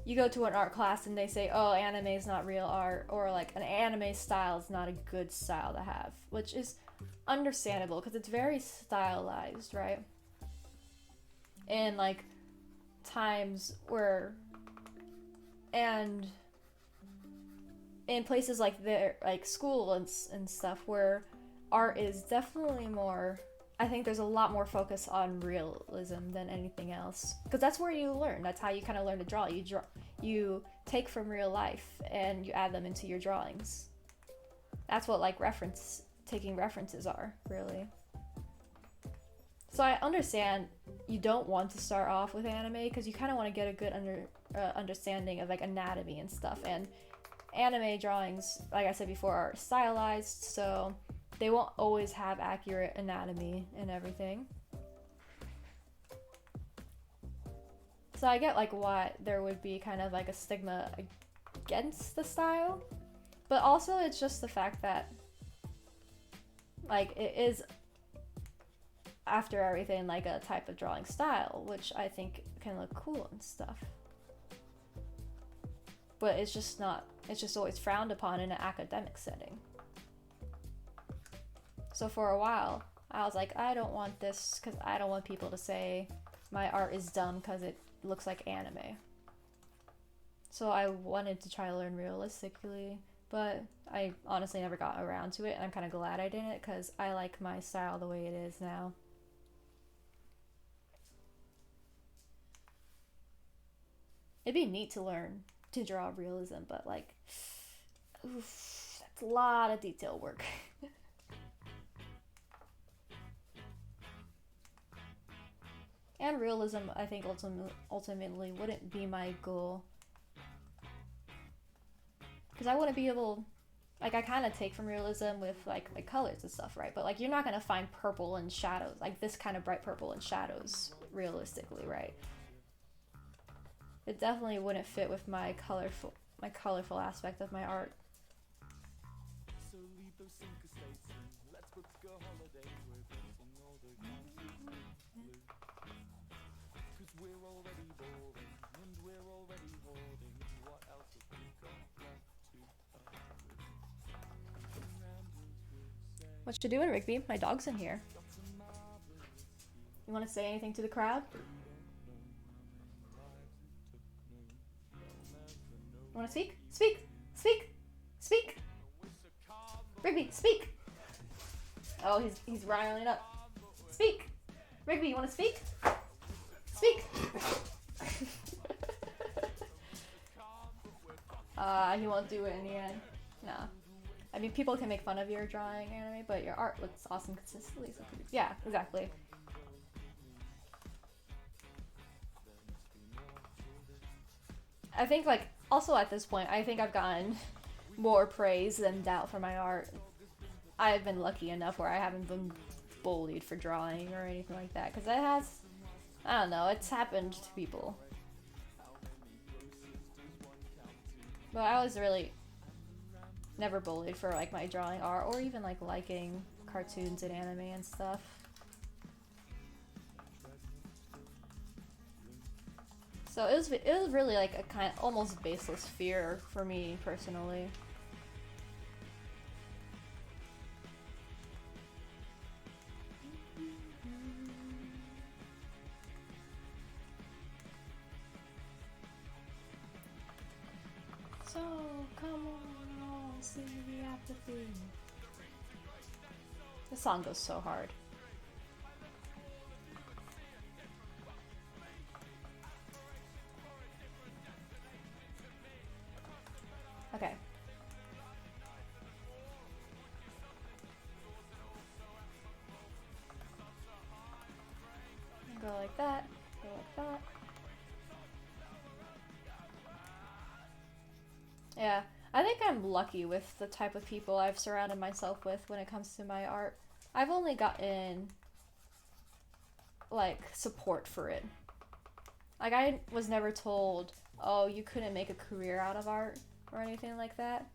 you go to an art class and they say, oh, anime is not real art, or like an anime style is not a good style to have, which is understandable because it's very stylized, right? And like times where, and in places like their like school and stuff where art is definitely more, I think there's a lot more focus on realism than anything else, because that's where you learn. That's how you kind of learn to draw. You take from real life and you add them into your drawings. That's what like taking references are, really. So I understand you don't want to start off with anime because you kind of want to get a good understanding of like anatomy and stuff, and anime drawings, like I said before, are stylized, so they won't always have accurate anatomy and everything. So I get like why there would be kind of like a stigma against the style, but also it's just the fact that like it is, after everything, like a type of drawing style, which I think can look cool and stuff. But it's just not It's just always frowned upon in an academic setting. So for a while, I was like, I don't want this because I don't want people to say my art is dumb because it looks like anime. So I wanted to try to learn realistically, but I honestly never got around to it, and I'm kind of glad I didn't because I like my style the way it is now. It'd be neat to learn to draw realism, but like, oof, that's a lot of detail work. And realism, I think, ultimately wouldn't be my goal. Because I wouldn't be able, like, I kind of take from realism with, like colors and stuff, right? But, like, you're not going to find purple and shadows, like this kind of bright purple and shadows, realistically, right? It definitely wouldn't fit with my colorful aspect of my art. So leave those sinker states and let's book a holiday. We're crossing all the countries blue. 'Cause we're already boring and we're already hoarding. What else have we got left to What you doing, Rigby? My dog's in here. You want to say anything to the crowd? You want to speak? Speak! Speak! Speak! Rigby, speak! Oh, he's riling up. Speak! Rigby, you want to speak? Speak! He won't do it in the end. Nah. I mean, people can make fun of your drawing anime, but your art looks awesome consistently. So yeah, exactly. I think, like, also at this point, I think I've gotten more praise than doubt for my art. I've been lucky enough where I haven't been bullied for drawing or anything like that, because it has, I don't know, it's happened to people. But I was really never bullied for, like, my drawing art or even, like, liking cartoons and anime and stuff. So it was really like a kind of almost baseless fear for me personally. So come on, see the apathy. This song goes so hard. Okay. Go like that, go like that. Yeah, I think I'm lucky with the type of people I've surrounded myself with when it comes to my art. I've only gotten, like, support for it. Like, I was never told, oh, you couldn't make a career out of art or anything like that.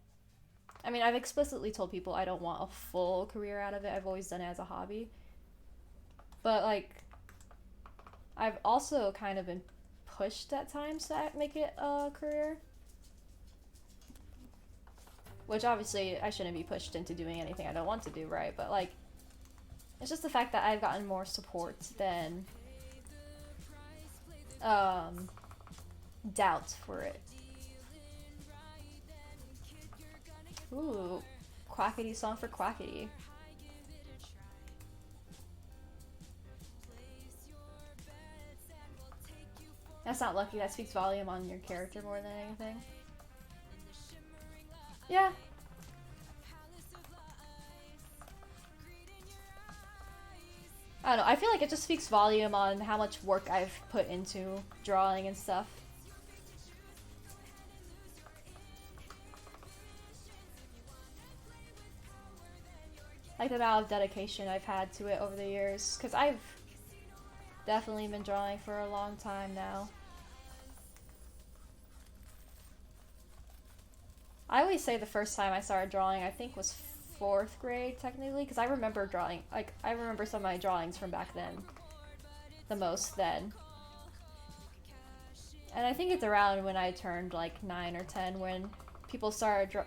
I mean, I've explicitly told people I don't want a full career out of it. I've always done it as a hobby. But, like, I've also kind of been pushed at times to make it a career. Which, obviously, I shouldn't be pushed into doing anything I don't want to do, right? But, like, it's just the fact that I've gotten more support than doubt for it. Ooh, Quackity song for Quackity. That's not lucky, that speaks volume on your character more than anything. Yeah. I don't know, I feel like it just speaks volume on how much work I've put into drawing and stuff. Like the amount of dedication I've had to it over the years, because I've definitely been drawing for a long time now. I always say the first time I started drawing, I think was 4th grade technically, because I remember drawing, like, I remember some of my drawings from back then, the most then. And I think it's around when I turned like 9 or 10 when people started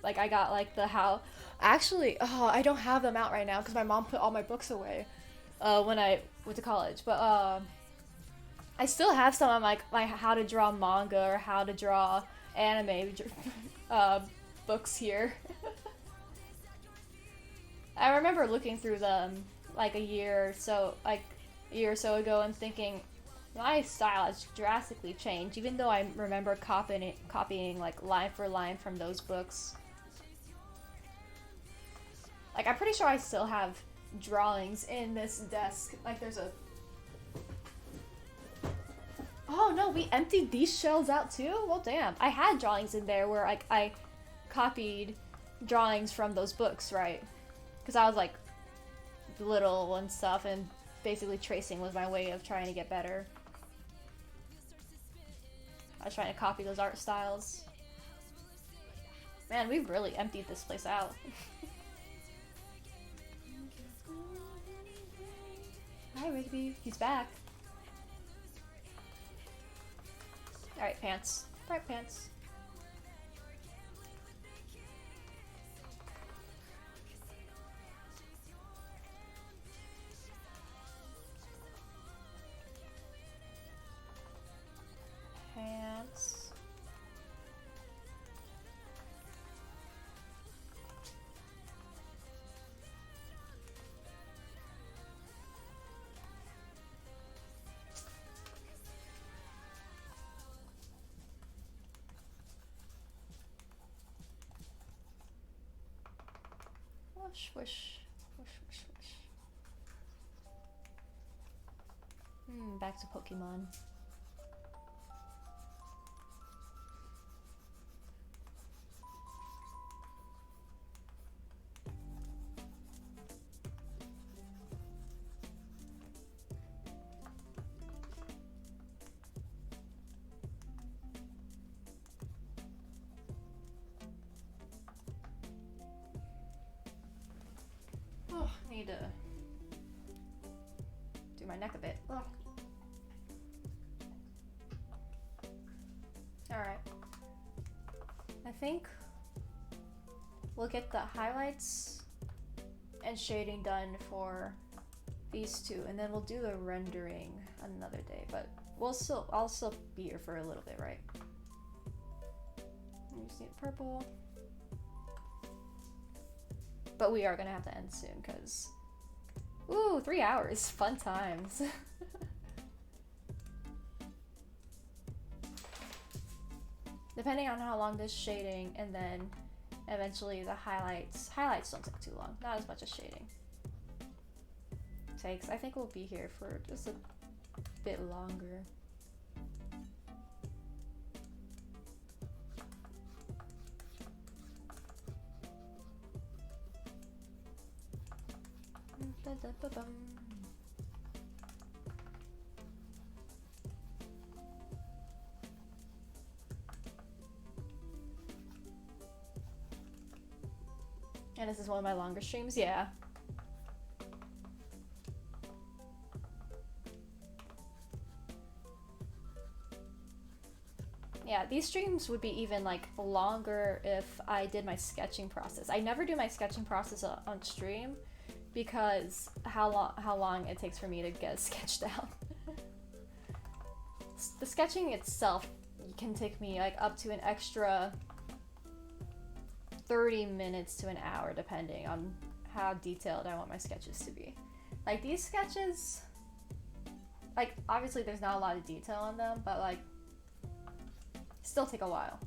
like I got like the how. Actually, oh, I don't have them out right now because my mom put all my books away when I went to college. But I still have some on like my how to draw manga or how to draw anime books here. I remember looking through them like a year or so ago and thinking my style has drastically changed, even though I remember copying like line for line from those books. Like, I'm pretty sure I still have drawings in this desk. Like, there's a... Oh, no, we emptied these shelves out, too? Well, damn. I had drawings in there where, like, I copied drawings from those books, right? Because I was, like, little and stuff, and basically tracing was my way of trying to get better. I was trying to copy those art styles. Man, we've really emptied this place out. Hi, Rigby. He's back. Alright, pants. Alright, pants. Pants. Whoosh, whoosh, whoosh, whoosh, whoosh. Back to Pokemon. Oh, I need to do my neck a bit. Ugh. Alright. I think we'll get the highlights and shading done for these two, and then we'll do the rendering another day, but I'll still be here for a little bit, right? I just need purple. But we are gonna have to end soon, because... Ooh, 3 hours. Fun times. Depending on how long this shading, and then eventually the highlights. Highlights don't take too long. Not as much as shading takes. I think we'll be here for just a bit longer. And this is one of my longer streams, yeah. Yeah, these streams would be even like longer if I did my sketching process. I never do my sketching process on stream because how long it takes for me to get a sketch down. The sketching itself can take me like up to an extra 30 minutes to an hour depending on how detailed I want my sketches to be. Like these sketches, like obviously there's not a lot of detail on them, but like still take a while.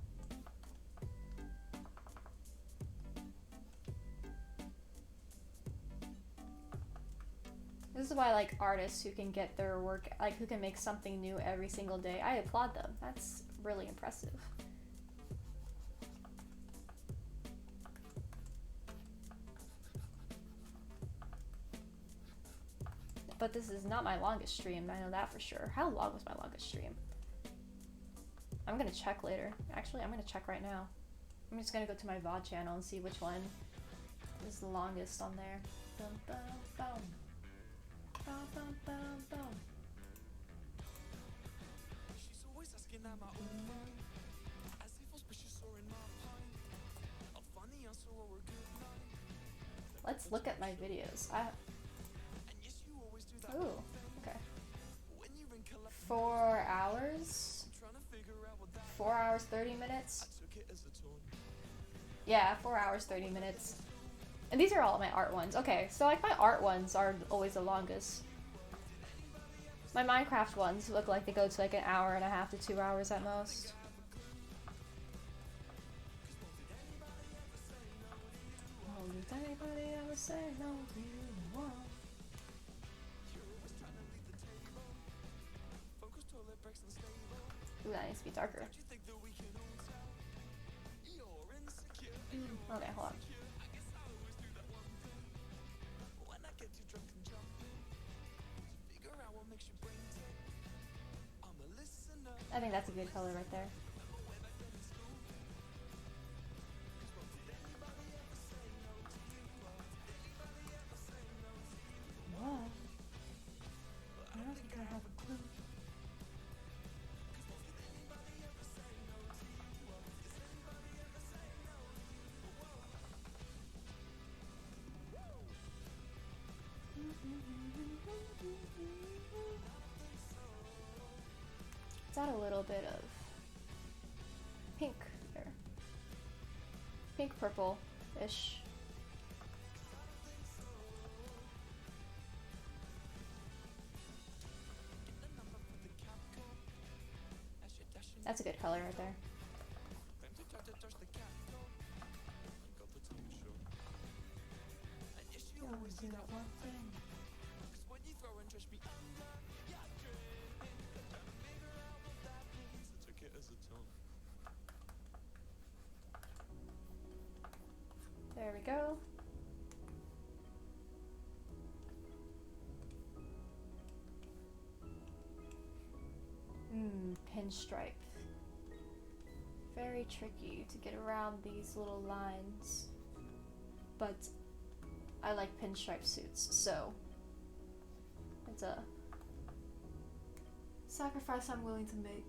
This is why like artists who can get their work, like who can make something new every single day, I applaud them. That's really impressive. But this is not my longest stream, I know that for sure. How long was my longest stream? I'm gonna check later. Actually, I'm gonna check right now. I'm just gonna go to my VOD channel and see which one is the longest on there. Bum, bum, bum. Bum, bum, bum, bum. She's always asking am I alright, as if auspicious or in my prime. Let's look at my videos. Ooh, okay. 4 hours? 4 hours, 30 minutes? Yeah, 4 hours, 30 minutes. And these are all my art ones. Okay, so like my art ones are always the longest. My Minecraft ones look like they go to like an hour and a half to 2 hours at most. Oh, did anybody ever say no to you? Ooh, that needs to be darker. Okay, hold on. I think that's a good color right there. Whoa. I don't think I have a clue. Let's add a little bit of pink here. Pink purple-ish. That's a good color right there. You always do that one thing. There we go. Pinstripe. Very tricky to get around these little lines. But I like pinstripe suits, so it's a sacrifice I'm willing to make.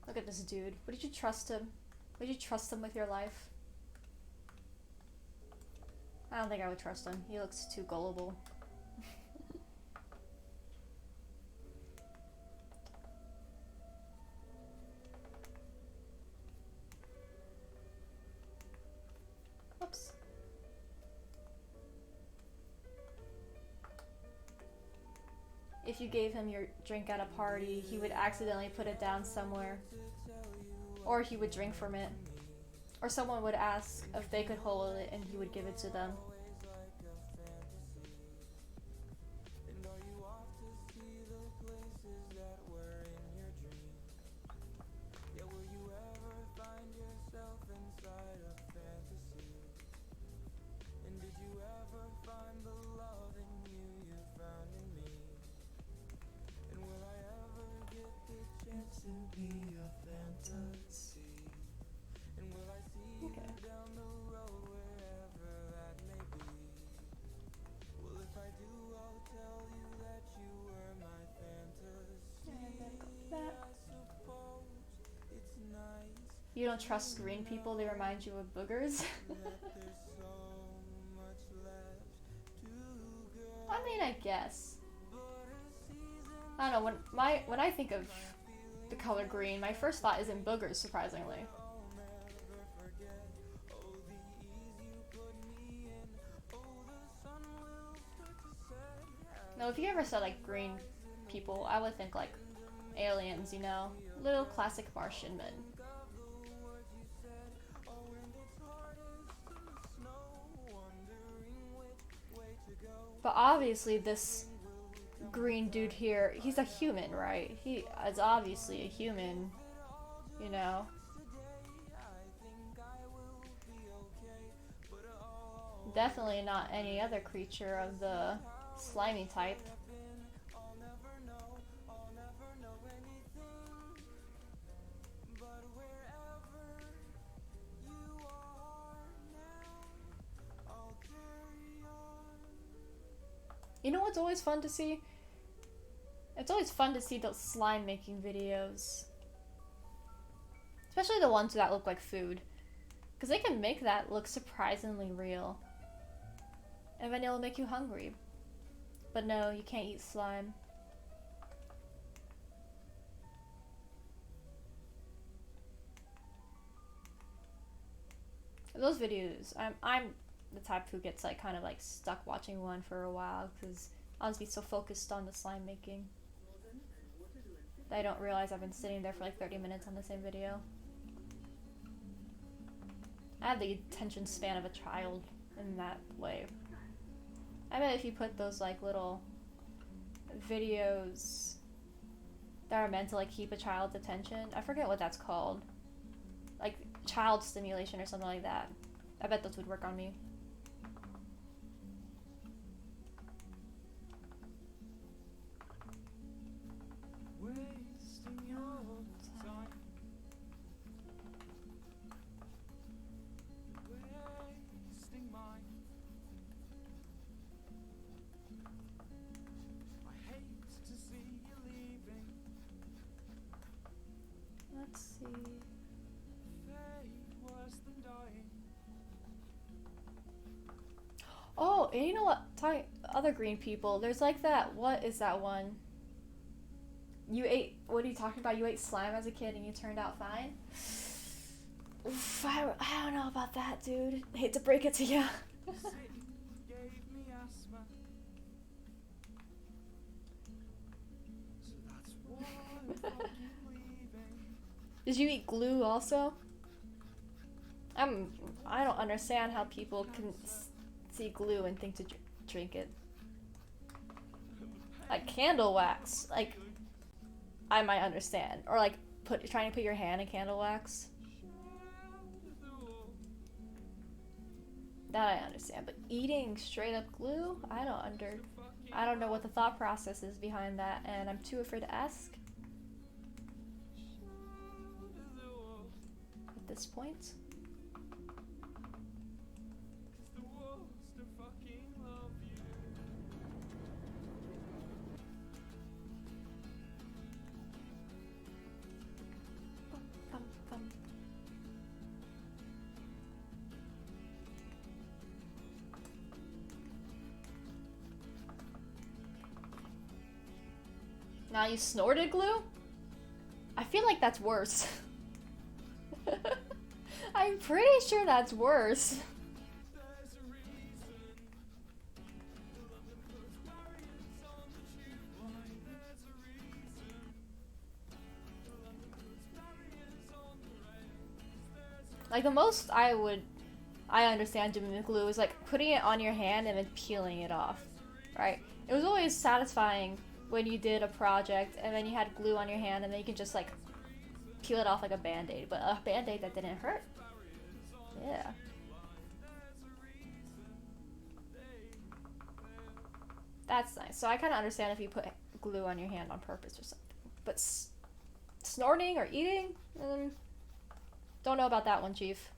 Look at this dude. Would you trust him? Would you trust him with your life? I don't think I would trust him. He looks too gullible. Whoops. If you gave him your drink at a party, he would accidentally put it down somewhere. Or he would drink from it. Or someone would ask if they could hold it and he would give it to them. You don't trust green people, they remind you of boogers. I mean, I guess. I don't know, when I think of the color green, my first thought isn't boogers, surprisingly. No, if you ever said like green people, I would think like aliens, you know? Little classic Martian men. But obviously this green dude here, he's a human, right? He is obviously a human, you know? Definitely not any other creature of the slimy type. You know what's always fun to see? It's always fun to see those slime making videos. Especially the ones that look like food. Because they can make that look surprisingly real. And then it'll make you hungry. But no, you can't eat slime. Those videos, I'm the type who gets like kind of like stuck watching one for a while because I'll just be so focused on the slime making that I don't realize I've been sitting there for like 30 minutes on the same video. I have the attention span of a child in that way. I bet if you put those like little videos that are meant to like keep a child's attention, I forget what that's called, like child stimulation or something like that, I bet those would work on me. Wasting your time. Wasting mine. I hate to see you leaving. Let's see. Fate worse than dying. Oh, and you know what? Talking other green people, there's like that. What is that one? You ate. What are you talking about? You ate slime as a kid and you turned out fine. Oof, I don't know about that, dude. I hate to break it to you. Satan gave me asthma. So that's why I'm fucking leaving. Did you eat glue also? I don't understand how people can see glue and think to drink it. Like candle wax, like I might understand, or like trying to put your hand in candle wax. That I understand, but eating straight up glue, I don't know what the thought process is behind that, and I'm too afraid to ask at this point. Now you snorted glue? I feel like that's worse. I'm pretty sure that's worse. Like the most I understand doing with glue is like putting it on your hand and then peeling it off, right? It was always satisfying when you did a project and then you had glue on your hand and then you can just like peel it off like a band-aid, but a band-aid that didn't hurt. Yeah. That's nice. So I kind of understand if you put glue on your hand on purpose or something. But snorting or eating? Don't know about that one, Chief.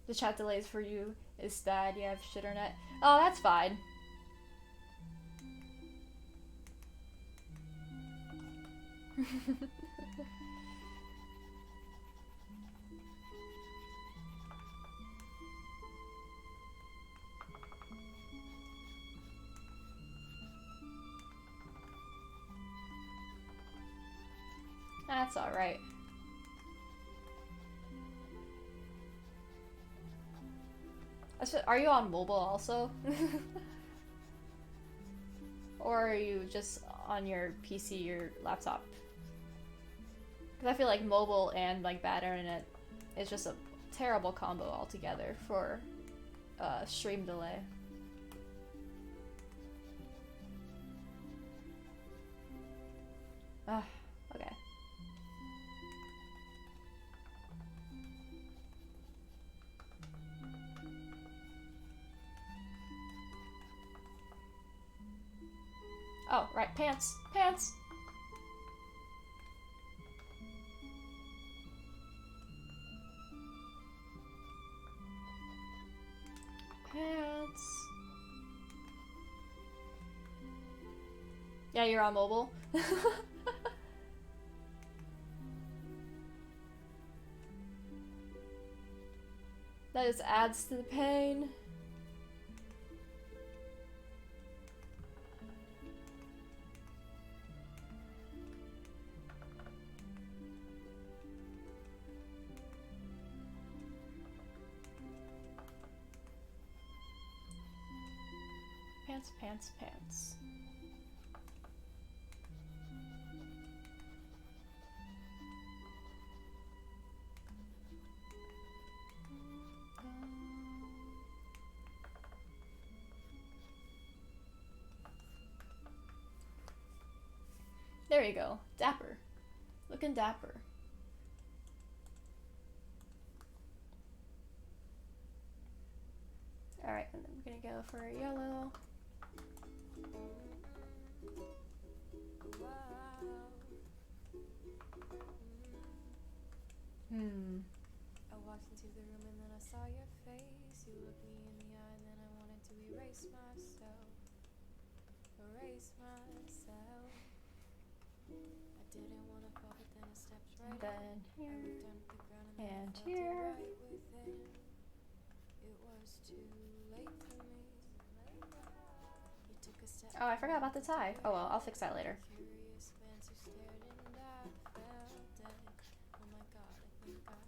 The chat delays for you is bad. You have shitternet. Oh, that's fine. That's alright. Are you on mobile also? Or are you just on your PC or laptop? Because I feel like mobile and like bad internet is just a terrible combo altogether for stream delay. Okay. Pants! Pants! Pants. Yeah, you're on mobile. That just adds to the pain. Pants, pants, pants. There you go. Dapper. Looking dapper. Alright, and then we're gonna go for a yellow. I walked into the room and then I saw your face. You looked me in the eye and then I wanted to erase myself. Erase myself. I didn't want to fall, but then I stepped right Then in. I here. looked down at the ground and then And I felt here. it right within. It was too late for me. You took a step. Oh, I forgot about the tie. Oh well, I'll fix that later. Curious glance, you stared and I felt dead. Oh my god, I think I'm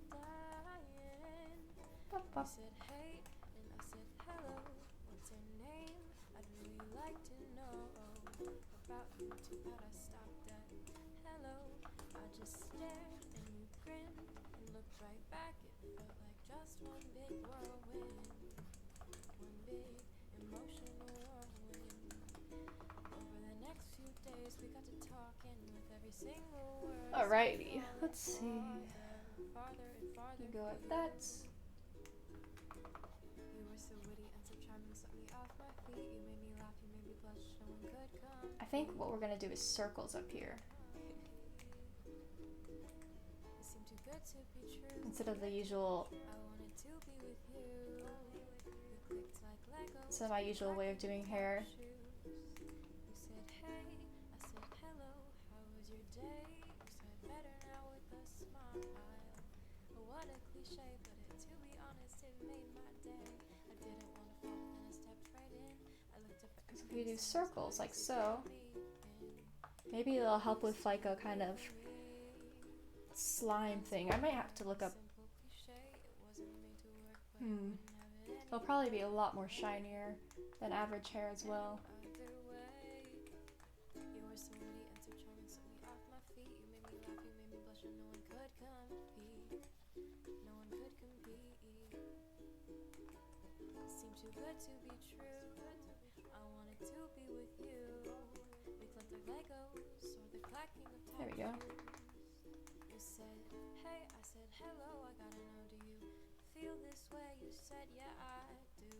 dying. Bop, You bop. said hey, and I said hello. What's your name? I'd really like to know about you. Too bad I stopped at hello. I just stared and you grinned and looked right back. It felt like just one big whirlwind. One big emotional whirlwind. Over the next few days we got to talking with every single word. Alrighty, let's see. Farther and farther. You go with that. You were so witty and so charming, set me off my feet. You made me laugh, you made me blush, no one could come. I think what we're gonna do is circles up here It seemed too good to be true. instead of the usual. I wanted to be with you. We clicked like Legos. Instead of my usual way of doing hair. You said hey, I said hello. How was your day? You said better now with a smile. Oh, what a cliche, but to be honest, it made my day. I didn't want to fall, but then I stepped right in. I looked up at If we do circles like so, maybe it'll help with like a kind of slime thing. I might have to look up. It'll probably be a lot more shinier than average hair as well. You were so witty and so charming, set me off my feet. You made me laugh, you made me blush, and no one could compete. No one could compete. It seemed too good to be true. I wanted to be with you. We clicked like Legos, or the clacking of There we go. You said hey, I said hello. I gotta know, do you feel this way? You said yeah, I do.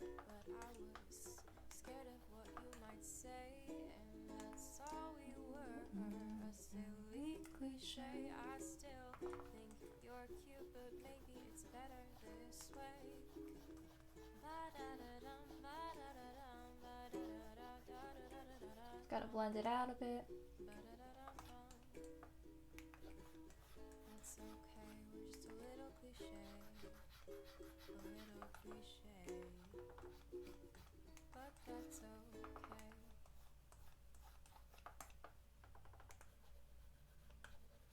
But I was scared of what you might say, and that's all we were. A silly cliche. I still think you're cute, but maybe it's better this way. Ba-da-da-dum, ba-da-da-dum, ba-da-da-da-da-da-da-da-da. Gotta blend it out a bit. Ba-da-da-dum-dum. That's okay, we're just a little cliche. A little cliche. But that's okay.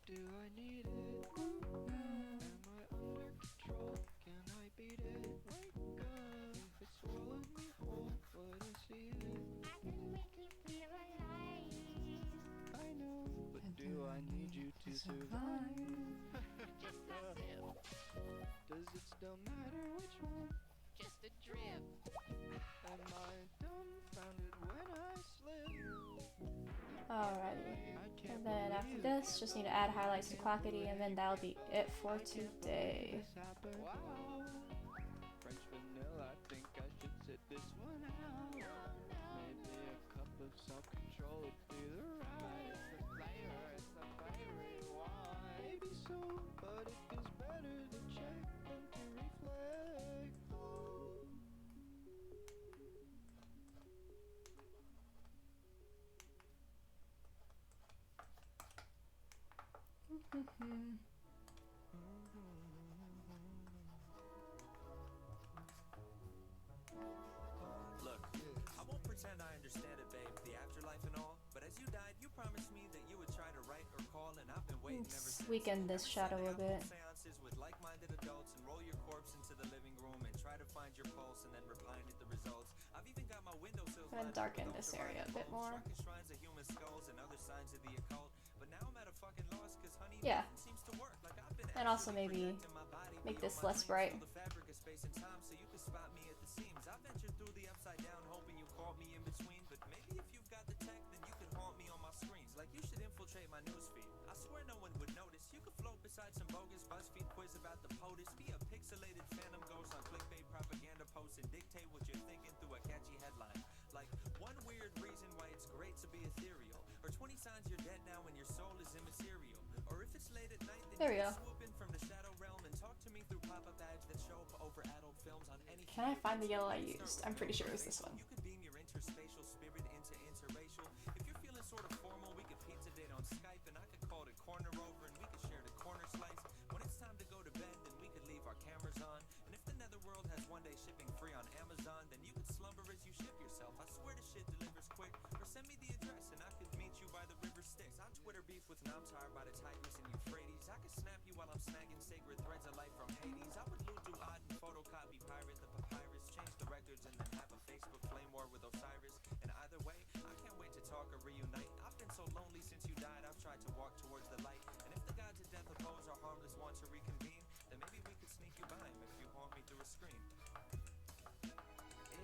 Do I need it? Am I under control? Can I beat it? Wake up, it's swallowing me whole, but I see it. I can make you feel alive. I know, but do I need you to survive? Just a sip, Does it still matter which one? just a drip. Am I dumbfounded when I slip? Alrighty. I can't And then after believe this, just need to add highlights to Quackity, and then that'll be it for today. this happened. Wow. French vanilla, I think I should sit this one out. Maybe a cup of self-control. Look, I won't pretend I understand it, babe, the afterlife and all. But as you died, you promised me that you would try to write or call, and I've been waiting ever Let's since. weaken this shadow a bit. Seances with like-minded adults and roll your corpse into the living room and try to find your pulse and then repine at the results. I've even got my windowsills I'm gonna darken this area a bit more. shrines of human skulls and other signs of the occult. But now I'm at a fucking loss because honey Yeah. seems to work. Like I've been And also maybe make this less bright. the fabric of space and time so you can spot me at the seams. I ventured through the upside down hoping you caught me in between. But maybe if you've got the tech, then you can haunt me on my screens. Like you should infiltrate my newsfeed. I swear no one would notice. You could float beside some bogus BuzzFeed quiz about the POTUS. Be a pixelated phantom ghost on clickbait propaganda posts and dictate what you're thinking through a catchy headline. Like one weird reason why it's great to be ethereal. Or 20 signs you're dead now and your soul is immaterial. Or if it's late at night, then There we you go. can swoop in from the shadow realm and talk to me through pop-up ads that show up over adult films on any. Can I find the yellow I used? I'm pretty sure it was this one. You could beam your interspatial spirit into interracial. If you're feeling sort of formal, we could pizza date on Skype and I could call it corner over and we could share the corner slice. When it's time to go to bed, then we could leave our cameras on. And if the netherworld has one day shipping free on Amazon, then you could slumber as you ship yourself. I swear the shit delivers quick. Or send me the address and I could meet you by the river Styx. On Twitter beef with Namtar by the Tigris and Euphrates. I could snap you while I'm snagging sacred threads of life from Hades. I would loot, do odd and photocopy pirate the papyrus. Change the records and then have a Facebook flame war with Osiris. And either way, I can't wait to talk or reunite. I've been so lonely since you died, I've tried to walk towards the light. And if the gods of death oppose our harmless want to reconvene, then maybe we could sneak you by him if you haunt me through a screen.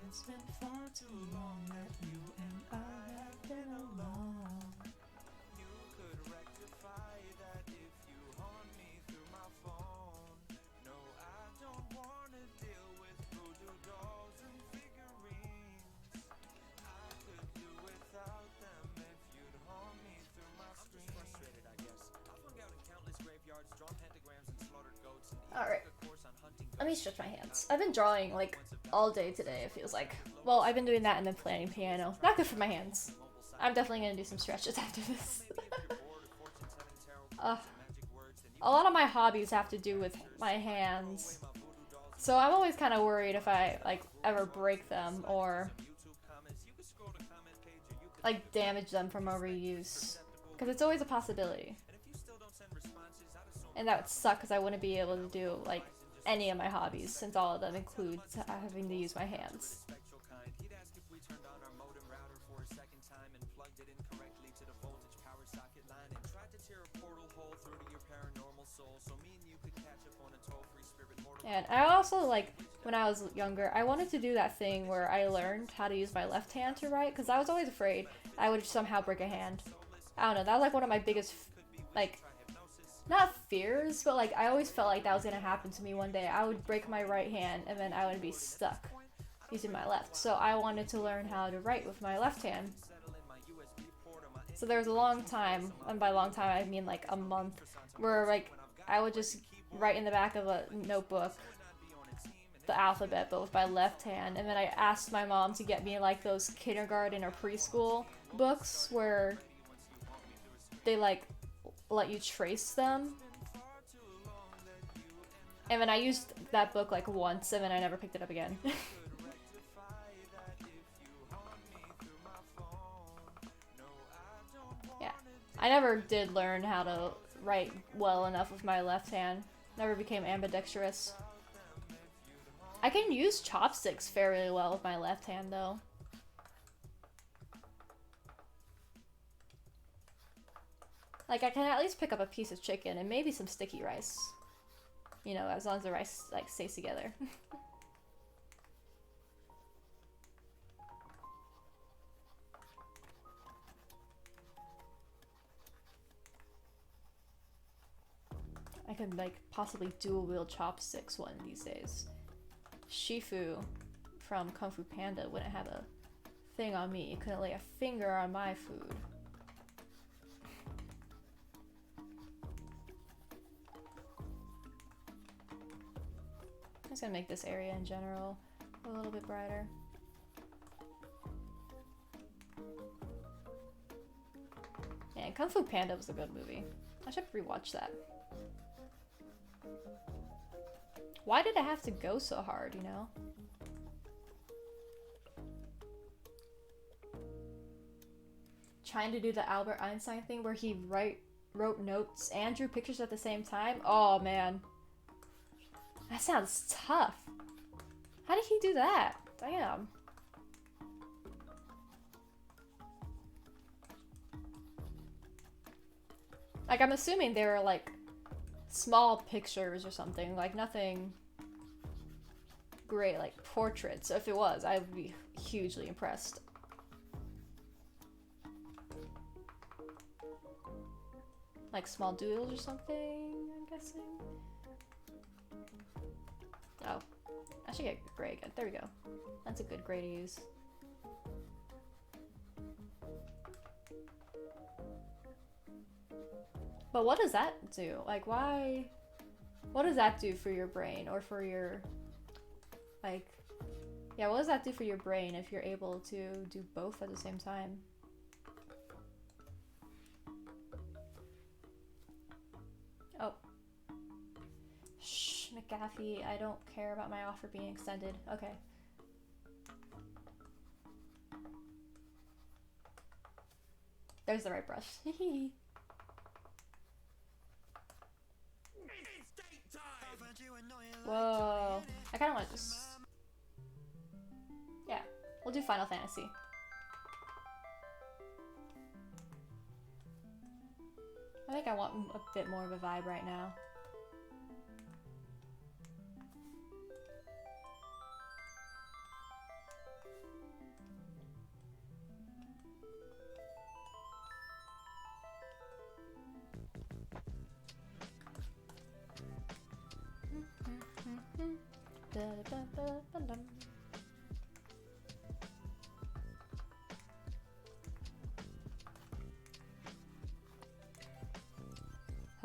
It's been far too long that you and I have been alone. You could rectify that if you haunt me through my phone. No, I don't wanna deal with voodoo dolls and figurines. I could do without them if you'd haunt me through my screen. I'm just frustrated, I guess. I've hung out in countless graveyards, drawn pentagrams and slaughtered goats, and even Alright. took a course on hunting Let me ghosts. stretch my hands. I've been drawing like all day today, it feels like. Well, I've been doing that and then playing piano. Not good for my hands. I'm definitely gonna do some stretches after this. A lot of my hobbies have to do with my hands. So I'm always kind of worried if I like ever break them or like damage them from overuse. Because it's always a possibility. And that would suck because I wouldn't be able to do like any of my hobbies since all of them include having to use my hands. And I also, like, when I was younger, I wanted to do that thing where I learned how to use my left hand to write, because I was always afraid I would somehow break a hand. I don't know, that was like one of my biggest, like, not fears, but like, I always felt like that was gonna happen to me one day. I would break my right hand, and then I would be stuck using my left. So I wanted to learn how to write with my left hand. So there was a long time, and by long time I mean like a month, where like, I would just write in the back of a notebook the alphabet but with my left hand, and then I asked my mom to get me like those kindergarten or preschool books where they like let you trace them, and then I used that book like once and then I never picked it up again. Yeah, I never did learn how to write well enough with my left hand. Never became ambidextrous. I can use chopsticks fairly well with my left hand, though. Like, I can at least pick up a piece of chicken and maybe some sticky rice. You know, as long as the rice, like, stays together. I could like possibly dual wield chopsticks one of these days. Shifu from Kung Fu Panda wouldn't have a thing on me. You couldn't lay a finger on my food. I'm just gonna make this area in general a little bit brighter. Yeah, Kung Fu Panda was a good movie. I should rewatch that. Why did it have to go so hard, you know? Trying to do the Albert Einstein thing where he wrote notes and drew pictures at the same time? Oh man. That sounds tough. How did he do that? Damn. Like, I'm assuming they were like small pictures or something, like nothing great, like portraits. So if it was, I would be hugely impressed. Like small doodles or something, I'm guessing. Oh, I should get gray again. There we go. That's a good gray to use. But what does that do? Like, why? What does that do for your brain or for your, like, yeah, what does that do for your brain if you're able to do both at the same time? Oh. Shh, McGaffey, I don't care about my offer being extended. Okay. There's the right brush. Whoa. I kind of want to just... Yeah, we'll do Final Fantasy. I think I want a bit more of a vibe right now.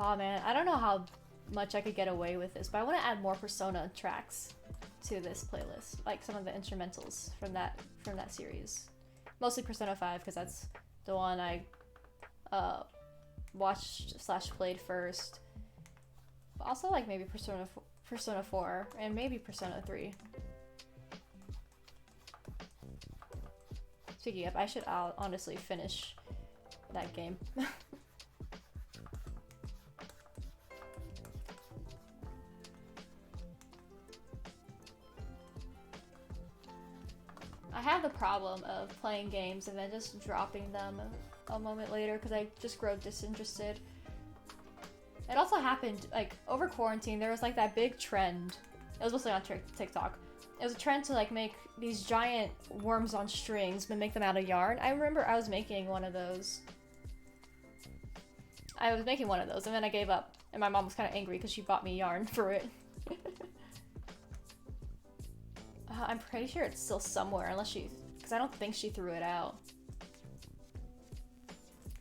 Oh man, I don't know how much I could get away with this, but I want to add more Persona tracks to this playlist, like some of the instrumentals from that series. Mostly Persona 5 because that's the one I watched / played first. But also like maybe Persona 4 and maybe Persona 3. Speaking of, I'll honestly finish that game. I have the problem of playing games and then just dropping them a moment later because I just grow disinterested. It also happened, like, over quarantine, there was like that big trend. It was mostly on TikTok. It was a trend to like make these giant worms on strings but make them out of yarn. I remember I was making one of those. And then I gave up. And my mom was kind of angry because she bought me yarn for it. I'm pretty sure it's still somewhere, because I don't think she threw it out.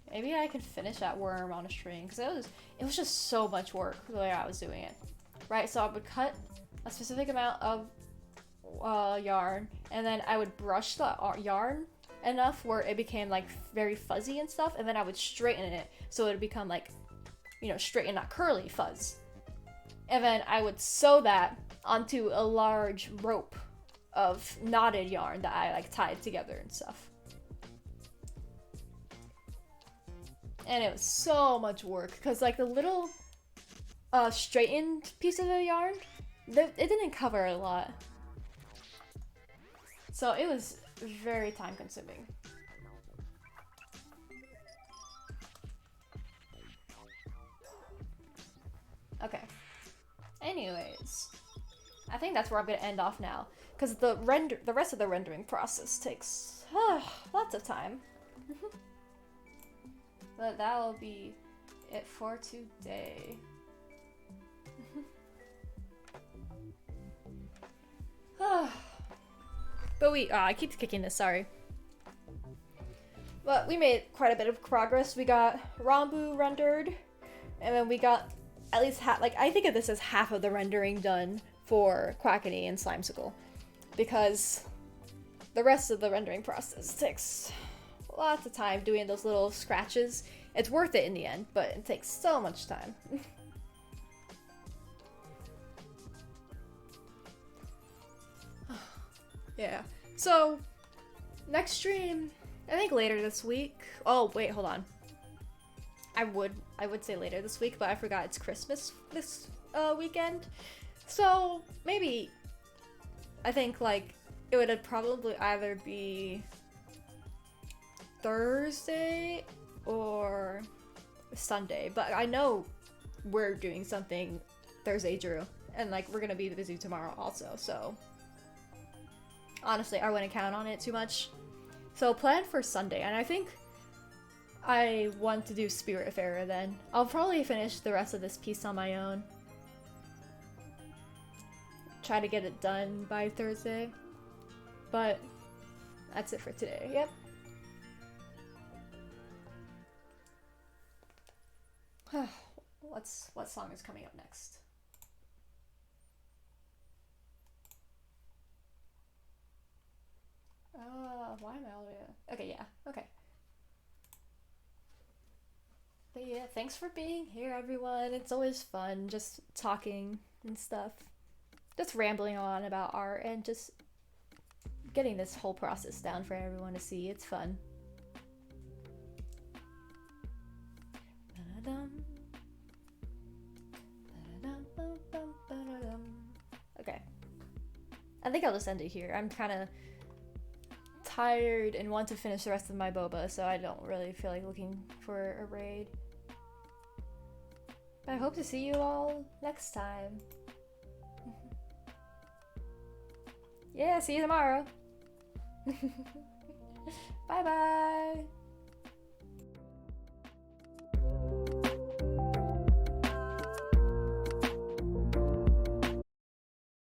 Maybe I could finish that worm on a string, because it was just so much work the way I was doing it. Right, so I would cut a specific amount of yarn, and then I would brush the yarn enough where it became like very fuzzy and stuff, and then I would straighten it so it would become like, you know, straight and not curly fuzz. And then I would sew that onto a large rope of knotted yarn that I like tied together and stuff. And it was so much work because like the little straightened piece of the yarn, it didn't cover a lot. So it was very time consuming. Okay. Anyways, I think that's where I'm gonna end off now. Because the rest of the rendering process takes lots of time. But that'll be it for today. But I keep kicking this, sorry. But we made quite a bit of progress. We got Ranboo rendered, and then we got at least I think of this as half of the rendering done for Quackity and Slimecicle. Because the rest of the rendering process takes lots of time doing those little scratches It's worth it in the end, but it takes so much time. Yeah. So, next stream, I think later this week. Oh, wait, hold on. I would say later this week, but I forgot it's Christmas this weekend. So, maybe I think like it would probably either be Thursday or Sunday, but I know we're doing something Thursday, Drew, and like we're gonna be busy tomorrow also, so honestly I wouldn't count on it too much. So plan for Sunday, and I think I want to do Spiritfarer then. I'll probably finish the rest of this piece on my own. Try to get it done by Thursday. But that's it for today. Yep. What song is coming up next? Why am I all the way up? Okay, yeah, okay. But yeah, thanks for being here, everyone. It's always fun just talking and stuff. Just rambling on about art and just getting this whole process down for everyone to see. It's fun. Okay. I think I'll just end it here. I'm kind of tired and want to finish the rest of my boba, so I don't really feel like looking for a raid. But I hope to see you all next time. Yeah, see you tomorrow. Bye bye.